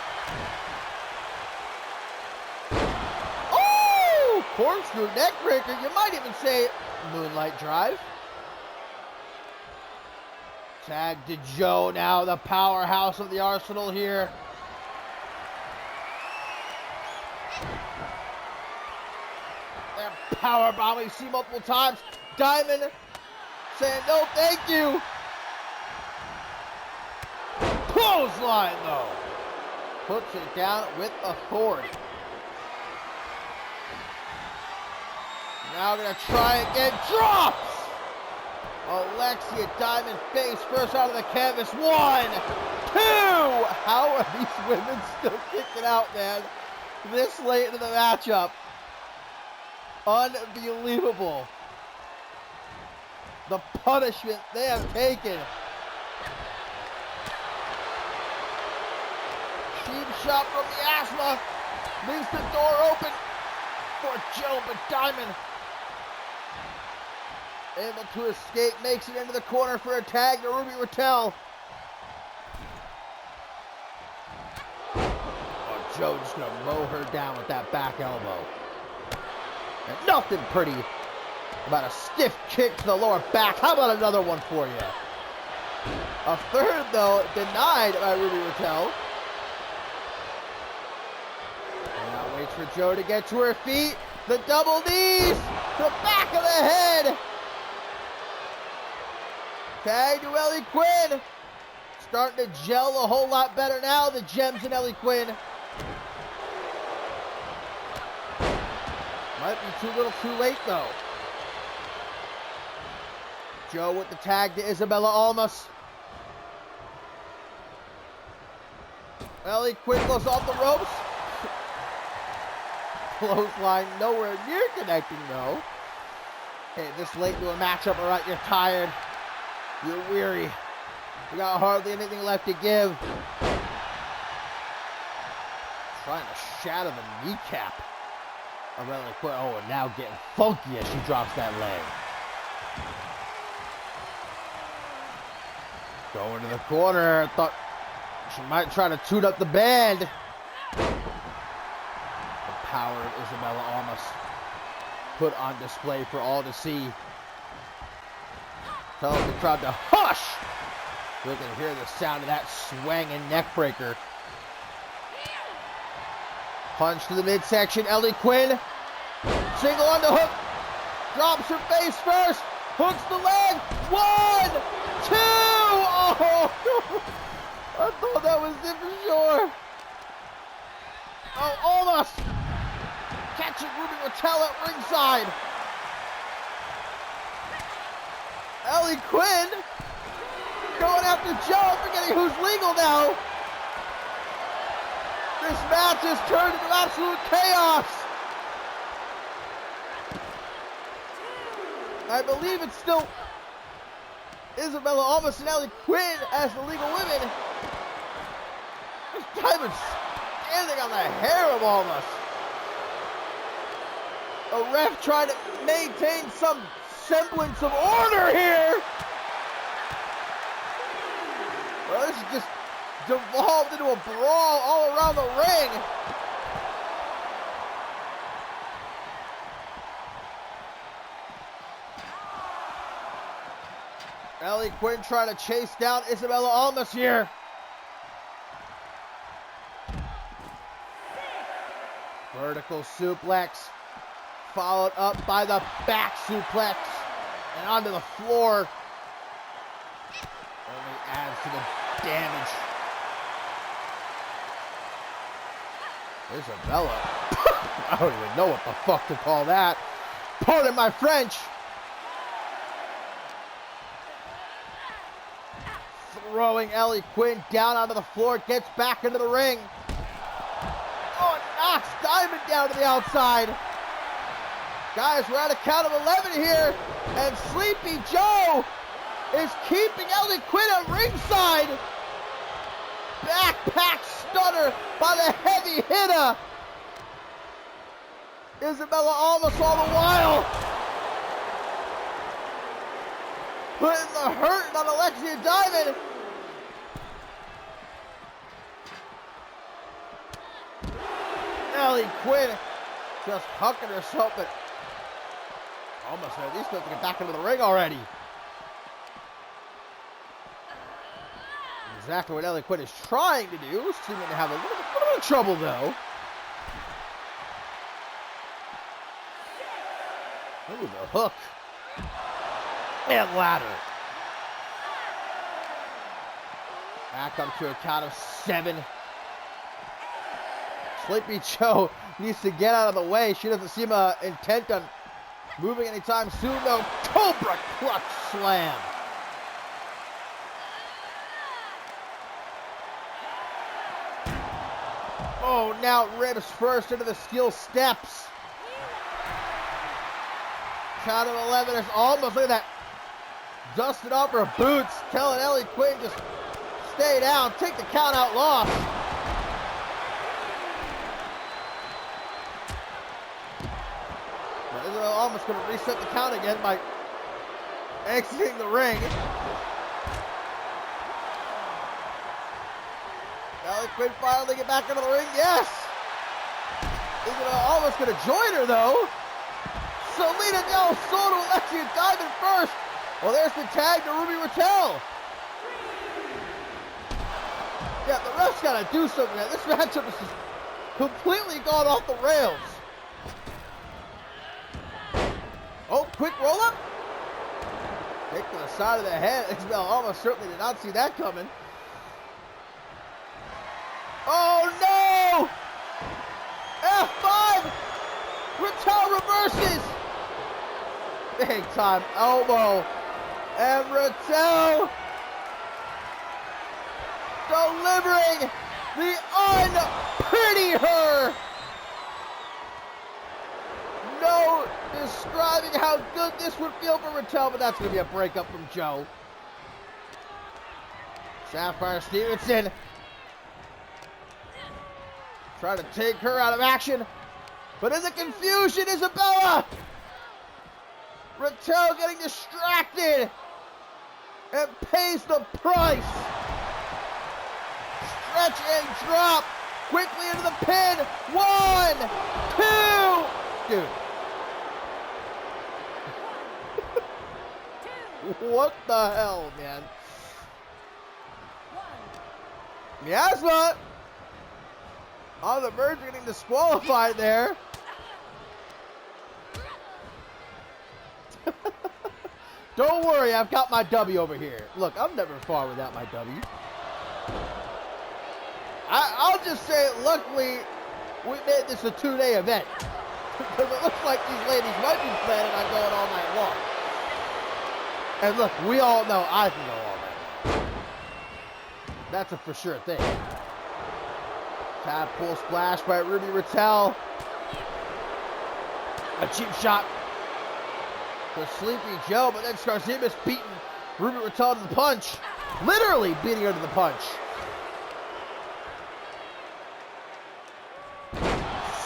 Speaker 1: Oh! Corkscrew neckbreaker. You might even say moonlight drive. Tag to Joe now, the powerhouse of the Arsenal here. They're powerbomb. We see multiple times. Diamond saying no thank you. Clothesline though. Puts it down with authority. Now gonna try again. Drops! Alexia Diamond face first out of the canvas. 1, 2! How are these women still kicking out, man? This late into the matchup. Unbelievable. The punishment they have taken. Sheep shot from the asthma. Leaves the door open for Joe, but Diamond able to escape, makes it into the corner for a tag to Ruby Rattel. Oh, Joe just gonna mow her down with that back elbow. And nothing pretty about a stiff kick to the lower back. How about another one for you? A third, though, denied by Ruby Rattel. And now waits for Joe to get to her feet. The double knees, the back of the head. Tag to Ellie Quinn. Starting to gel a whole lot better now, the gems in Ellie Quinn. Might be too little too late though. Joe with the tag to Isabella Almas. Ellie Quinn goes off the ropes. Clothesline nowhere near connecting though. Hey, this late to a matchup, all right, you're tired. You're weary. You got hardly anything left to give. Trying to shatter the kneecap of Ellie Quinn. Oh, and now getting funky as she drops that leg. Going to the corner. Thought she might try to tune up the band. The power of Isabella Almas put on display for all to see. Tells the crowd to hush. We can hear the sound of that swinging neck breaker. Punch to the midsection. Ellie Quinn. Single on the hook. Drops her face first. Hooks the leg. 1, 2. Oh, I thought that was it for sure. Oh, almost. Catching Ruby Rattel at ringside. Ellie Quinn going after Joe, forgetting who's legal now. This match has turned into absolute chaos. I believe it's still Isabella Almas and Ellie Quinn as the legal women. This Diamond standing on the hair of Almas. A ref trying to maintain some semblance of order here. Well, this is just devolved into a brawl all around the ring. Ellie Quinn trying to chase down Isabella Almas here. Vertical suplex, followed up by the back suplex, and onto the floor. Only adds to the damage. Isabella. I don't even know what the fuck to call that. Pardon my French. Throwing Ellie Quinn down onto the floor, gets back into the ring. Oh, knocks Diamond down to the outside. Guys, we're at a count of 11 here, and Sleepy Joe is keeping Ellie Quinn at ringside. Backpack stunner by the heavy hitter. Isabella Almas all the while putting the hurt on Alexia Diamond. Ellie Quinn just hucking herself, but almost at least have to get back into the ring already. Exactly what Ellie Quinn is trying to do, seeming to have a little bit of trouble though. Ooh, the hook. And ladder. Back up to a count of 7. Sleepy Joe needs to get out of the way. She doesn't seem intent on moving anytime soon, though. Cobra clutch slam. Oh, now ribs first into the steel steps. Count of 11 is almost, look at that. Dusted off her boots, telling Ellie Quinn just stay down, take the count out loss. Almost going to reset the count again by exiting the ring. Ellie Quinn finally get back into the ring. Yes! Is almost going to join her though. Selena Del Sol to Alexia Diamond first. Well, there's the tag to Ruby Raquel. Yeah, the ref's got to do something. This matchup is just completely gone off the rails. Oh, quick roll up. Kick to the side of the head. Isabel almost certainly did not see that coming. Oh no! F5! Raquel reverses! Big time elbow. And Raquel delivering the unpretty her. No describing how good this would feel for Raquel, but that's going to be a breakup from Joe. Sapphire Stevenson trying to take her out of action, but in the confusion, Isabella! Raquel getting distracted and pays the price. Stretch and drop quickly into the pin. 1, 2. Dude. What the hell, man? Miasma on the verge of getting disqualified there. Don't worry, I've got my W over here. Look, I'm never far without my W. I'll just say, luckily, we made this a 2-day event. Because it looks like these ladies might be planning on going all night long. And look, we all know I can go all night. That's a for sure thing. Tap pull splash by Ruby Raquel. A cheap shot for Sleepy Joe, but then Scarzimus beating Ruby Raquel to the punch. Literally beating her to the punch.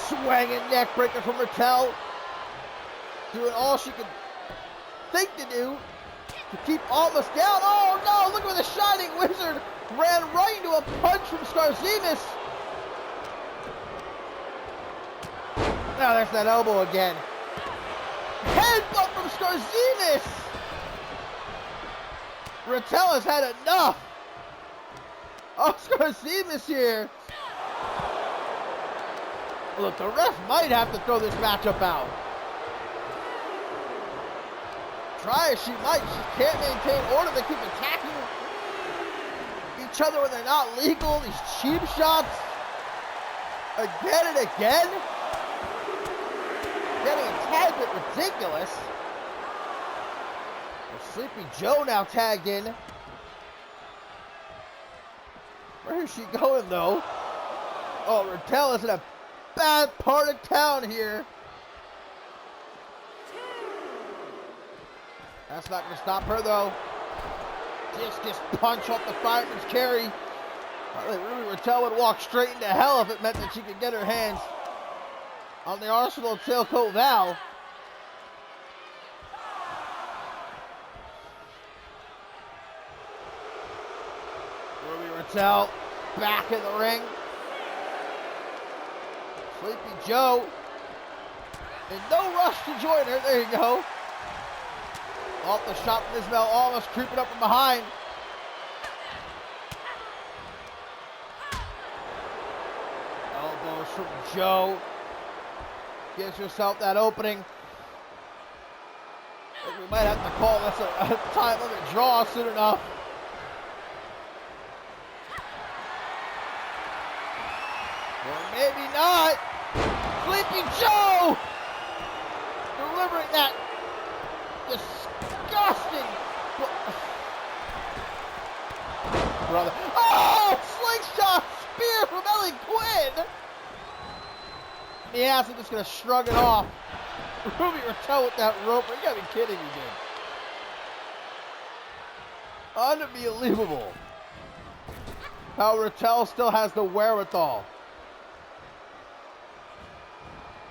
Speaker 1: Swanging neck breaker from Raquel. Doing all she could think to do to keep Almas down. Oh no, look at the Shining Wizard ran right into a punch from Scarzimas. Now there's that elbow again. Headbutt from Scarzimas. Rattel has had enough. Oh, Scarzimas here. Look, the ref might have to throw this matchup out. Try as she might, she can't maintain order. They keep attacking each other when they're not legal. These cheap shots. Again and again. Getting a tad bit ridiculous. Sleepy Joe now tagged in. Where is she going though? Oh, Rattel is in a bad part of town here. That's not going to stop her though. Discus punch off the fireman's carry. I think Ruby Rattel would walk straight into hell if it meant that she could get her hands on the arsenal of Tailcoat Val. Ruby Rattel back in the ring. Sleepy Joe in no rush to join her. There you go. Off the shot from Isabel, almost creeping up from behind. Elbows from Joe. Gives herself that opening. I think we might have to call this a time limit draw soon enough. Or maybe not. Sleepy Joe! Delivering that disgusting brother. Oh! Slingshot spear from Ellie Quinn! Yeah, so just gonna shrug it off. Ruby Rattel with that rope. You gotta be kidding me, dude. Unbelievable. How Rattel still has the wherewithal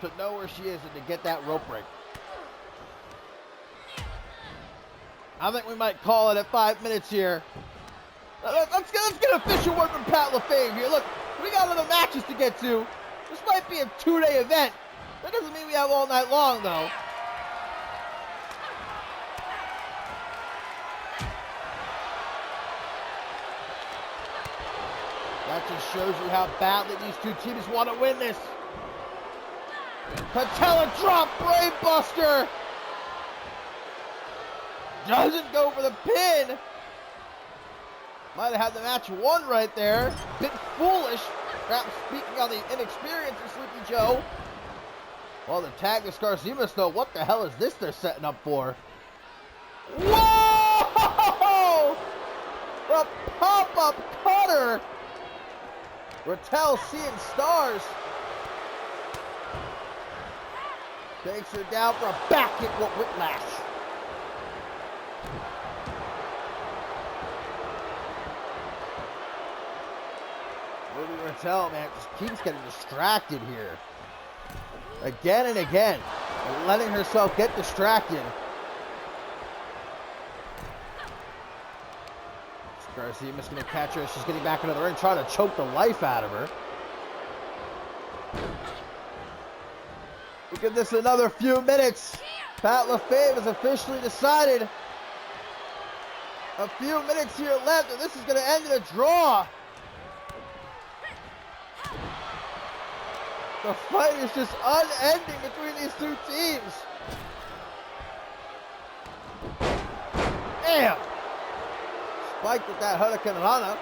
Speaker 1: to know where she is and to get that rope break. I think we might call it at 5 minutes here. Let's get an official word from Pat LaFave here. Look, we got other matches to get to. This might be a 2-day event. That doesn't mean we have all night long, though. That just shows you how badly these two teams want to win this. Patella drop brainbuster. Doesn't go for the pin. Might have had the match won right there. Bit foolish. Perhaps speaking on the inexperience of Sleepy Joe. Well, the tag to Scarzimas, though. What the hell is this they're setting up for? Whoa! The pop-up cutter. Rattel seeing stars. Takes her down for a back kick with whiplash. Ruby Rattel, man, just keeps getting distracted here. Again and again. Letting herself get distracted. Scarzimas gonna catch her as she's getting back into the ring, trying to choke the life out of her. We'll give this another few minutes. Pat LaFave has officially decided. A few minutes here left, and this is going to end in a draw. The fight is just unending between these two teams. Damn! Spiked with that Hurricane Rana.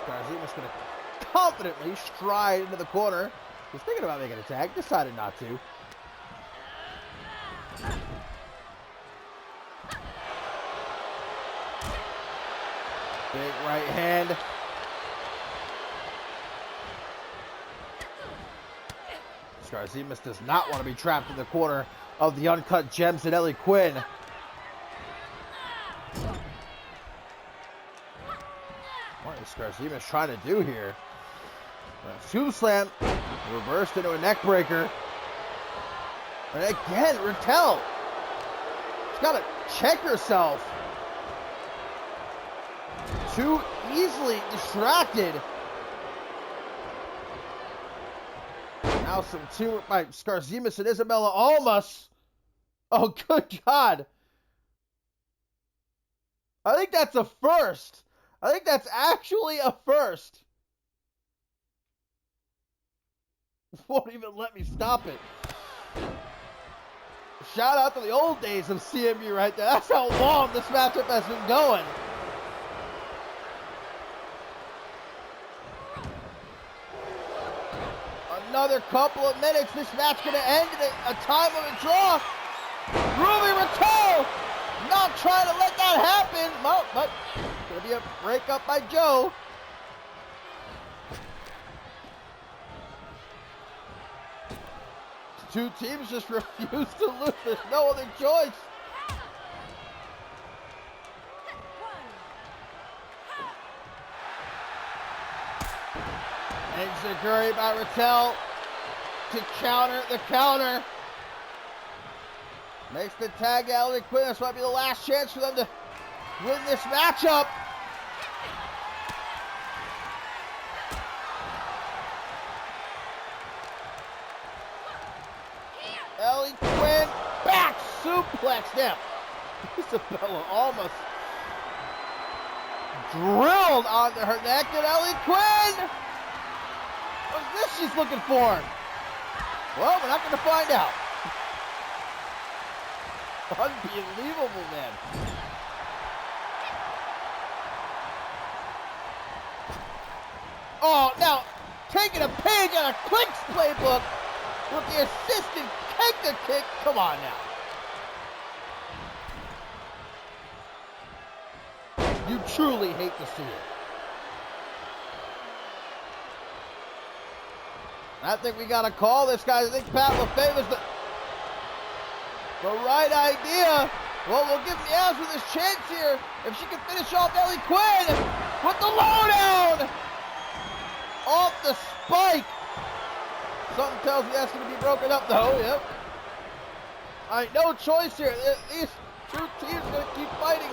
Speaker 1: Scarzimas going to confidently stride into the corner. Was thinking about making a tag, decided not to. Big right hand. Scarzimas does not want to be trapped in the corner of the Uncut Gems and Ellie Quinn. What is Scarzimas trying to do here? Super slam, reversed into a neck breaker. And again, Rattel. She's got to check herself. Too easily distracted. Now some teamwork by Skarzimas and Isabella Almas. Oh, good God. I think that's a first. I think that's actually a first. Won't even let me stop it. Shout out to the old days of CMU right there. That's how long this matchup has been going. Another couple of minutes. This match going to end in a time of a draw. Ruby Raquel not trying to let that happen. Well, but going to be a breakup by Joe. Two teams just refuse to lose. There's no other choice. Enziguri by Raquel to counter the counter. Makes the tag to Ellie Quinn. This might be the last chance for them to win this matchup. Ellie Quinn, back suplex. Now, Isabella almost drilled onto her neck, and Ellie Quinn, what's this she's looking for? Well, we're not going to find out. Unbelievable, man. Oh, now, taking a page out of Quick's playbook with the assistant kick. Come on now. You truly hate to see it. I think we got to call this, guys. I think Pat LaFave is the right idea. Well, we'll give Miazza this chance here. If she can finish off Ellie Quinn with the lowdown. Off the spike. Something tells me that's going to be broken up, though. Yep. All right, no choice here. These two teams are going to keep fighting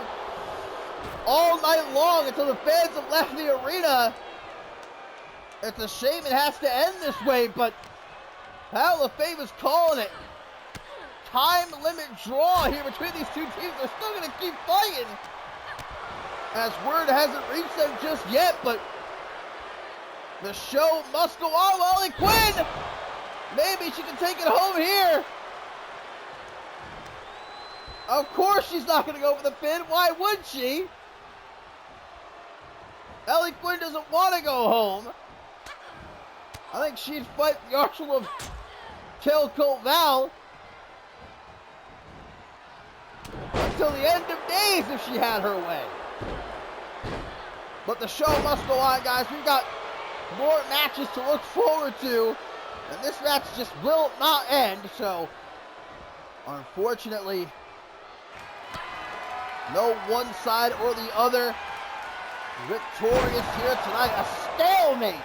Speaker 1: all night long until the fans have left the arena. It's a shame it has to end this way, but Pat LaFave is calling it. Time limit draw here between these two teams. They're still going to keep fighting. As word hasn't reached them just yet, but the show must go on. Well, Ellie Quinn, maybe she can take it home here. Of course she's not going to go for the pin. Why would she? Ellie Quinn doesn't want to go home. I think she'd fight the Arsenal of Kelco Val until the end of days if she had her way. But the show must go on, guys. We've got more matches to look forward to, and this match just will not end. So, unfortunately, no one side or the other victorious here tonight. A stalemate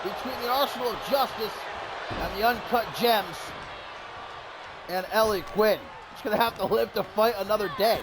Speaker 1: between the Arsenal of Justice and the Uncut Gems and Ellie Quinn. She's going to have to live to fight another day.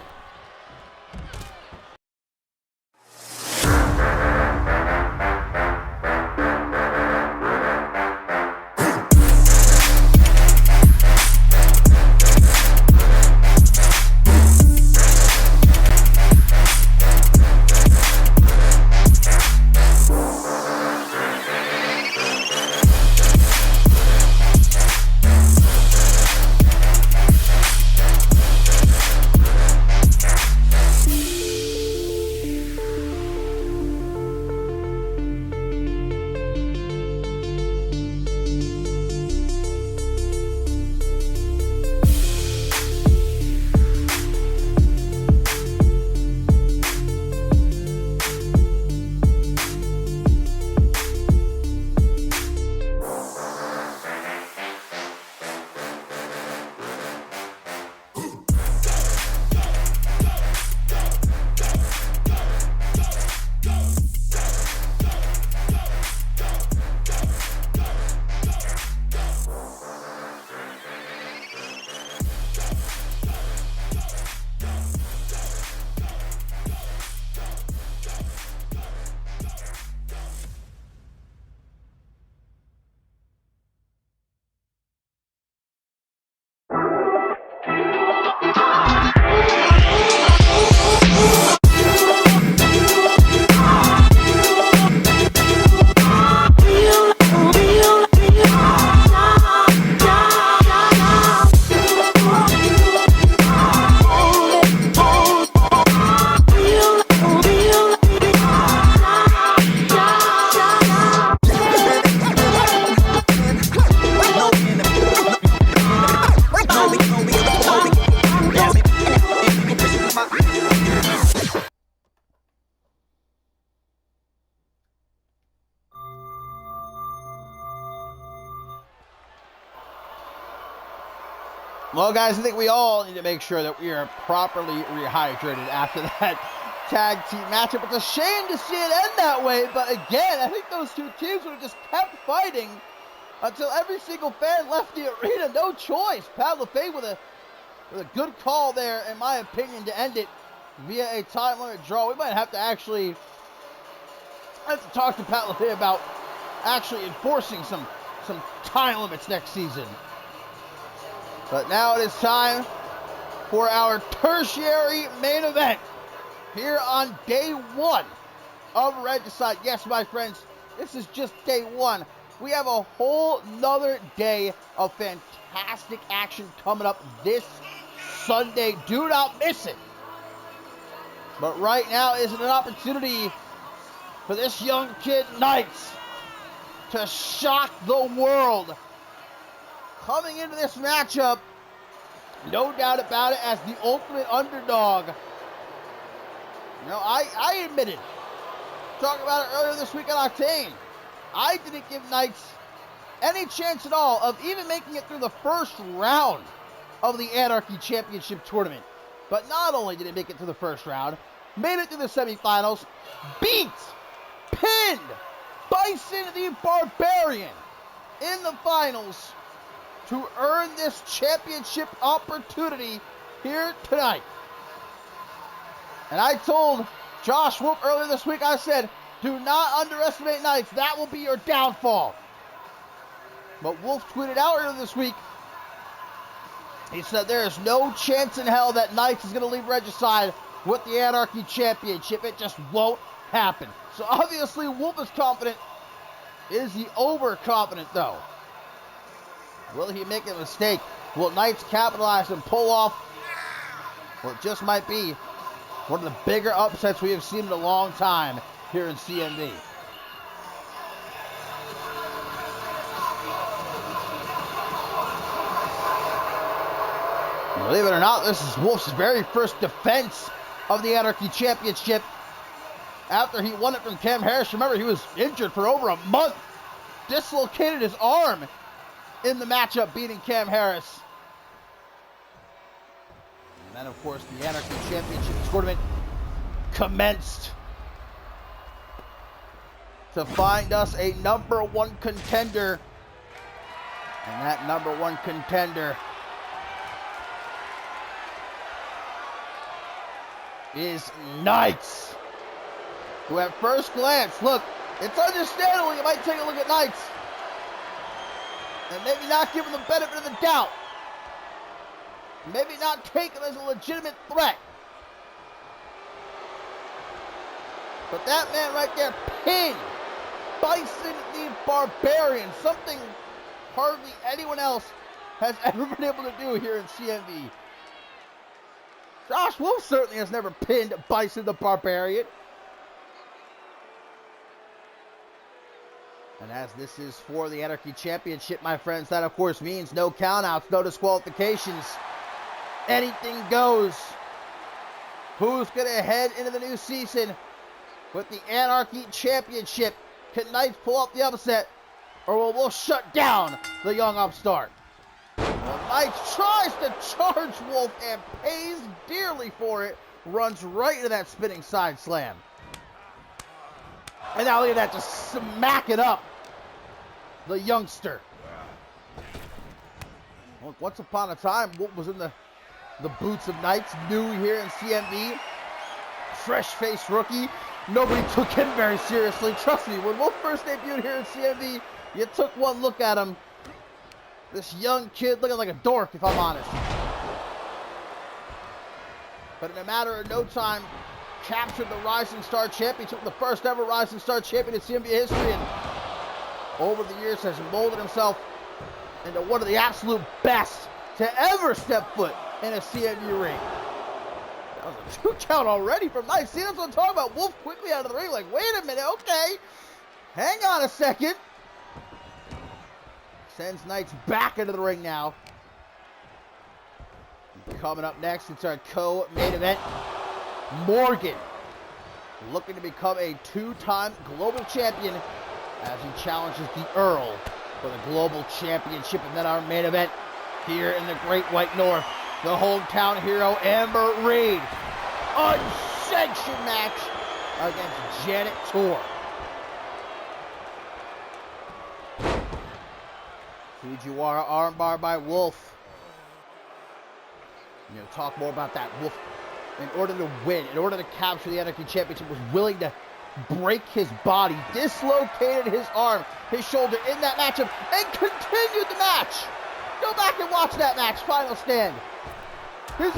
Speaker 1: Well, guys, I think we all need to make sure that we are properly rehydrated after that tag team matchup. It's a shame to see it end that way, but again, I think those two teams would have just kept fighting until every single fan left the arena. No choice. Pat LaFay with a good call there, in my opinion, to end it via a time limit draw. We might have to actually talk to Pat LaFay about actually enforcing some time limits next season. But now it is time for our tertiary main event here on day one of Regicide. Yes, my friends, this is just day one. We have a whole nother day of fantastic action coming up this Sunday. Do not miss it. But right now is an opportunity for this young kid, Knights, to shock the world. Coming into this matchup, no doubt about it, as the ultimate underdog. You know, I admitted, talking about it earlier this week on Octane, I didn't give Knights any chance at all of even making it through the first round of the Anarchy Championship Tournament. But not only did it make it through the first round, made it through the semifinals, pinned Bison the Barbarian in the finals to earn this championship opportunity here tonight. And I told Josh Wolf earlier this week, I said, do not underestimate Knights. That will be your downfall. But Wolf tweeted out earlier this week, he said there is no chance in hell that Knights is going to leave Regicide with the Anarchy Championship. It just won't happen. So obviously Wolf is confident. Is he overconfident though? Will he make a mistake? Will Knights capitalize and pull off? Well, it just might be one of the bigger upsets we have seen in a long time here in CMV. Believe it or not, this is Wolf's very first defense of the Anarchy Championship after he won it from Cam Harris. Remember, he was injured for over a month, dislocated his arm in the matchup, beating Cam Harris. And then, of course, the Anarchy Championship Tournament commenced to find us a number one contender. And that number one contender is Knights, who at first glance, look, it's understandable you might take a look at Knights and maybe not give him the benefit of the doubt. Maybe not take him as a legitimate threat. But that man right there pinned Bison the Barbarian, something hardly anyone else has ever been able to do here in CMV. Josh Wolf certainly has never pinned Bison the Barbarian. And as this is for the Anarchy Championship, my friends, that of course means no countouts, no disqualifications. Anything goes. Who's going to head into the new season with the Anarchy Championship? Can Knights pull up the upset, or will Wolf shut down the young upstart? Well, Knights tries to charge Wolf and pays dearly for it. Runs right into that spinning side slam. And now look at that, just smack it up. The youngster. Well, once upon a time, Wolf was in the boots of Knights, new here in CMV. Fresh-faced rookie. Nobody took him very seriously. Trust me, when Wolf first debuted here in CMV, you took one look at him. This young kid looking like a dork, if I'm honest. But in a matter of no time, captured the Rising Star Championship, the first ever Rising Star Champion in CMV history, and over the years has molded himself into one of the absolute best to ever step foot in a CMV ring. That was a 2 count already from Knights. See, that's what I'm talking about. Wolf quickly out of the ring, like, wait a minute, okay. Hang on a second. Sends Knights back into the ring now. Coming up next, it's our co-main event. Morgan, looking to become a 2-time global champion as he challenges the Earl for the global championship. And then our main event, here in the Great White North. The hometown hero, Amber Reed. Unsanctioned match against Janet Tor. Fujiwara armbar by Wolf. Talk more about that. Wolf, in order to win, in order to capture the Anarchy Championship, was willing to break his body, dislocated his arm, his shoulder in that matchup, and continued the match. Go back and watch that match, final stand. His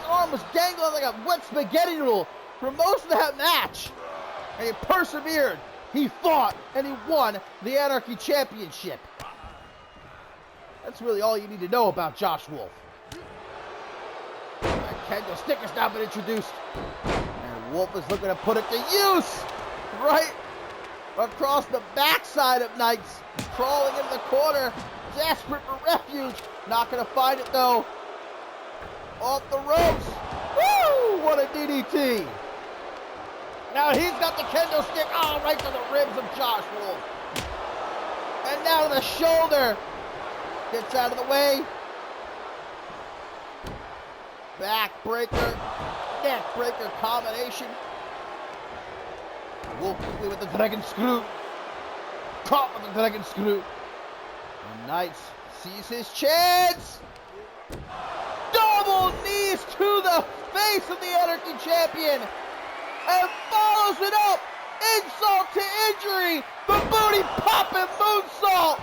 Speaker 1: arm was dangling like a wet spaghetti noodle for most of that match. And he persevered, he fought, and he won the Anarchy Championship. That's really all you need to know about Josh Wolf. Kendo stick has now been introduced. And Wolf is looking to put it to use. Right across the backside of Knights. Crawling into the corner. Desperate for refuge. Not going to find it though. Off the ropes. Woo! What a DDT. Now he's got the kendo stick. Oh, right to the ribs of Josh Wolf. And now to the shoulder. Gets out of the way. Backbreaker, neckbreaker combination. Wolf quickly with the dragon screw. Caught with the dragon screw. And Knights sees his chance. Double knees to the face of the Anarchy Champion. And follows it up. Insult to injury. The booty popping moonsault.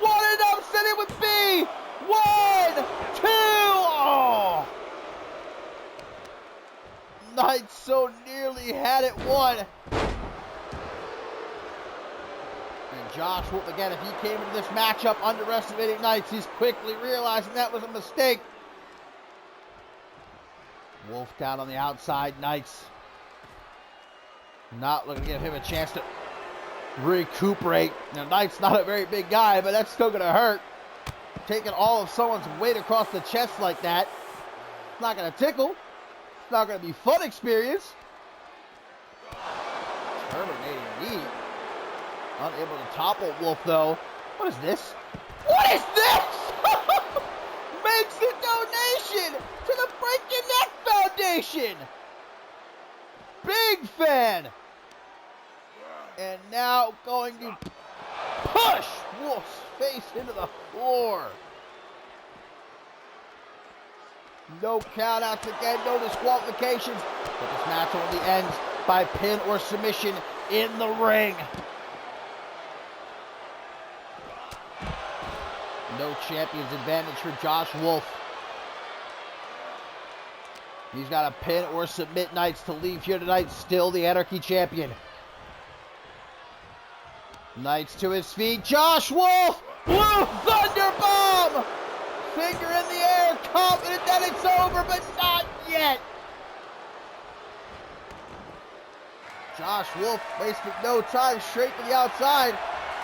Speaker 1: What an upset it would be. 1, 2, oh! Knights so nearly had it won. And Josh Wolf, again, if he came into this matchup underestimating Knights, he's quickly realizing that was a mistake. Wolf down on the outside, Knights not looking to give him a chance to recuperate. Now, Knights not a very big guy, but that's still going to hurt. Taking all of someone's weight across the chest like that. It's not going to tickle. It's not going to be fun experience. Terminating knee. Unable to topple Wolf though. What is this? What is this? Makes a donation to the Breaking Neck Foundation. Big fan. And now going to push Wolf's face into the floor. No countouts again, no disqualifications. But this match only ends by pin or submission in the ring. No champion's advantage for Josh Wolf. He's got to pin or submit Knights to leave here tonight, still the Anarchy Champion. Knights to his feet. Josh Wolf! Blue Thunder Bomb! Finger in the air, confident that it's over, but not yet. Josh Wolf wasting no time, straight to the outside.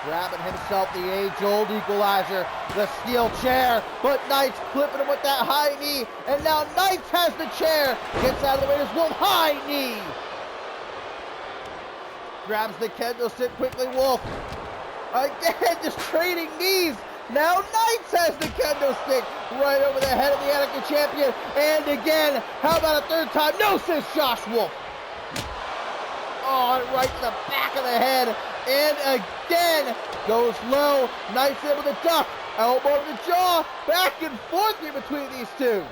Speaker 1: Grabbing himself the age-old equalizer, the steel chair, but Knights clipping him with that high knee, and now Knights has the chair, gets out of the way, there's Wolf, high knee. Grabs the kendo stick quickly, Wolf. Again, just trading knees. Now Knights has the kendo stick right over the head of the Anarchy Champion, and again, how about a third time? No, says Josh Wolf. Oh, right to the back of the head. And again, goes low. Knights able to duck. Elbow to the jaw. Back and forth here between these two.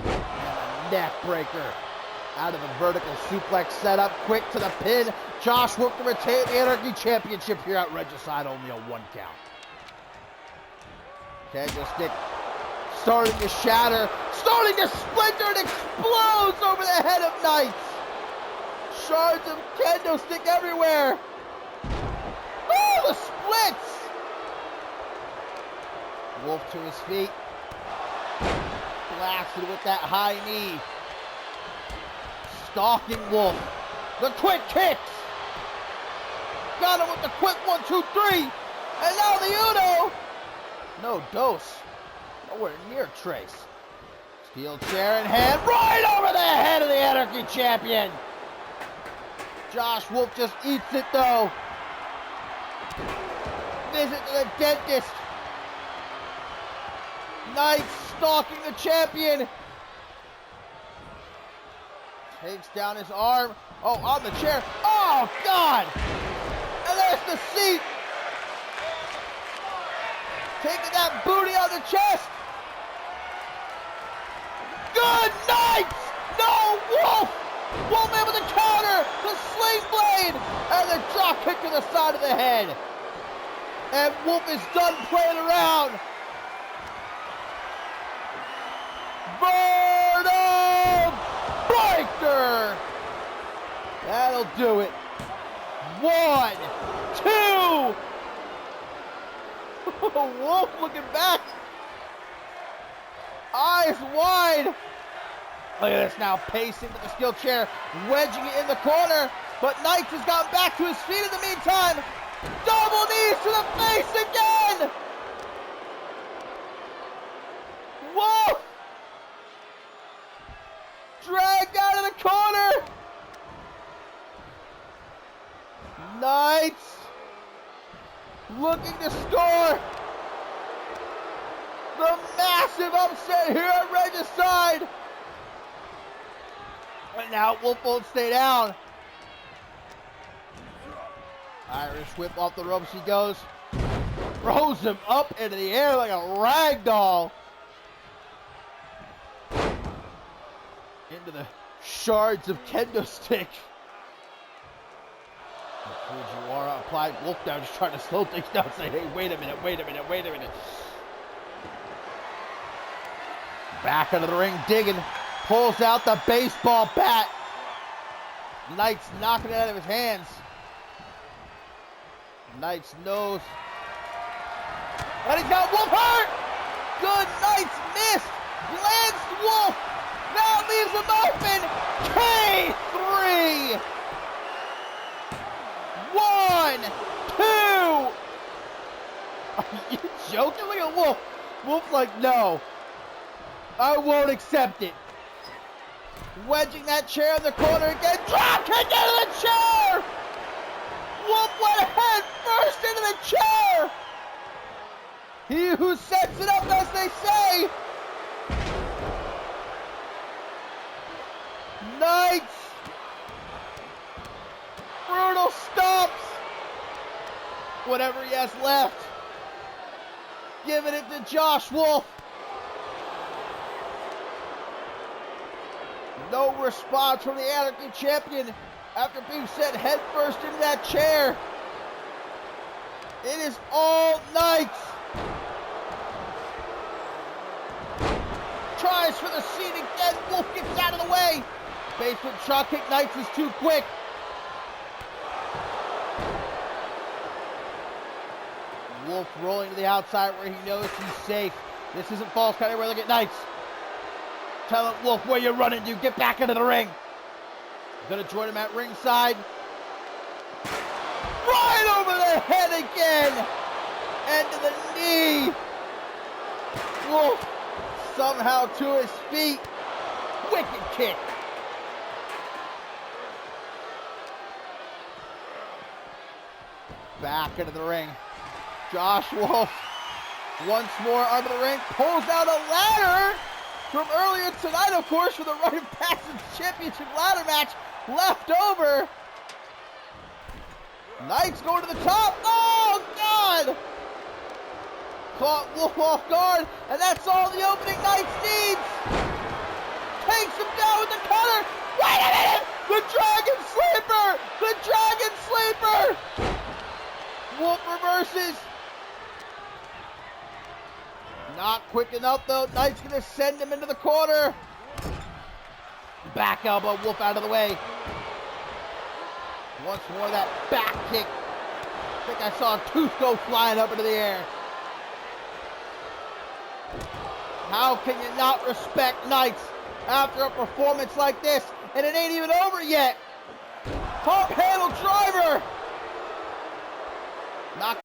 Speaker 1: And a neck breaker. Out of the vertical suplex setup. Quick to the pin. Josh Wolf to retain the Anarchy Championship here at Regicide. Only a 1 count. Kendo stick starting to shatter. Starting to splinter and explodes over the head of Knights. Shards of kendo stick everywhere. Oh, the splits. Wolf to his feet. Blasted with that high knee. Stalking Wolf. The quick kicks. Got him with the quick 1, 2, 3. And now the Uno. No dose. Nowhere near trace. Steel chair in hand. Right over the head of the Anarchy Champion. Josh Wolf just eats it though. Visit to the dentist. Knight stalking the champion. Takes down his arm. Oh, on the chair. Oh, God! And there's the seat. Taking that booty on the chest. Good night! No, Wolf! Wolf able to counter the sling blade and the drop kick to the side of the head. And Wolf is done playing around. Verno Breaker! That'll do it. 1, 2. Wolf looking back. Eyes wide. Look at this now, pacing with the steel chair, wedging it in the corner. But Knight has gotten back to his feet in the meantime. Double knees to the face again. Wolf! Dragged out of the corner. Knight looking to score the massive upset here at Regicide. But now Wolf won't stay down. Irish whip off the ropes he goes. Throws him up into the air like a rag doll. Into the shards of kendo stick. Fujiwara applied. Wolf down, just trying to slow things down. Say, hey, wait a minute, wait a minute, wait a minute. Back into the ring, digging. Pulls out the baseball bat. Knight's knocking it out of his hands. Knight's nose. And he's got Wolf hurt! Good, Knight's missed. Lands Wolf. Now leaves him open. K3. 1, 2. Are you joking? Look at Wolf. Wolf's like, no. I won't accept it. Wedging that chair in the corner again. Drop kick into the chair! Wolf went head first into the chair! He who sets it up, as they say. Knight. Brutal stomps. Whatever he has left. Giving it to Josh Wolf. No response from the Anarchy champion after being sent headfirst into that chair. It is all Knight. Tries for the seat again. Wolf gets out of the way. Basement shot kick. Knight is too quick. Wolf rolling to the outside where he knows he's safe. This isn't false count anywhere. Look at Knight. Tell him, Wolf, where you running to? Get back into the ring. Gonna join him at ringside. Right over the head again. And to the knee. Wolf somehow to his feet. Wicked kick. Back into the ring. Josh Wolf once more under the ring. Pulls out a ladder. From earlier tonight, of course, for the Rite of Passage Championship ladder match left over. Knight's going to the top. Oh, God! Caught Wolf off guard, and that's all the opening Knights needs. Takes him down with the cutter. Wait a minute! The Dragon Sleeper! The Dragon Sleeper! Wolf reverses. Not quick enough, though. Knight's going to send him into the corner. Back elbow, Wolf out of the way. Once more, that back kick. I think I saw a tooth go flying up into the air. How can you not respect Knights after a performance like this? And it ain't even over yet. Pump handle driver. Knock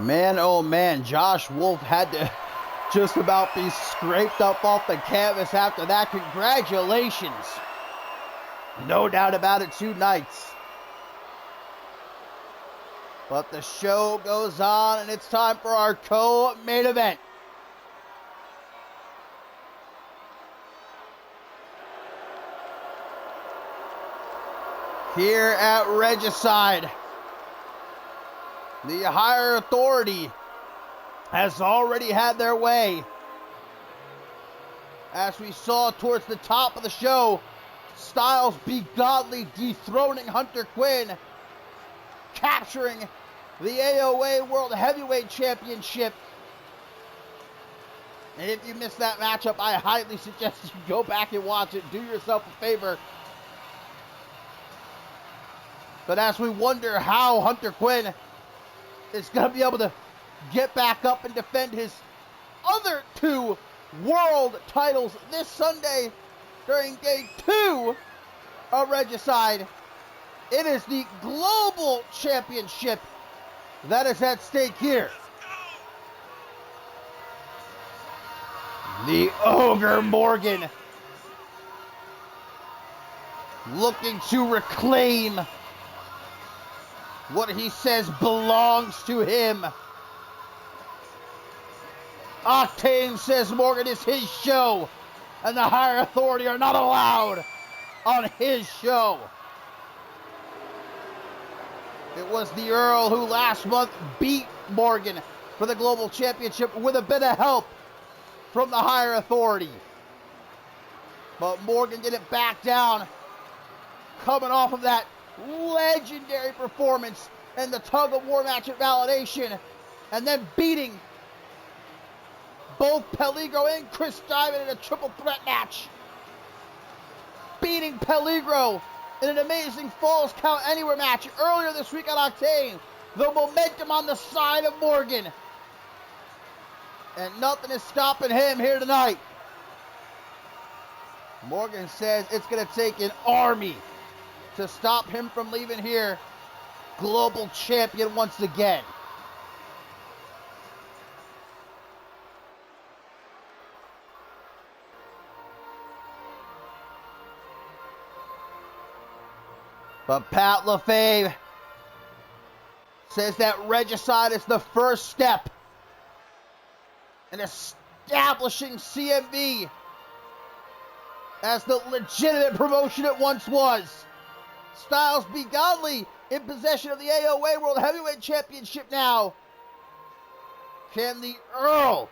Speaker 1: Man, oh man, Josh Wolf had to just about be scraped up off the canvas after that. Congratulations. No doubt about it, 2 nights. But the show goes on, and it's time for our co-main event. Here at Regicide, the higher authority has already had their way. As we saw towards the top of the show, Styles Be Godly dethroning Hunter Quinn, capturing the AOA World Heavyweight Championship. And if you missed that matchup, I highly suggest you go back and watch it. Do yourself a favor. But as we wonder how Hunter Quinn is going to be able to get back up and defend his other 2 world titles this Sunday during day 2 of Regicide, it is the Global Championship that is at stake here. The Ogre Morgan looking to reclaim what he says belongs to him. Octane says Morgan is his show, and the higher authority are not allowed on his show. It was the Earl who last month beat Morgan for the Global Championship with a bit of help from the higher authority. But Morgan didn't back down, coming off of that legendary performance in the tug-of-war match at Validation, and then beating both Peligro and Chris Diamond in a triple threat match. Beating Peligro in an amazing Falls Count Anywhere match earlier this week on Octane. The momentum on the side of Morgan. And nothing is stopping him here tonight. Morgan says it's going to take an army to stop him from leaving here global champion once again. But Pat LaFave says that Regicide is the first step in establishing CMV as the legitimate promotion it once was. Styles Be Godly in possession of the AOA World Heavyweight Championship now. Can the Earl,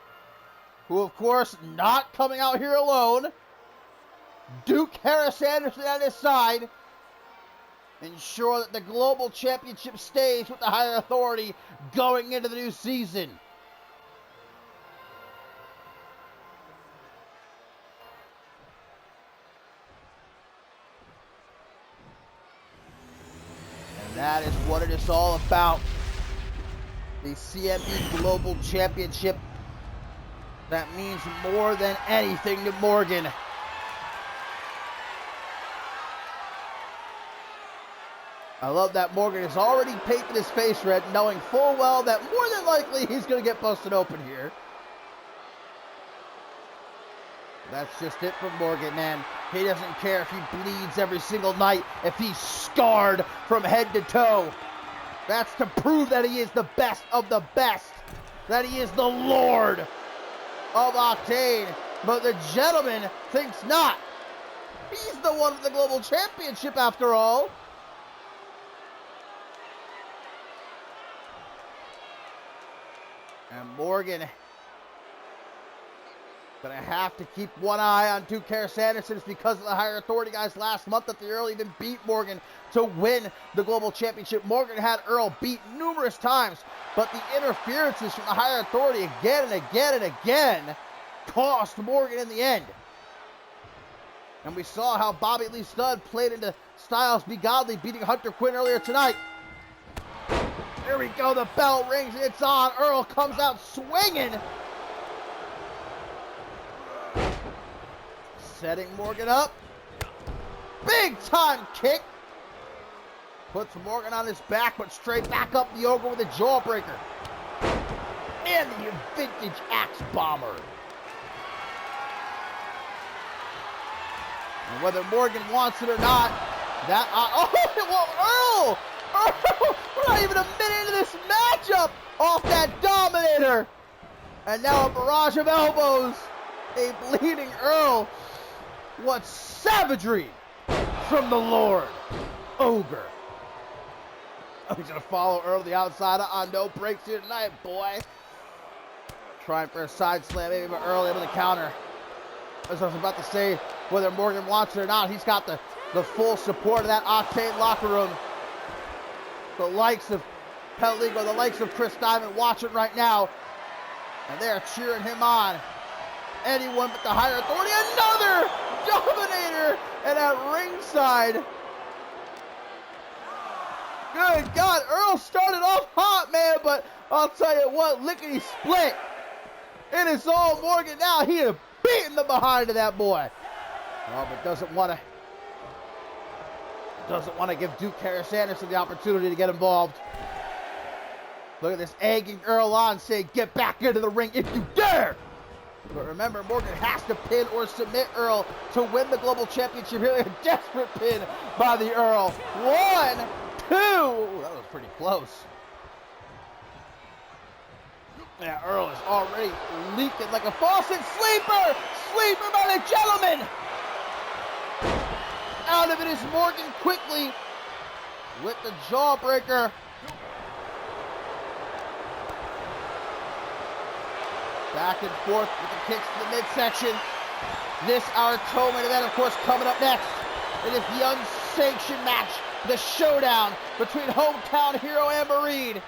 Speaker 1: who of course not coming out here alone, Duke Harris Anderson at his side, ensure that the Global Championship stays with the higher authority going into the new season? And that is what it is all about. The CMV Global Championship that means more than anything to Morgan. I love that Morgan has already painted his face red, knowing full well that more than likely he's going to get busted open here. That's just it for Morgan, man. He doesn't care if he bleeds every single night, if he's scarred from head to toe. That's to prove that he is the best of the best, that he is the Lord of Octane. But the gentleman thinks not. He's the one with the Global Championship after all. And Morgan gonna have to keep one eye on Duke Harris Anderson. It's because of the higher authority guys last month that the Earl even beat Morgan to win the Global Championship. Morgan had Earl beat numerous times, but the interferences from the higher authority again and again and again cost Morgan in the end. And we saw how Bobby Lee Studd played into Styles Be Godly, beating Hunter Quinn earlier tonight. Here we go, the bell rings, it's on. Earl comes out swinging. Setting Morgan up. Big time kick. Puts Morgan on his back, but straight back up the Ogre with a jawbreaker. and the vintage Axe Bomber. And whether Morgan wants it or not, that Earl! We're not even a minute into this matchup off that Dominator. And now a barrage of elbows. A bleeding Earl. What savagery from the Lord Ogre. Oh, he's going to follow Earl to the outside. No breaks here tonight, boy. Trying for a side slam, maybe, but Earl able to counter. As I was about to say, whether Morgan wants it or not, he's got the full support of that Octane locker room. The likes of Peligo, the likes of Chris Diamond watching right now. And they're cheering him on. Anyone but the higher authority. Another Dominator! And at ringside. Good God, Earl started off hot, man, but I'll tell you what, lickety split. It is all Morgan now. He is beating the behind of that boy. Oh, but doesn't want to give Duke Harris Anderson the opportunity to get involved. Look at this, egging Earl on, saying, get back into the ring if you dare. But remember, Morgan has to pin or submit Earl to win the Global Championship. Really a desperate pin by the Earl. 1, 2. Ooh, that was pretty close. Yeah, Earl is already leaking like a faucet. Sleeper! Sleeper by the gentleman! Out of it is Morgan quickly with the jawbreaker. Back and forth with the kicks to the midsection. This, our co-main event, of course, coming up next. It is the unsanctioned match, the showdown between hometown hero Anne Marie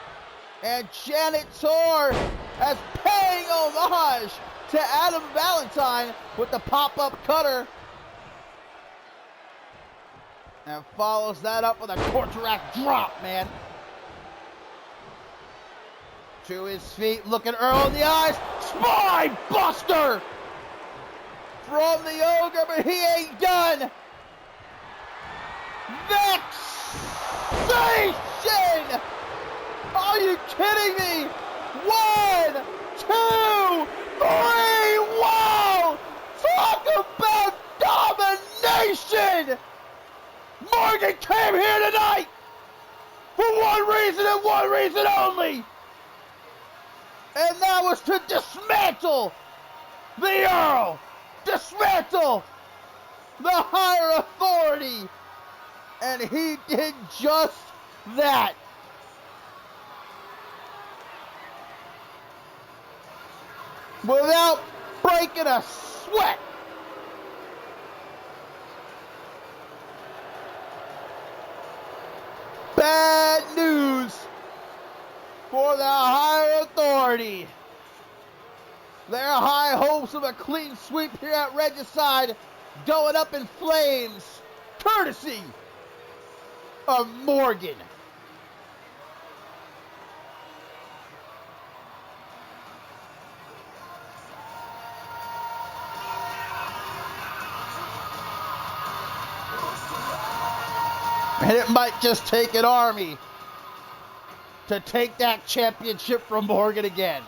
Speaker 1: and Janet Tor, as paying homage to Adam Valentine with the pop-up cutter. And follows that up with a quarter-rack drop, man. To his feet, looking Earl in the eyes. Spine buster from the Ogre, but he ain't done. Vexation! Are you kidding me? 1, 2, 3. Wow! Talk about domination! Morgan came here tonight for one reason and one reason only. And that was to dismantle the Earl. Dismantle the higher authority. And he did just that. Without breaking a sweat. Bad news for the higher authority. Their high hopes of a clean sweep here at Regicide going up in flames, courtesy of Morgan. And it might just take an army to take that championship from Morgan again.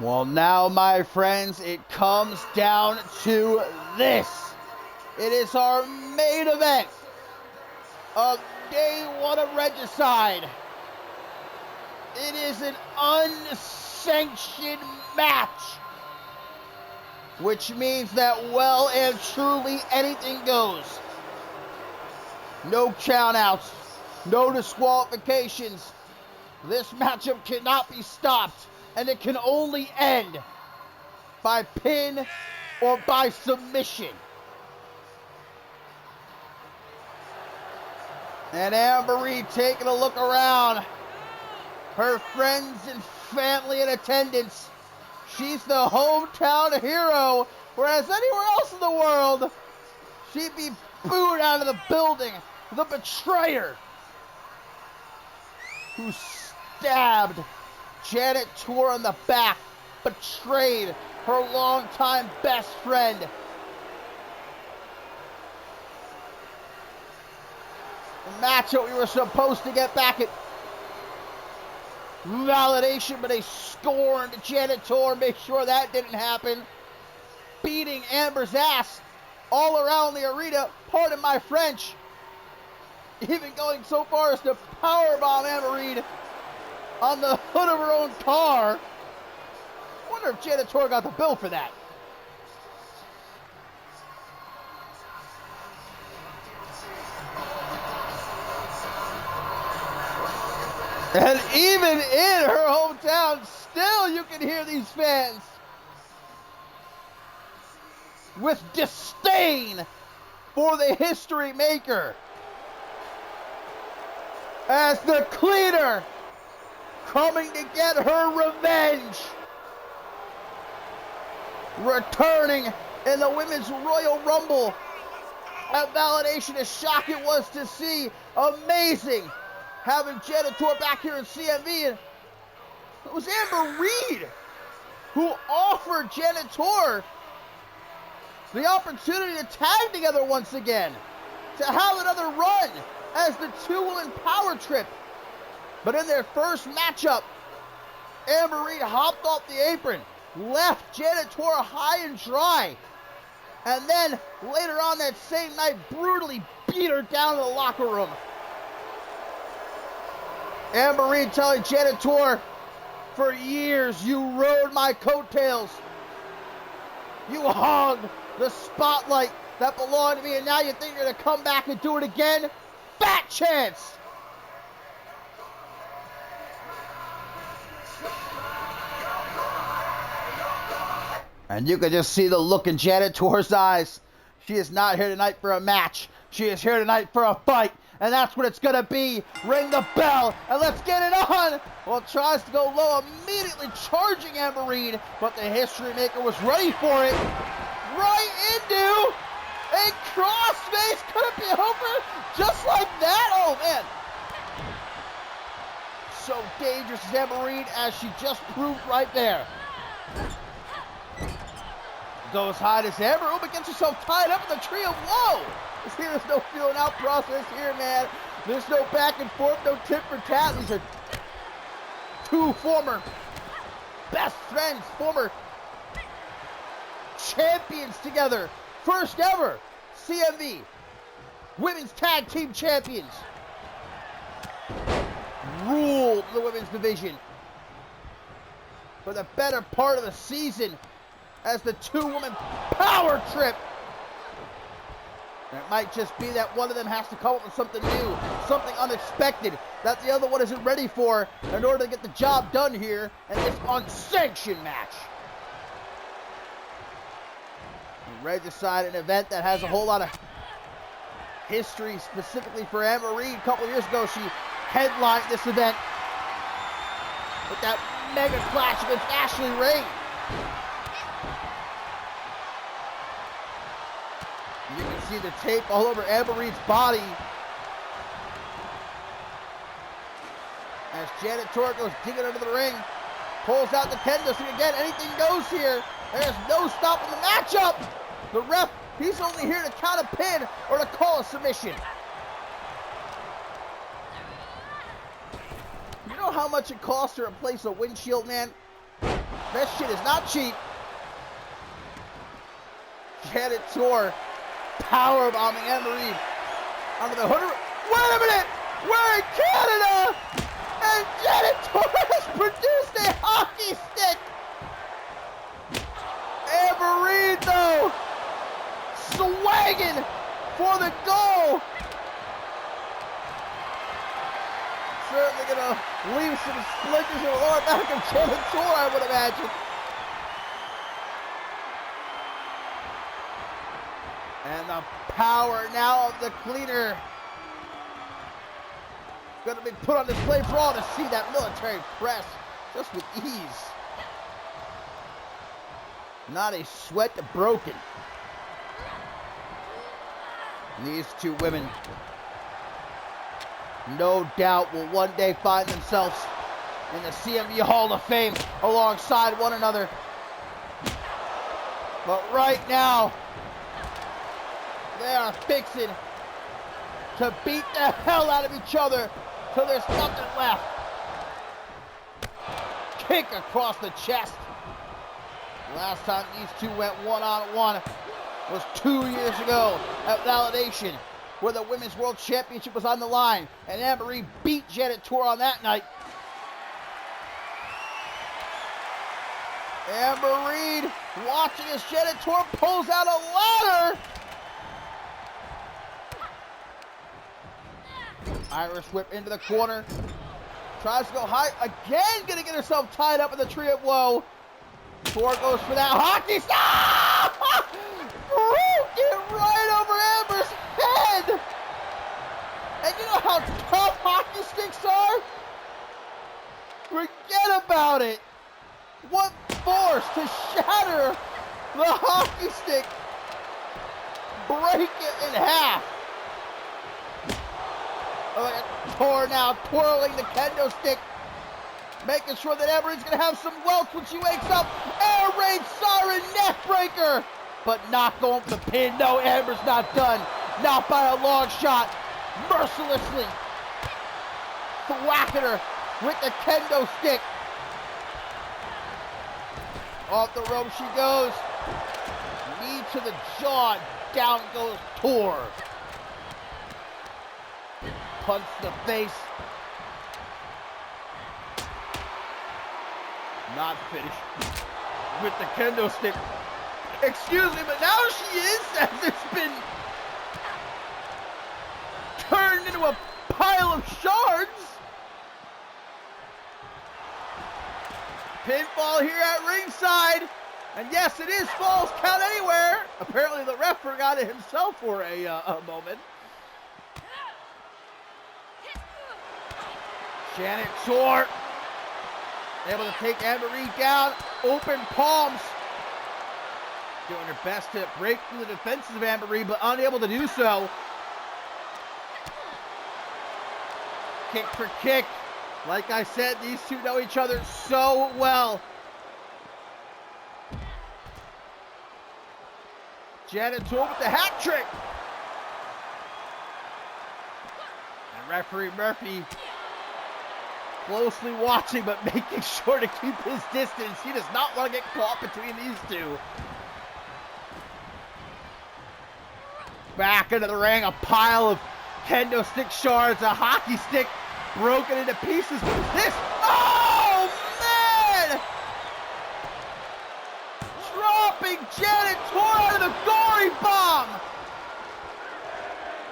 Speaker 1: Well, now, my friends, it comes down to this. It is our main event of day one of Regicide. It is an unsanctioned match, which means that well and truly anything goes. No countouts, no disqualifications. This matchup cannot be stopped, and it can only end by pin or by submission. And Amber Reed taking a look around. Her friends and family in attendance. She's the hometown hero, whereas anywhere else in the world, she'd be booed out of the building. The betrayer who stabbed Janet Tour on the back, betrayed her longtime best friend. The match that we were supposed to get back at Validation, but they scorned Janet Tour, make sure that didn't happen. Beating Amber's ass all around the arena, pardon my French. Even going so far as to powerbomb Amber Reed on the hood of her own car. I wonder if Janet Tour got the bill for that. And even in her hometown, still you can hear these fans with disdain for the history maker. As the cleaner coming to get her revenge. Returning in the Women's Royal Rumble at Validation, a shock it was to see. Amazing having Janet Tour back here in CMV. And it was Amber Reed who offered Janet Tour the opportunity to tag together once again, to have another run as the two-woman power trip. But in their first matchup, Amber Reed hopped off the apron, left Janet Tour high and dry, and then later on that same night brutally beat her down in the locker room. Amber Reed telling Janet Tour, for years you rode my coattails. You hogged the spotlight that belonged to me, and now you think you're going to come back and do it again? Fat chance! And you can just see the look in Janet Tour's eyes. She is not here tonight for a match. She is here tonight for a fight. And that's what it's going to be. Ring the bell and let's get it on. Well, tries to go low, immediately charging Amber Reed. But the history maker was ready for it. Right into a crossface. Could it be over? Just like that? Oh, man. So dangerous is Amber Reed, as she just proved right there. Goes high as Amber. Oh, but gets herself tied up in the tree of woe. There's no feeling out process here, man. There's no back and forth, no tit for tat. These are two former best friends, former champions together. First ever CMV Women's Tag Team Champions. Ruled the women's division for the better part of the season as the two-woman power trip. And it might just be that one of them has to come up with something new, something unexpected that the other one isn't ready for in order to get the job done here in this unsanctioned match. Regicide, an event that has a whole lot of history specifically for Amber Reed. A couple years ago, she headlined this event with that mega clash against Ashley Ray. You can see the tape all over Amber Reed's body as Janet Tour goes digging under the ring, pulls out the kendo stick again. Anything goes here. There's no stopping the matchup. The ref, he's only here to count a pin or to call a submission. You know how much it costs to replace a windshield, man? This shit is not cheap. Janet Tor power bombing Anne-Marie under the hood. Wait a minute! We're in Canada! And Janet Tor has produced a hockey stick! Anne-Marie, though, swagging for the goal! Certainly gonna leave some splinters in the lower back of Janet Tor, I would imagine. And the power now of the cleaner going to be put on display for all to see. That military press just with ease. Not a sweat broken. And these two women, no doubt, will one day find themselves in the CMV Hall of Fame alongside one another. But right now, they are fixing to beat the hell out of each other till there's nothing left. Kick across the chest. Last time these two went one-on-one was 2 years ago at Validation, where the Women's World Championship was on the line, and Anne-Marie beat Janet Tor on that night. Anne-Marie watching as Janet Tor pulls out a ladder. Irish whip into the corner. Tries to go high. Again, gonna get herself tied up in the tree of woe. Tor goes for that hockey stop! Broke it right over Amber's head! And you know how tough hockey sticks are? Forget about it! What force to shatter the hockey stick! Break it in half! Tor now twirling the kendo stick, making sure that Amber's going to have some welts when she wakes up. Air raid siren neck breaker, but not going for the pin. No, Amber's not done. Not by a long shot. Mercilessly thwacking her with the kendo stick. Off the rope she goes. Knee to the jaw. Down goes Tor. Punch to the face. Not finished with the kendo stick. Excuse me, but now she is, as it's been turned into a pile of shards. Pinfall here at ringside. And yes, it is falls count anywhere. Apparently the ref forgot it himself for a moment. Janet Tor able to take Anne-Marie down. Open palms. Doing her best to break through the defenses of Anne-Marie, but unable to do so. Kick for kick. Like I said, these two know each other so well. Janet Tor with the hat trick. And referee Murphy closely watching, but making sure to keep his distance. He does not want to get caught between these two. Back into the ring, a pile of kendo stick shards, a hockey stick broken into pieces. What is this? Oh, man! Dropping Janet Tor out of the gory bomb.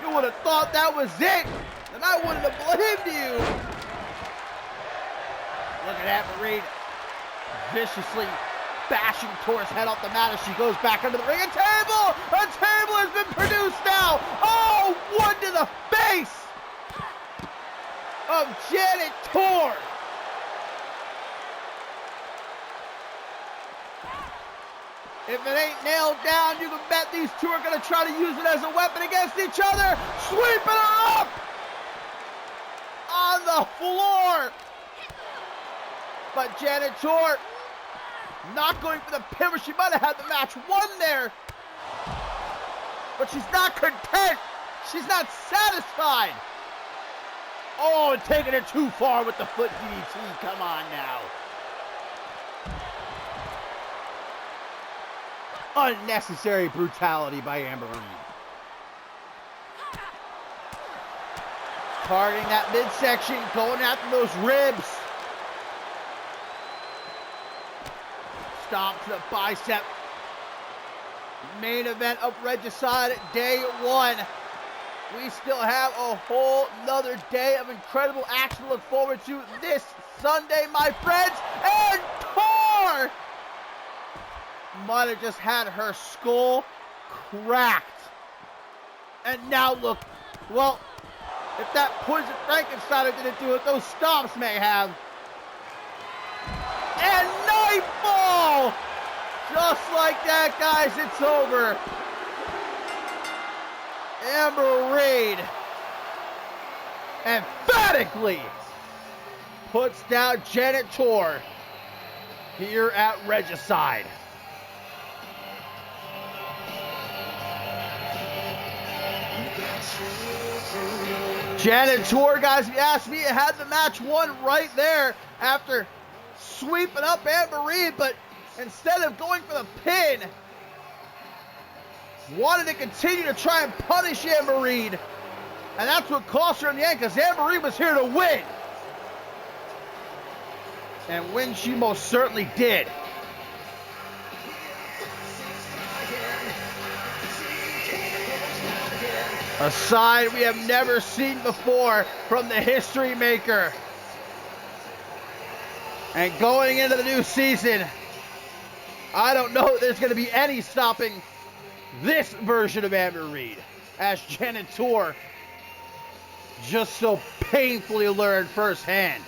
Speaker 1: You would have thought that was it, and I wouldn't have blamed you. Look at Anne-Marie viciously bashing Tor's head off the mat as she goes back under the ring. A table! A table has been produced now! Oh, one to the face of Janet Tor! If it ain't nailed down, you can bet these two are going to try to use it as a weapon against each other. Sweeping her up on the floor. But Janet Tor not going for the pin. She might have had the match won there. But she's not content. She's not satisfied. Oh, and taking it too far with the foot DDT. Come on now. Unnecessary brutality by Amber Reed. Targeting that midsection, going after those ribs. Stop to the bicep. Main event of Regicide Day 1. We still have a whole nother day of incredible action to look forward to this Sunday, my friends. And Tor might have just had her skull cracked. And now look, well, if that poison Frankenstein didn't do it, those stomps may have. And nightfall! Just like that, guys, it's over. Amber Reed emphatically puts down Janet Tor here at Regicide. Janet Tor, guys, if you ask me, had the match won right there after sweeping up Amber Reed, but instead of going for the pin, wanted to continue to try and punish Amber Reed. And that's what cost her in the end, because Amber Reed was here to win. And win she most certainly did. A side we have never seen before from the History Maker. And going into the new season, I don't know if there's going to be any stopping this version of Amber Reed, as Janet Tor just so painfully learned firsthand.